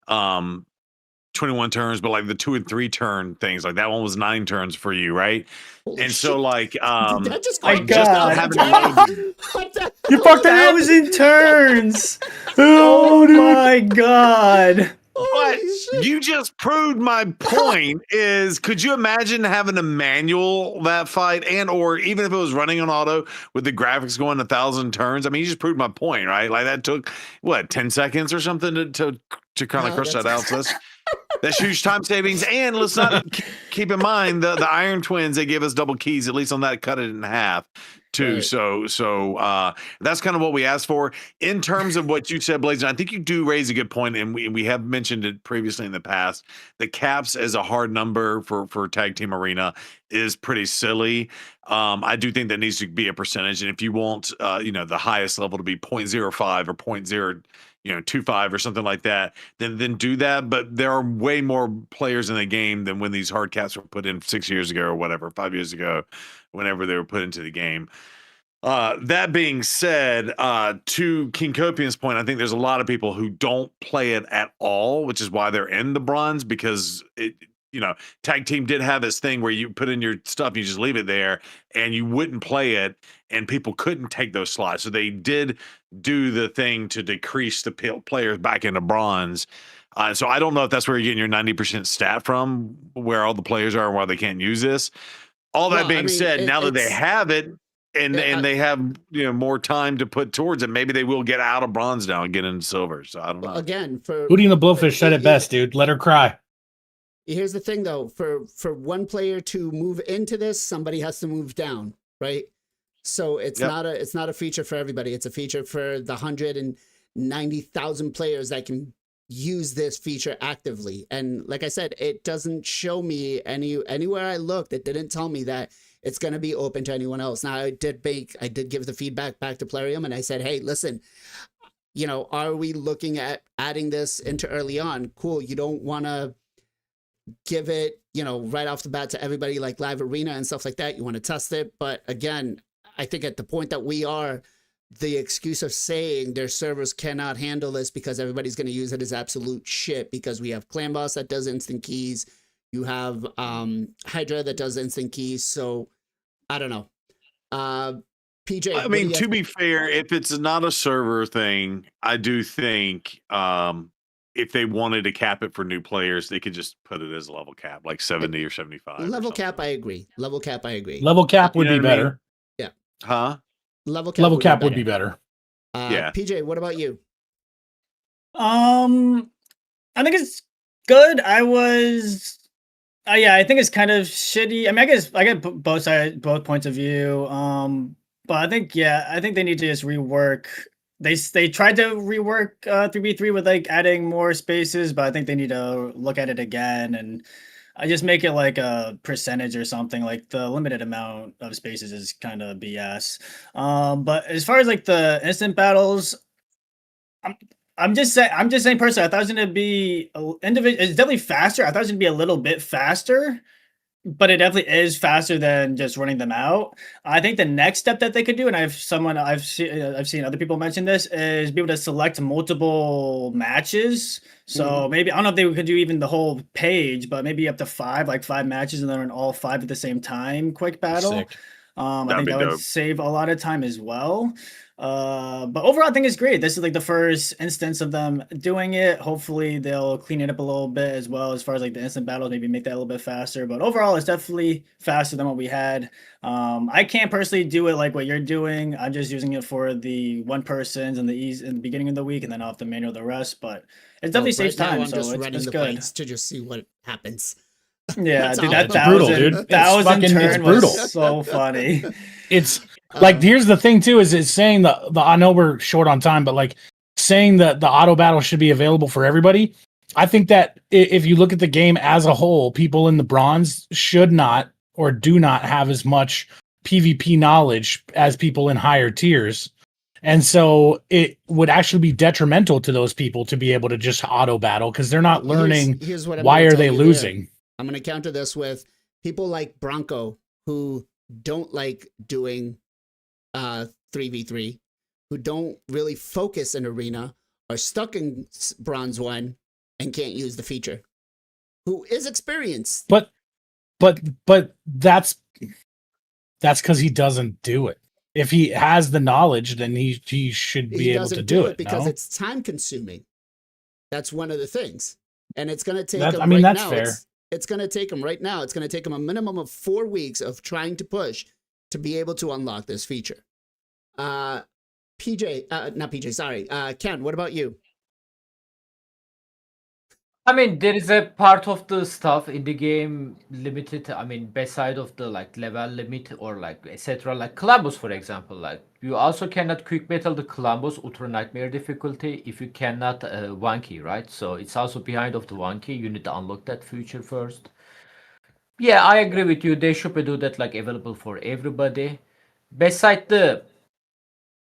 S3: 21 turns, but like the 2 and 3 turn things, like that one was 9 turns for you, right?
S1: Holy
S3: and
S1: shit.
S3: so like
S1: Did that just
S5: my
S1: go-
S5: God.
S3: having to load
S1: What the-
S2: You fucked
S5: That was in turns. Oh my God.
S3: But
S1: Holy shit.
S3: you just proved my point. Is could you imagine having to manual that fight, and or even if it was running on auto with the graphics going 1,000 turns? I mean, you just proved my point, right? Like that took what 10 seconds or something to kind of
S1: No,
S3: crush that out.
S1: that's-
S3: So that's huge time savings. And let's not keep in mind the Iron Twins, they give us double keys, at least on that, cut it in half too.
S1: Right.
S3: So that's kind of what we asked for. In terms of what you said, Blaze, and I think you do raise a good point, and we have mentioned it previously in the past. The caps as a hard number for Tag Team Arena is pretty silly. I do think that needs to be a percentage, and if you want the highest level to be 0.05 or 0.025 or something like that, then do that. But there are way more players in the game than when these hard caps were put in 6 years ago or whatever, 5 years ago, whenever they were put into the game. That being said, to King Copian's point, I think there's a lot of people who don't play it at all, which is why they're in the bronze, because Tag Team did have this thing where you put in your stuff, you just leave it there, and you wouldn't play it, and people couldn't take those slots. So they did do the thing to decrease the players back into bronze. So I don't know if that's where you're getting your 90% stat from, where all the players are and why they can't use this. All that
S1: Well, I
S3: being
S1: mean,
S3: said, now that they
S1: it's-
S3: have it and
S1: Yeah,
S3: they have more time to put towards it, maybe they will get out of bronze now and get into silver. So I don't know.
S1: Again, for
S2: Hootie and the Blowfish said it best, dude. Let her cry.
S1: here's the thing though, for one player to move into this, somebody has to move down, right? So it's
S3: Yep.
S1: not a feature for everybody. It's a feature for the 190,000 players that can use this feature actively. And like I said, it doesn't show me anywhere I looked, it didn't tell me that it's going to be open to anyone else. Now I did give the feedback back to Plarium, and I said, hey, listen, are we looking at adding this into early on? Cool. You don't want to give it, right off the bat to everybody like Live Arena and stuff like that. You want to test it. But again, I think at the point that we are, the excuse of saying their servers cannot handle this because everybody's going to use it is absolute shit, because we have Clan Boss that does instant keys. You have Hydra that does instant keys. So I don't know. PJ,
S3: I mean, to be fair, if it's not a server thing, I do think if they wanted to cap it for new players, they could just put it as a level cap, like 70 or 75.
S1: level cap, I agree. Level cap, I agree.
S2: Level cap would
S3: You know
S2: be
S3: what I mean?
S2: better.
S3: Huh?
S1: Level cap,
S2: Level cap would be better.
S3: Yeah.
S1: PJ, what about you?
S5: I think it's good. I think it's kind of shitty. I mean, I guess I get both points of view. But I think they need to just rework. They tried to rework 3v3 with like adding more spaces, but I think they need to look at it again, and I just make it like a percentage or something. Like the limited amount of spaces is kind of BS. But as far as like the instant battles, I'm just saying personally, I thought it was gonna be individual. It's definitely faster. I thought it was gonna be a little bit faster, but it definitely is faster than just running them out. I think the next step that they could do, and I've seen other people mention this, is be able to select multiple matches. So maybe I don't know if they could do even the whole page, but maybe up to 5 matches, and then run all 5 at the same time. Quick battle.
S2: Sick.
S5: I
S3: That'd
S5: think
S3: be
S5: that would
S3: dope.
S5: save a lot of time as well. But overall, I think it's great. This is like the first instance of them doing it. Hopefully, they'll clean it up a little bit as well as far as like the instant battles, maybe make that a little bit faster. But overall, it's definitely faster than what we had. I can't personally do it like what you're doing. I'm just using it for the one persons and the ease in the beginning of the week, and then I'll have to manual the rest. But it definitely saves
S1: right now
S5: time,
S1: I'm
S5: so
S1: just running
S5: it's
S1: the
S5: good.
S1: fights to just see what happens.
S5: Yeah,
S1: That's
S5: dude,
S1: all
S5: that
S1: I'm
S2: brutal,
S5: thousand,
S2: dude. It's
S5: thousand
S2: fucking- it's
S5: turn
S2: brutal.
S5: was so funny.
S2: It's like here's the thing too, is it's saying the I know we're short on time, but like saying that the auto battle should be available for everybody. I think that if you look at the game as a whole, people in the bronze should not or do not have as much PvP knowledge as people in higher tiers. And so it would actually be detrimental to those people to be able to just auto battle because they're not learning
S1: Here's what I'm
S2: why
S1: gonna
S2: are
S1: tell
S2: they
S1: you there.
S2: losing.
S1: I'm going to counter this with people like Bronco who don't like doing 3v3, who don't really focus in arena, are stuck in bronze 1 and can't use the feature. Who is experienced.
S2: But that's because he doesn't do it. If he has the knowledge, then he should be able to do it.
S1: Because
S2: no?
S1: it's time consuming. That's one of the things. And it's going to take
S2: That-
S1: him
S2: I mean,
S1: right
S2: that's
S1: now.
S2: fair.
S1: It's going to take him right now. It's going to take him a minimum of 4 weeks of trying to push to be able to unlock this feature. Not PJ, sorry. Ken, what about you?
S4: I mean, there is a part of the stuff in the game limited. I mean, beside of the like level limit or like etc. Like Columbus, for example, like you also cannot quick battle the Columbus Ultra Nightmare difficulty if you cannot one key, right? So it's also behind of the one key. You need to unlock that feature first. Yeah, I agree with you. They should do that like available for everybody. Beside the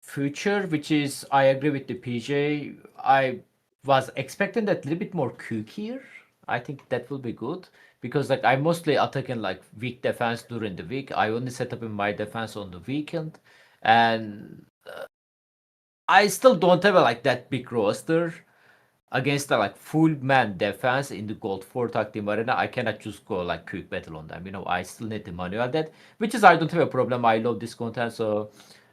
S4: future, which is I agree with the PJ. I was expecting that a little bit more cookier. I think that will be good because like I mostly attacking like weak defense during the week. I only set up in my defense on the weekend, and I still don't have like that big roster against the like full man defense in the gold 4 tag team arena. I cannot just go like quick battle on them. I still need the manual that, which is I don't have a problem. I love this content, so.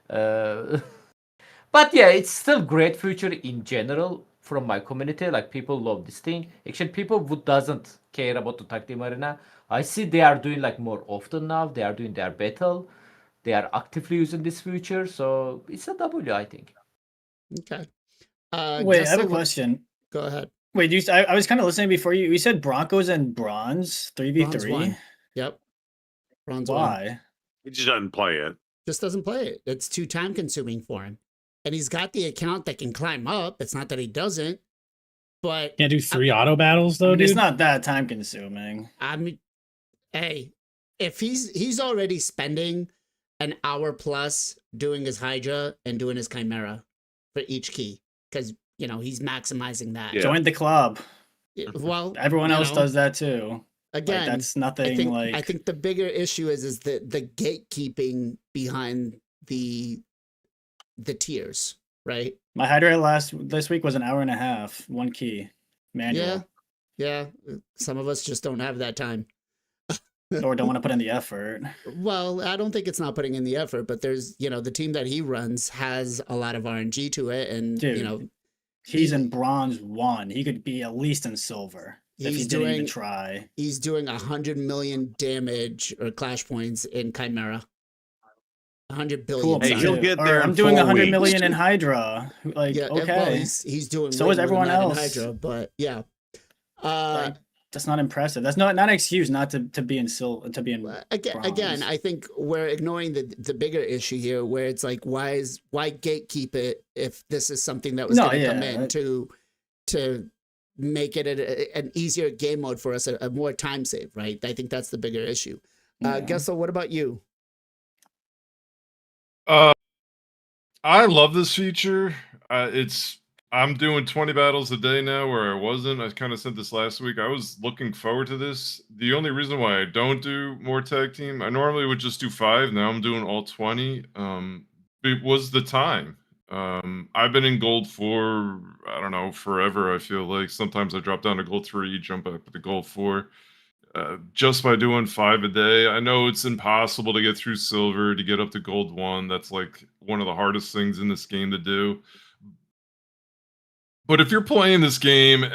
S4: But yeah, it's still great feature in general from my community. Like people love this thing. Actually, people who doesn't care about the tag team arena, I see they are doing like more often now. They are doing their battle. They are actively using this feature, so it's a W, I think.
S1: Okay.
S5: Wait, I have a question.
S1: Go ahead.
S5: Wait, I was kind of listening before you. You said Broncos and bronze 3v3.
S1: Bronze 1. Yep. Bronze 1.
S5: Why?
S3: He just doesn't play it.
S1: Just doesn't play it. It's too time consuming for him. And he's got the account that can climb up. It's not that he doesn't, but
S2: Can't do 3 auto battles though, dude.
S5: It's not that time consuming.
S1: I mean, hey, if he's already spending an hour plus doing his Hydra and doing his Chimera for each key, because he's maximizing that.
S3: Yeah.
S5: Join the club.
S1: Well,
S5: Everyone else does that too.
S1: Again,
S5: that's nothing
S1: I think the bigger issue is the gatekeeping behind the tiers, right?
S5: My Hydra this week was an hour and a half, one key, manual.
S1: Yeah. Some of us just don't have that time.
S5: Or don't want to put in the effort.
S1: Well, I don't think it's not putting in the effort, but there's, the team that he runs has a lot of RNG to it. And,
S5: Dude, he's in bronze 1. He could be at least in silver if he didn't even try.
S1: He's doing 100 million damage or clash points in Chimera. 100 billion.
S5: Cool,
S3: Hey, he'll get
S5: Or
S3: there.
S5: I'm
S3: in
S5: doing
S3: 4
S5: 100
S3: weeks.
S5: million in Hydra. Like,
S1: Yeah,
S5: okay.
S1: well, he's doing
S5: So
S1: way
S5: is
S1: more than
S5: everyone
S1: that in
S5: else.
S1: Hydra, but yeah.
S5: Like, that's not impressive. That's not an excuse not to be in
S1: Again,
S5: bronze.
S1: I think we're ignoring the bigger issue here, where it's like, why gatekeep it if this is something that was going to come in to make it an easier game mode for us, a more time save, right? I think that's the bigger issue. Gessel, what about you?
S6: I love this feature. I'm doing 20 battles a day now where I wasn't. I kind of said this last week. I was looking forward to this. The only reason why I don't do more tag team, I normally would just do 5. Now I'm doing all 20. It was the time. I've been in gold 4, I don't know, forever. I feel like sometimes I drop down to gold 3, jump up to gold 4. just by doing 5 a day. I know it's impossible to get through silver to get up to gold 1. That's like one of the hardest things in this game to do. But if you're playing this game,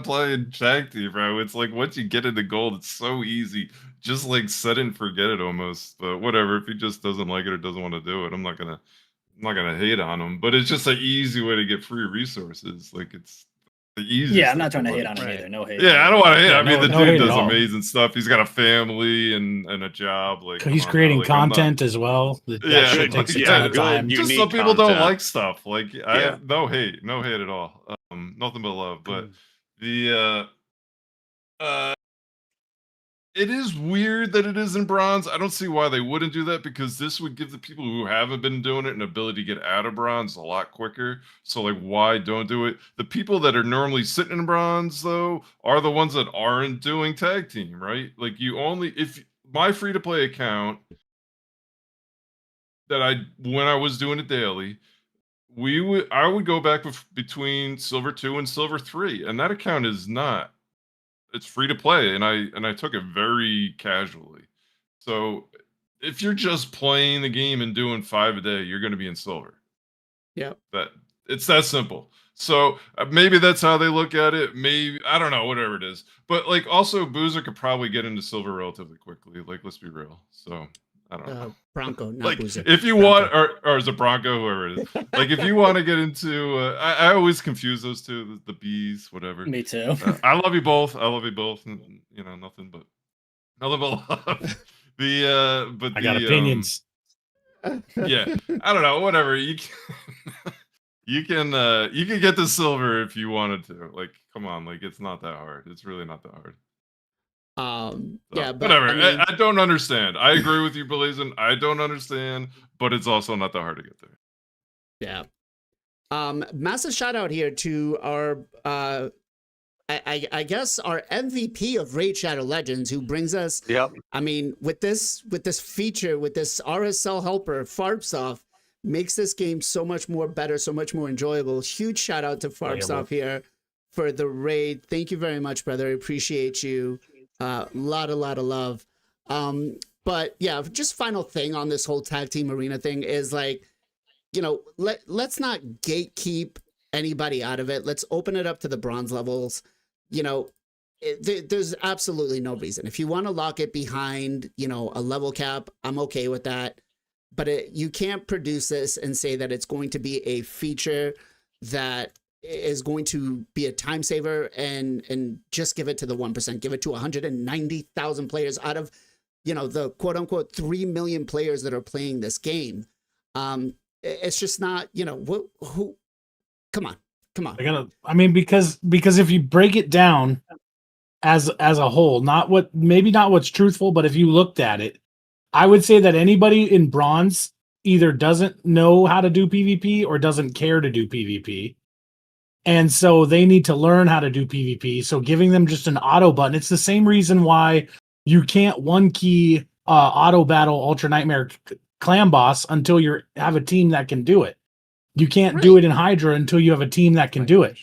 S6: playing tag team, bro, it's like once you get into gold, it's so easy. Just like set it and forget it almost. But whatever, if he just doesn't like it or doesn't want to do it, I'm not gonna hate on him. But it's just an easy way to get free resources. Like it's the easiest.
S5: Yeah, I'm not trying to hate on him
S1: Right.
S5: either. No hate.
S6: Yeah, I don't want to hate.
S2: Yeah,
S6: I mean,
S2: no
S6: the
S2: hate
S6: dude
S2: at
S6: does
S2: all.
S6: amazing stuff. He's got a family and a job. Like
S2: He's
S6: come on,
S2: creating
S6: like, I'm not-
S2: content as well. That
S6: Yeah,
S2: shit takes a
S3: yeah,
S2: ton of
S3: good.
S2: time.
S3: You
S6: just
S3: need
S6: some people don't
S3: content.
S6: like stuff. Like
S3: Yeah.
S6: no hate at all. Nothing but love. But the it is weird that it is in bronze. I don't see why they wouldn't do that because this would give the people who haven't been doing it an ability to get out of bronze a lot quicker. So like why don't do it? The people that are normally sitting in bronze though are the ones that aren't doing tag team, right? Like you only if my free to play account that when I was doing it daily, I would go back between silver 2 and silver 3 and that account is not it's free to play and I took it very casually. So if you're just playing the game and doing 5 a day, you're going to be in silver.
S1: Yep.
S6: That it's that simple. So maybe that's how they look at it. Maybe I don't know, whatever it is. But like also Boozer could probably get into silver relatively quickly. Like let's be real. So I don't know.
S1: Bronco, not
S6: Like
S1: Boozer.
S6: if you
S1: Bronco.
S6: want or is it Bronco, whoever it is. Like if you want to get into I always confuse those two, the bees, whatever.
S5: Me too.
S6: I love you both. And, you know, nothing but love. But
S2: I got
S6: the,
S2: opinions.
S6: yeah, I don't know. Whatever you can, you can get the silver if you wanted to. Like, come on, like it's not that hard. It's really not that hard. So,
S1: Yeah, but
S6: whatever.
S1: I mean,
S6: I don't understand. I agree with you, Blazin. I don't understand, but it's also not that hard to get there.
S1: yeah. Massive shout out here to our I guess our MVP of Raid Shadow Legends, who brings us
S3: Yep.
S1: I mean, with this feature, with this RSL helper, Farbsoft makes this game so much more better, so much more enjoyable. Huge shout out to Farbsoft here for the raid. Thank you very much, brother. I appreciate you. Lot of love. But yeah, just final thing on this whole tag team arena thing is like, you know, let's not gatekeep anybody out of it. Let's open it up to the bronze levels. You know, there's absolutely no reason. If you want to lock it behind, you know, a level cap, I'm okay with that. But you can't produce this and say that it's going to be a feature that is going to be a time saver and just give it to the 1%, give it to 190,000 players out of, you know, the quote unquote 3 million players that are playing this game. It's just not, you know, who come on.
S2: I mean, because if you break it down as a whole, maybe not what's truthful, but if you looked at it, I would say that anybody in bronze either doesn't know how to do PvP or doesn't care to do PvP. And so they need to learn how to do PvP. So giving them just an auto button, it's the same reason why you can't one key auto battle Ultra Nightmare Clan Boss until you have a team that can do it. You can't do it in Hydra until you have a team that can do it.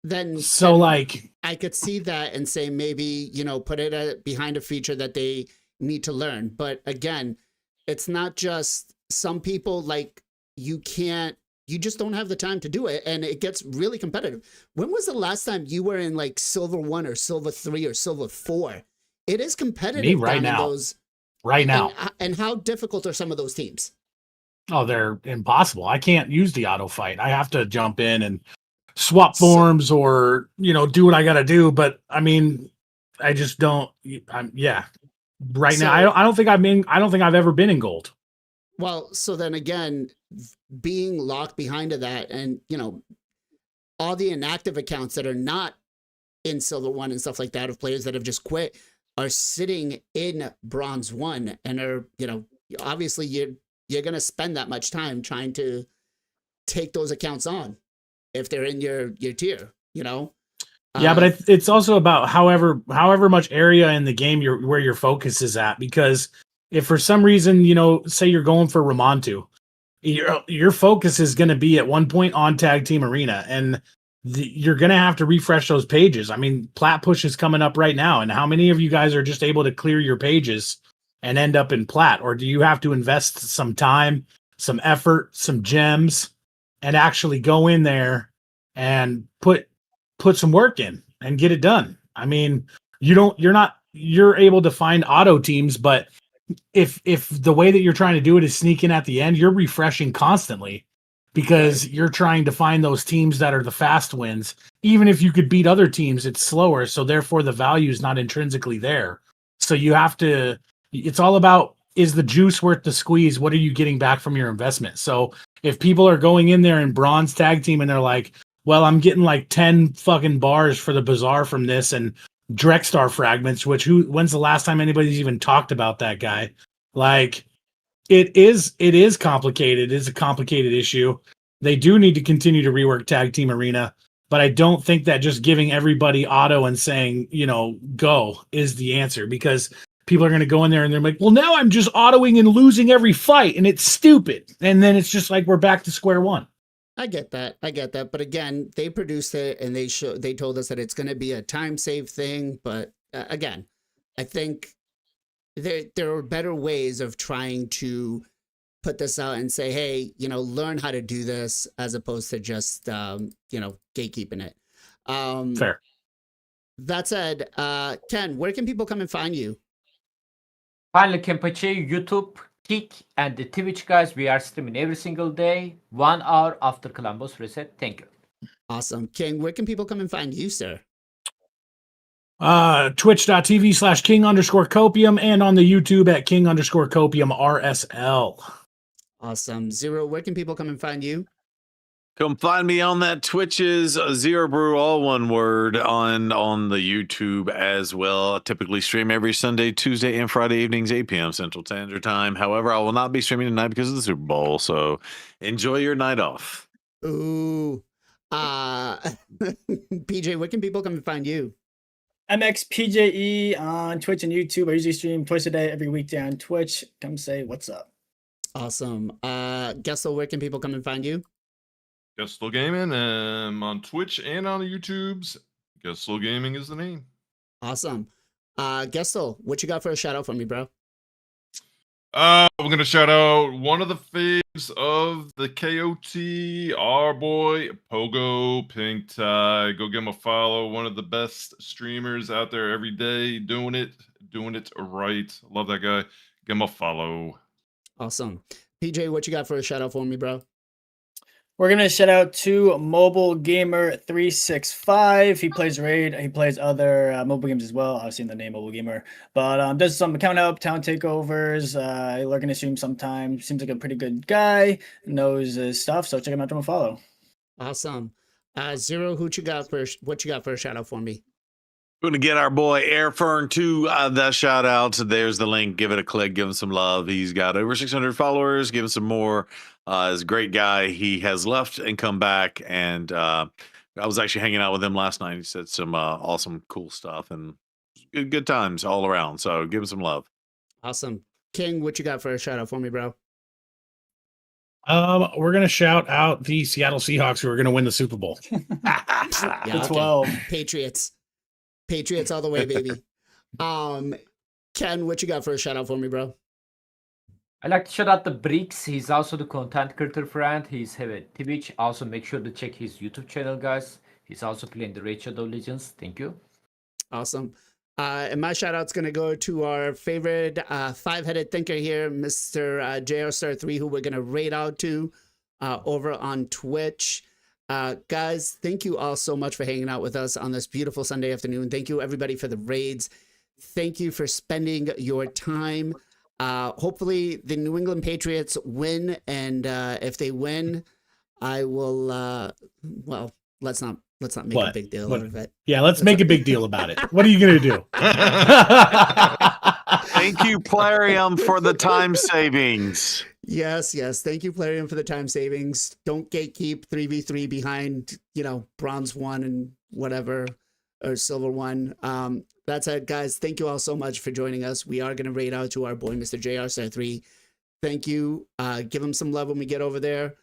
S1: Then
S2: like
S1: I could see that and say maybe, you know, put it behind a feature that they need to learn. But again, it's not just some people, like you just don't have the time to do it, and it gets really competitive. When was the last time you were in like Silver 1 or Silver 3 or Silver 4? It is competitive.
S2: Me right now. Now.
S1: And how difficult are some of those teams?
S2: Oh, they're impossible. I can't use the auto fight. I have to jump in and swap forms or, you know, do what I got to do. But I mean, I just don't. Now, I don't think I've ever been in gold.
S1: Well, so then again, being locked behind to that, and you know, all the inactive accounts that are not in Silver 1 and stuff like that, of players that have just quit, are sitting in Bronze 1 and are, you know, obviously you're gonna spend that much time trying to take those accounts on if they're in your tier, you know.
S2: Yeah, but it's also about however much area in the game where your focus is at. Because if for some reason, you know, say you're going for Ramontu, your focus is going to be at one point on Tag Team Arena, and you're going to have to refresh those pages. I mean, plat push is coming up right now. And how many of you guys are just able to clear your pages and end up in plat? Or do you have to invest some time, some effort, some gems, and actually go in there and put some work in and get it done? I mean, you're able to find auto teams, but if the way that you're trying to do it is sneak in at the end, you're refreshing constantly because you're trying to find those teams that are the fast wins. Even if you could beat other teams, it's slower. So therefore the value is not intrinsically there. So you have to, it's all about, is the juice worth the squeeze? What are you getting back from your investment? So if people are going in there in bronze tag team and they're like, well, I'm getting like 10 fucking bars for the bazaar from this and Drexstar fragments, when's the last time anybody's even talked about that guy? Like, it is complicated. It's a complicated issue. They do need to continue to rework Tag Team Arena, but I don't think that just giving everybody auto and saying, go is the answer, because people are going to go in there and they're like, well, now I'm just autoing and losing every fight and it's stupid. And then it's just like, we're back to square one.
S1: I get that. But again, they produced it and they told us that it's going to be a time save thing. But again, I think there are better ways of trying to put this out and say, hey, learn how to do this, as opposed to just, gatekeeping it.
S2: Fair.
S1: That said, Ken, where can people come and find you?
S4: Finally, Kenpachi, YouTube, Kick, and the Twitch, guys. We are streaming every single day, 1 hour after Columbus reset. Thank you.
S1: Awesome. King, where can people come and find you, sir?
S2: Twitch.tv/king_copium and on the YouTube at king_copium RSL.
S1: Awesome. Zero, where can people come and find you?
S3: Come find me on that Twitch's Zero Brew, all one word, on the YouTube as well. I typically stream every Sunday, Tuesday, and Friday evenings, 8 p.m. Central Standard Time. However, I will not be streaming tonight because of the Super Bowl, so enjoy your night off.
S1: Ooh. PJ, where can people come and find you?
S5: MXPJE on Twitch and YouTube. I usually stream twice a day, every weekday on Twitch. Come say what's up.
S1: Awesome. Gessel, where can people come and find you?
S6: Guestle Gaming on Twitch and on the YouTubes. Guestle Gaming is the name.
S1: Awesome. Gessel, what you got for a shout out for me, bro?
S6: We're gonna shout out one of the faves of the KOT, our boy Pogo Pink Tie. Go give him a follow. One of the best streamers out there every day, doing it right. Love that guy. Give him a follow.
S1: Awesome. PJ, what you got for a shout out for me, bro?
S5: We're going to shout out to Mobile Gamer 365. He plays Raid. He plays other mobile games as well. Obviously in the name Mobile Gamer. But does some account help, town takeovers. Lurking to stream sometimes. Seems like a pretty good guy. Knows his stuff. So check him out, give him a follow.
S1: Awesome. Zero, what you got for a shout out for me?
S3: We're going to get our boy Airfern to that shout out. There's the link. Give it a click. Give him some love. He's got over 600 followers. Give him some more. He's a great guy. He has left and come back. And I was actually hanging out with him last night. He said some awesome, cool stuff and good times all around. So give him some love.
S1: Awesome. King, what you got for a shout out for me, bro?
S2: We're going to shout out the Seattle Seahawks, who are going to win the Super Bowl.
S1: Yeah,
S5: The 12.
S1: Patriots all the way, baby. Ken, what you got for a shout out for me, bro?
S4: I like to shout out the Bricks. He's also the content creator friend. He's have a Twitch. Also, make sure to check his YouTube channel, guys. He's also playing the Raid Shadow Legends. Thank you.
S1: Awesome. And my shout out's going to go to our favorite five-headed thinker here, Mr. JR3, who we're going to raid out to over on Twitch. Guys, thank you all so much for hanging out with us on this beautiful Sunday afternoon. Thank you, everybody, for the raids. Thank you for spending your time. Hopefully, the New England Patriots win, and if they win, I will. Well, let's not make a big deal out of it.
S2: Yeah, let's make a big deal about it. What are you gonna do?
S3: Thank you, Plarium, for the time savings.
S1: Yes. Thank you, Plarium, for the time savings. Don't gatekeep 3v3 behind, bronze 1 and whatever, or silver 1. That's it, guys. Thank you all so much for joining us. We are going to raid out to our boy, Mr. JR3. Thank you. Give him some love when we get over there.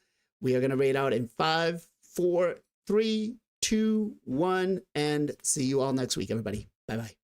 S1: We are going to raid out in 5, 4, 3, 2, 1, and see you all next week, everybody. Bye bye.